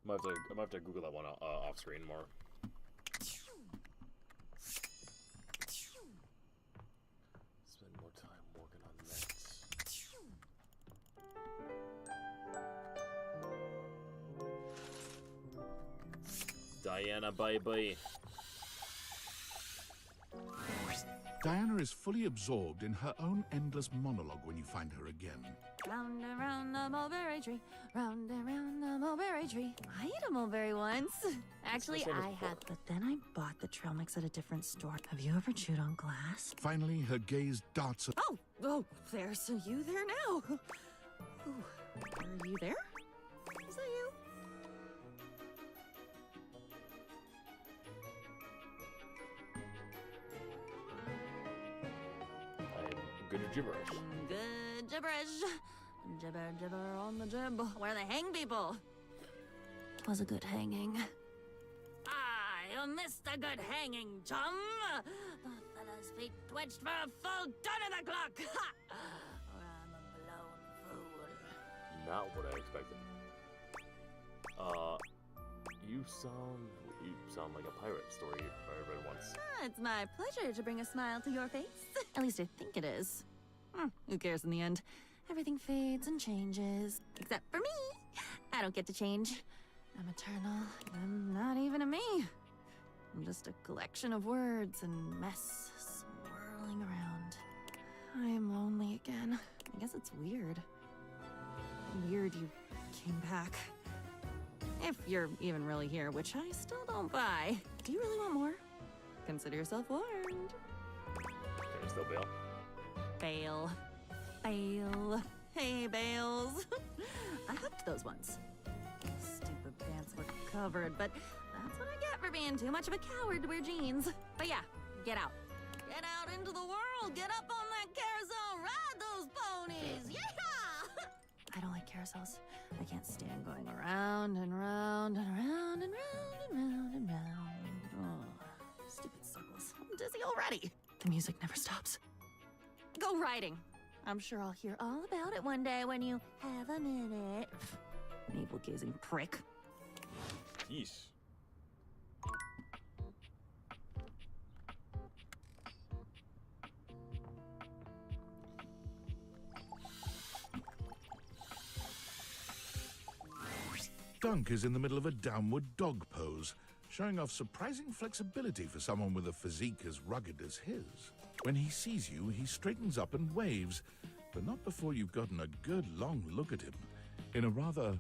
might have to Google that one off screen more. Spend more time working on that. Diana, bye-bye. Diana is fully absorbed in her own endless monologue when you find her again. Round and round the mulberry tree, round and round the mulberry tree. I ate a mulberry once. Actually, I had, but then I bought the trail mix at a different store. Have you ever chewed on glass? Finally, her gaze darts. Oh, there's you there now. Ooh, are you there? Is that you? Good gibberish. Good gibberish. Gibber, gibber on the jib. Where the hang people? 'Twas a good hanging. I missed a good hanging, chum. The fella's feet twitched for a full ton of the clock. Ha! Or I'm a blown fool. Not what I expected. You sound like a pirate story I read once. It's my pleasure to bring a smile to your face. At least I think it is. Who cares in the end? Everything fades and changes. Except for me. I don't get to change. I'm eternal. I'm not even a me. I'm just a collection of words and mess swirling around. I am lonely again. I guess it's weird. Weird you came back. If you're even really here, which I still don't buy. Do you really want more? Consider yourself warned. Can you still bail? Bail. Bail. Hey, Bales. I hooked those ones. Stupid pants were covered, but that's what I get for being too much of a coward to wear jeans. But yeah, get out. Get out into the world. Get up on that carousel. Ride those ponies. Yeah! I don't like carousels. I can't stand going around and round and round and round and round and round. Oh, stupid circles. I'm dizzy already. The music never stops. Go riding. I'm sure I'll hear all about it one day when you have a minute. Navel-gazing prick. Yeesh. Dunk is in the middle of a downward dog pose, showing off surprising flexibility for someone with a physique as rugged as his. When he sees you, he straightens up and waves, but not before you've gotten a good long look at him, in a rather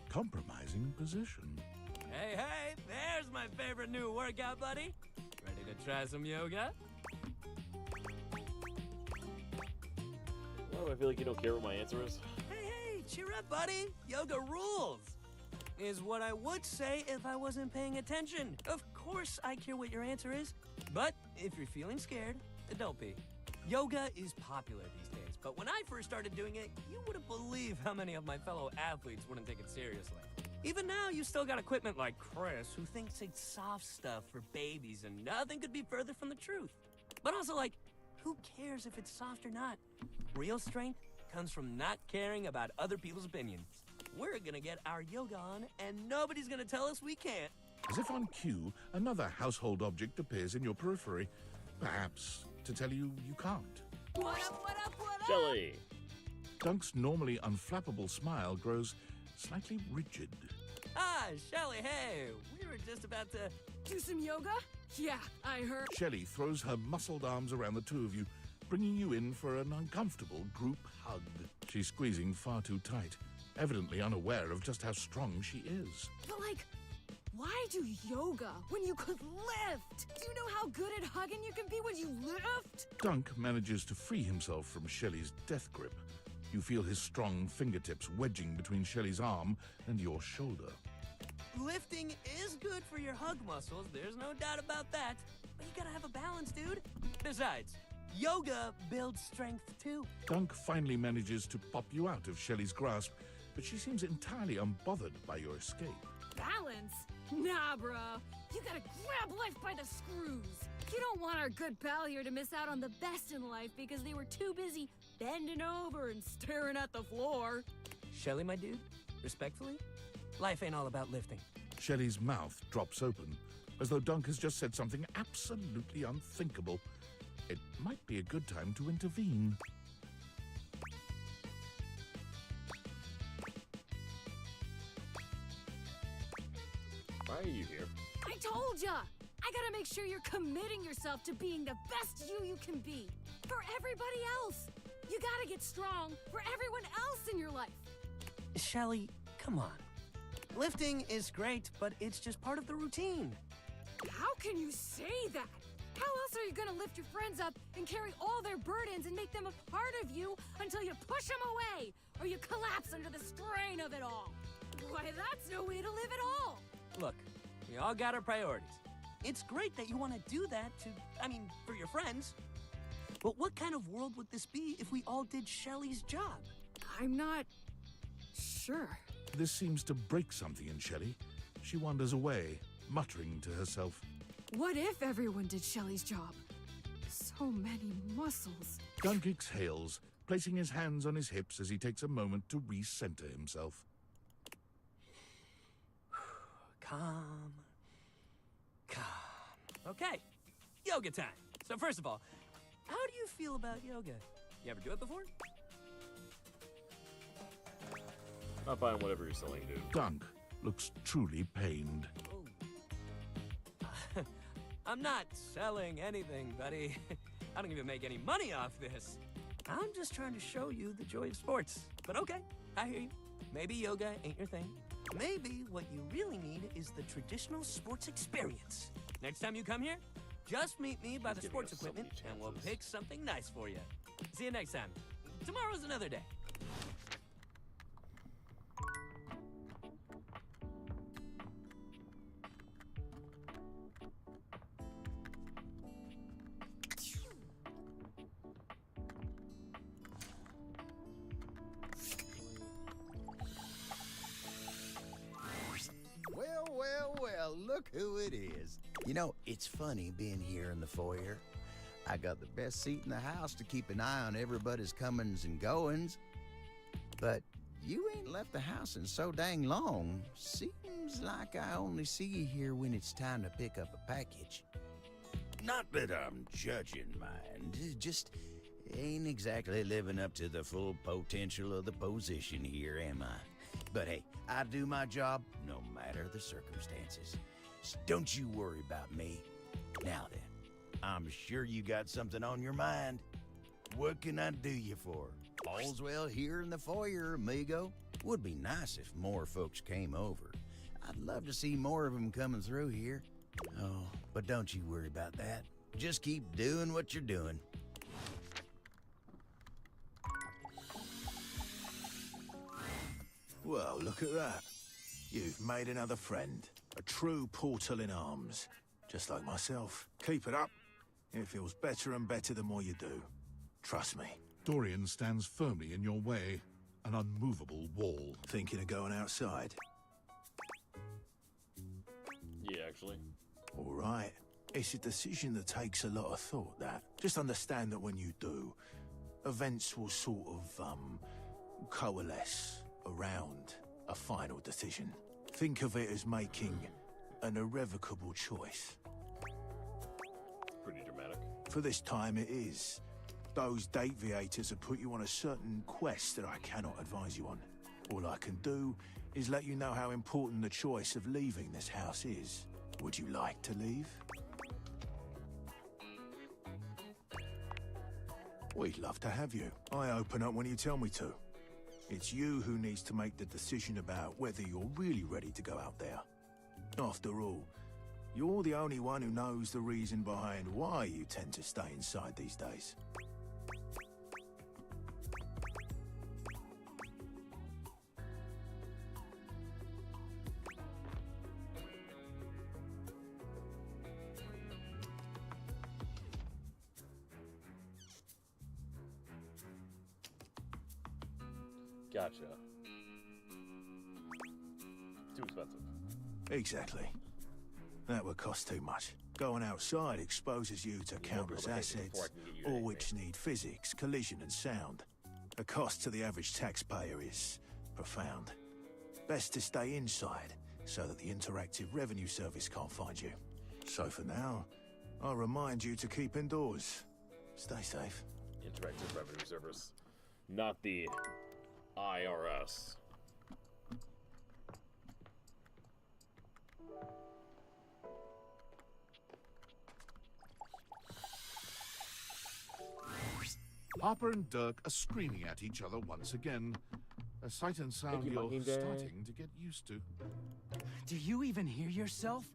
compromising position. Hey, there's my favorite new workout buddy. Ready to try some yoga? Well, I feel like you don't care what my answer is. Hey, cheer up, buddy. Yoga rules. Is what I would say if I wasn't paying attention. Of course I care what your answer is, but if you're feeling scared, don't be. Yoga is popular these days, but when I first started doing it, you wouldn't believe how many of my fellow athletes wouldn't take it seriously. Even now, you still got equipment like Chris, who thinks it's soft stuff for babies, and nothing could be further from the truth. But also, like, who cares if it's soft or not? Real strength comes from not caring about other people's opinions. We're gonna get our yoga on, and nobody's gonna tell us we can't. As if on cue, another household object appears in your periphery, perhaps to tell you you can't. What up, what up, what up? Shelly! Dunk's normally unflappable smile grows slightly rigid. Ah, Shelly, hey, we were just about to... Do some yoga? Yeah, I heard. Shelly throws her muscled arms around the two of you, bringing you in for an uncomfortable group hug. She's squeezing far too tight, evidently unaware of just how strong she is. But like, why do yoga when you could lift? Do you know how good at hugging you can be when you lift? Dunk manages to free himself from Shelly's death grip. You feel his strong fingertips wedging between Shelly's arm and your shoulder. Lifting is good for your hug muscles, there's no doubt about that. But you gotta have a balance, dude. Besides, yoga builds strength too. Dunk finally manages to pop you out of Shelly's grasp, but she seems entirely unbothered by your escape. Balance? Nah, bro. You gotta grab life by the screws. You don't want our good pal here to miss out on the best in life because they were too busy bending over and staring at the floor. Shelly, my dude, respectfully, Life ain't all about lifting. Shelley's mouth drops open, as though Dunk has just said something absolutely unthinkable. It might be a good time to intervene. Why are you here? I told ya! I gotta make sure you're committing yourself to being the best you can be. For everybody else. You gotta get strong for everyone else in your life. Shelley, come on. Lifting is great, but it's just part of the routine. How can you say that? How else are you gonna lift your friends up and carry all their burdens and make them a part of you until you push them away or you collapse under the strain of it all? Why, that's no way to live at all. Look, we all got our priorities. It's great that you want to do that for your friends. But what kind of world would this be if we all did Shelley's job? I'm not sure. This seems to break something in Shelley. She wanders away, muttering to herself. What if everyone did Shelley's job? So many muscles. Dunk exhales, placing his hands on his hips as he takes a moment to recenter himself. Calm. Okay, yoga time. So first of all, how do you feel about yoga? You ever do it before? Not buying whatever you're selling, dude. Dunk looks truly pained. I'm not selling anything, buddy. I don't even make any money off this. I'm just trying to show you the joy of sports. But okay, I hear you. Maybe yoga ain't your thing. Maybe what you really need is the traditional sports experience. Next time you come here, just meet me by the sports equipment and we'll pick something nice for you. See you next time. Tomorrow's another day. Well, look who it is. You know, it's funny being here in the foyer. I got the best seat in the house to keep an eye on everybody's comings and goings. But you ain't left the house in so dang long. Seems like I only see you here when it's time to pick up a package. Not that I'm judging mine, just ain't exactly living up to the full potential of the position here, am I? But hey, I do my job no matter the circumstances. So don't you worry about me. Now then, I'm sure you got something on your mind. What can I do you for? All's well here in the foyer, amigo. Would be nice if more folks came over. I'd love to see more of them coming through here. Oh, but don't you worry about that. Just keep doing what you're doing. Well, look at that. You've made another friend. A true portal in arms. Just like myself. Keep it up. It feels better and better the more you do. Trust me. Dorian stands firmly in your way, an unmovable wall. Thinking of going outside? Yeah, actually. All right. It's a decision that takes a lot of thought, that. Just understand that when you do, events will sort of, coalesce around a final decision. Think of it as making an irrevocable choice. Pretty dramatic. For this time it is. Those deviators have put you on a certain quest that I cannot advise you on. All I can do is let you know how important the choice of leaving this house is. Would you like to leave? We'd love to have you. I open up when you tell me to. It's you who needs to make the decision about whether you're really ready to go out there. After all, you're the only one who knows the reason behind why you tend to stay inside these days. Gotcha. Too expensive. Exactly. That would cost too much. Going outside exposes you to countless assets, all which need physics, collision and sound. The cost to the average taxpayer is profound. Best to stay inside, so that the Interactive Revenue Service can't find you. So for now, I'll remind you to keep indoors. Stay safe. Interactive Revenue Service. Not the IRS. Harper and Dirk are screaming at each other once again. A sight and sound you're starting to get used to. Do you even hear yourself?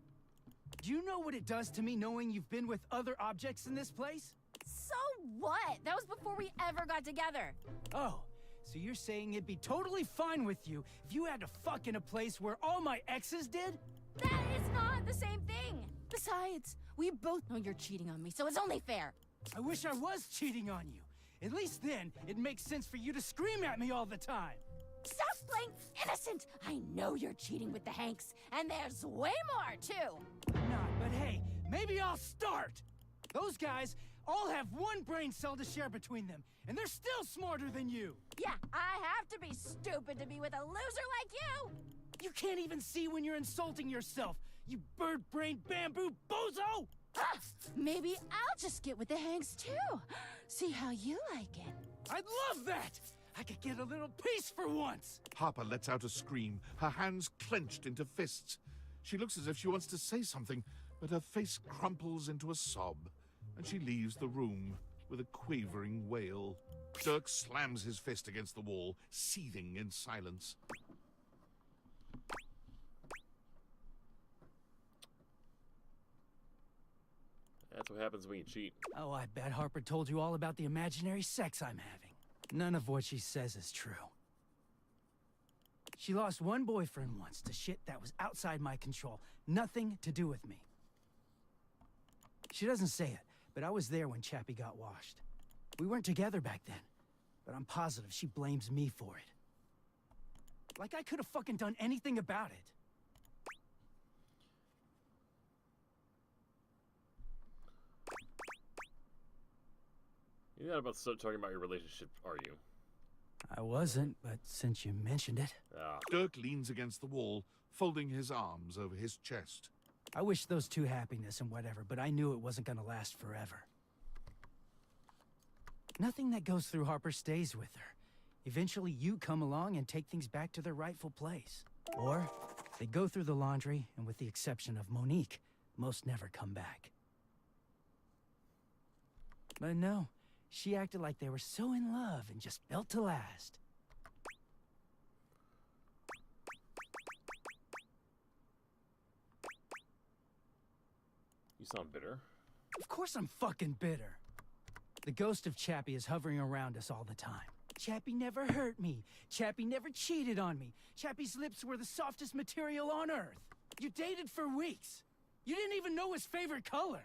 Do you know what it does to me knowing you've been with other objects in this place? So what? That was before we ever got together. Oh, so you're saying it'd be totally fine with you if you had to fuck in a place where all my exes did? That is not the same thing. Besides, we both know you're cheating on me, so it's only fair. I wish I was cheating on you. At least then, it makes sense for you to scream at me all the time. Stop playing innocent! I know you're cheating with the Hanks, and there's way more, too! I'm not, but hey, maybe I'll start! Those guys all have one brain cell to share between them, and they're still smarter than you! Yeah, I have to be stupid to be with a loser like you! You can't even see when you're insulting yourself, you bird-brained bamboo bozo! Ah, maybe I'll just get with the Hanks, too. See how you like it. I'd love that! I could get a little peace for once! Harper lets out a scream, her hands clenched into fists. She looks as if she wants to say something, but her face crumples into a sob, and she leaves the room with a quavering wail. Dirk slams his fist against the wall, seething in silence. That's what happens when you cheat. Oh, I bet Harper told you all about the imaginary sex I'm having. None of what she says is true. She lost one boyfriend once to shit that was outside my control. Nothing to do with me. She doesn't say it, but I was there when Chappie got washed. We weren't together back then, but I'm positive she blames me for it. Like I could have fucking done anything about it. You're not about to start talking about your relationship, are you? I wasn't, but since you mentioned it... Dirk leans against the wall, folding his arms over his chest. I wish those two happiness and whatever, but I knew it wasn't gonna last forever. Nothing that goes through Harper stays with her. Eventually you come along and take things back to their rightful place. Or they go through the laundry, and with the exception of Monique, most never come back. But no. She acted like they were so in love and just built to last. You sound bitter. Of course I'm fucking bitter. The ghost of Chappie is hovering around us all the time. Chappie never hurt me. Chappie never cheated on me. Chappie's lips were the softest material on earth. You dated for weeks. You didn't even know his favorite color.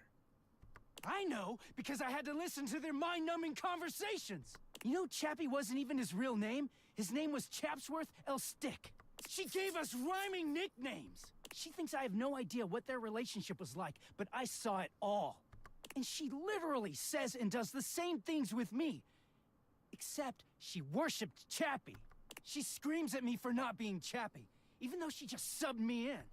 I know, because I had to listen to their mind-numbing conversations. You know, Chappie wasn't even his real name. His name was Chapsworth L. Stick. She gave us rhyming nicknames. She thinks I have no idea what their relationship was like, but I saw it all. And she literally says and does the same things with me. Except she worshipped Chappie. She screams at me for not being Chappie, even though she just subbed me in.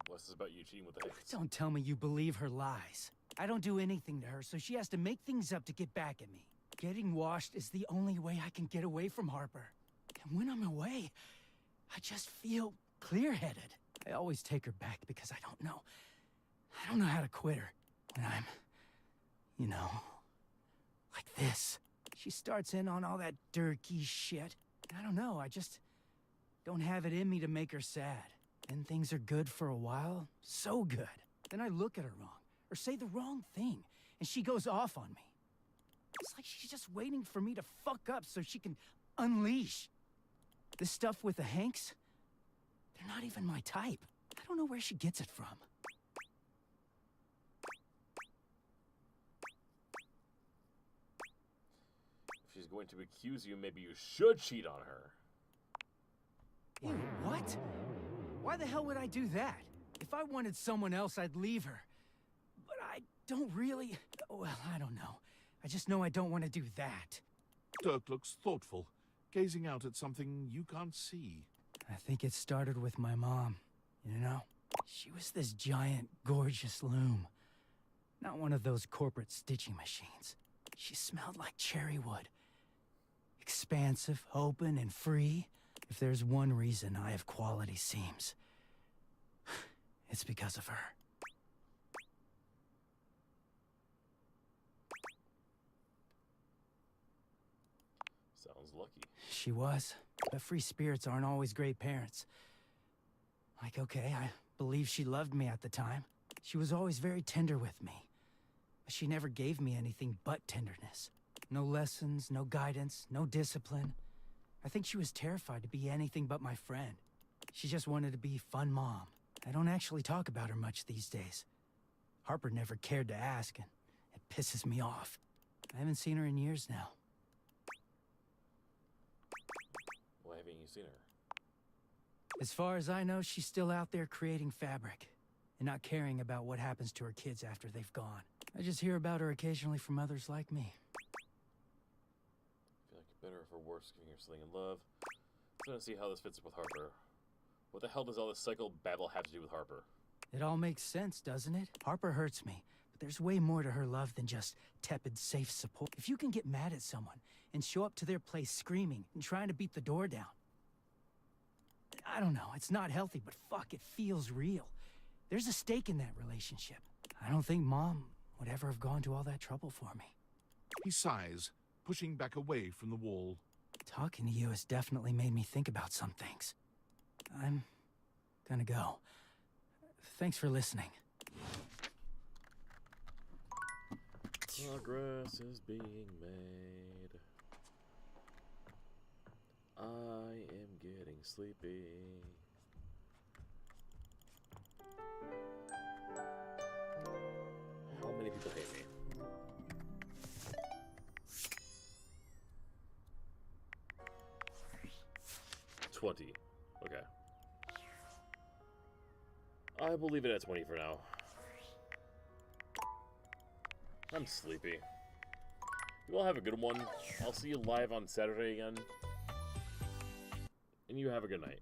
What's this about you cheating with the Hanks? Don't tell me you believe her lies. I don't do anything to her, so she has to make things up to get back at me. Getting washed is the only way I can get away from Harper. And when I'm away, I just feel clear-headed. I always take her back because I don't know how to quit her. When I'm, you know, like this. She starts in on all that dirty shit. I don't know, I just don't have it in me to make her sad. Then things are good for a while, so good. Then I look at her wrong, or say the wrong thing, and she goes off on me. It's like she's just waiting for me to fuck up so she can unleash. This stuff with the Hanks, they're not even my type. I don't know where she gets it from. If she's going to accuse you, maybe you should cheat on her. Ew, what? Why the hell would I do that? If I wanted someone else, I'd leave her. But I don't really... Well, I don't know. I just know I don't want to do that. Dirk looks thoughtful, gazing out at something you can't see. I think it started with my mom, you know? She was this giant, gorgeous loom. Not one of those corporate stitching machines. She smelled like cherry wood. Expansive, open, and free. If there's one reason I have quality seams, it's because of her. Sounds lucky. She was. But free spirits aren't always great parents. Like, okay, I believe she loved me at the time. She was always very tender with me. But she never gave me anything but tenderness. No lessons, no guidance, no discipline. I think she was terrified to be anything but my friend. She just wanted to be fun mom. I don't actually talk about her much these days. Harper never cared to ask, and it pisses me off. I haven't seen her in years now. Why haven't you seen her? As far as I know, she's still out there creating fabric and not caring about what happens to her kids after they've gone. I just hear about her occasionally from others like me. I feel like you're better or worse giving her something in love. I'm trying to see how this fits with Harper. What the hell does all this cycle babble have to do with Harper? It all makes sense, doesn't it? Harper hurts me, but there's way more to her love than just tepid, safe support. If you can get mad at someone and show up to their place screaming and trying to beat the door down, I don't know, it's not healthy, but fuck, it feels real. There's a stake in that relationship. I don't think Mom would ever have gone to all that trouble for me. He sighs, pushing back away from the wall. Talking to you has definitely made me think about some things. I'm gonna go. Thanks for listening. Progress is being made. I am getting sleepy. How many people hate me? $20. Okay. I will leave it at 20 for now. I'm sleepy. You all have a good one. I'll see you live on Saturday again. And you have a good night.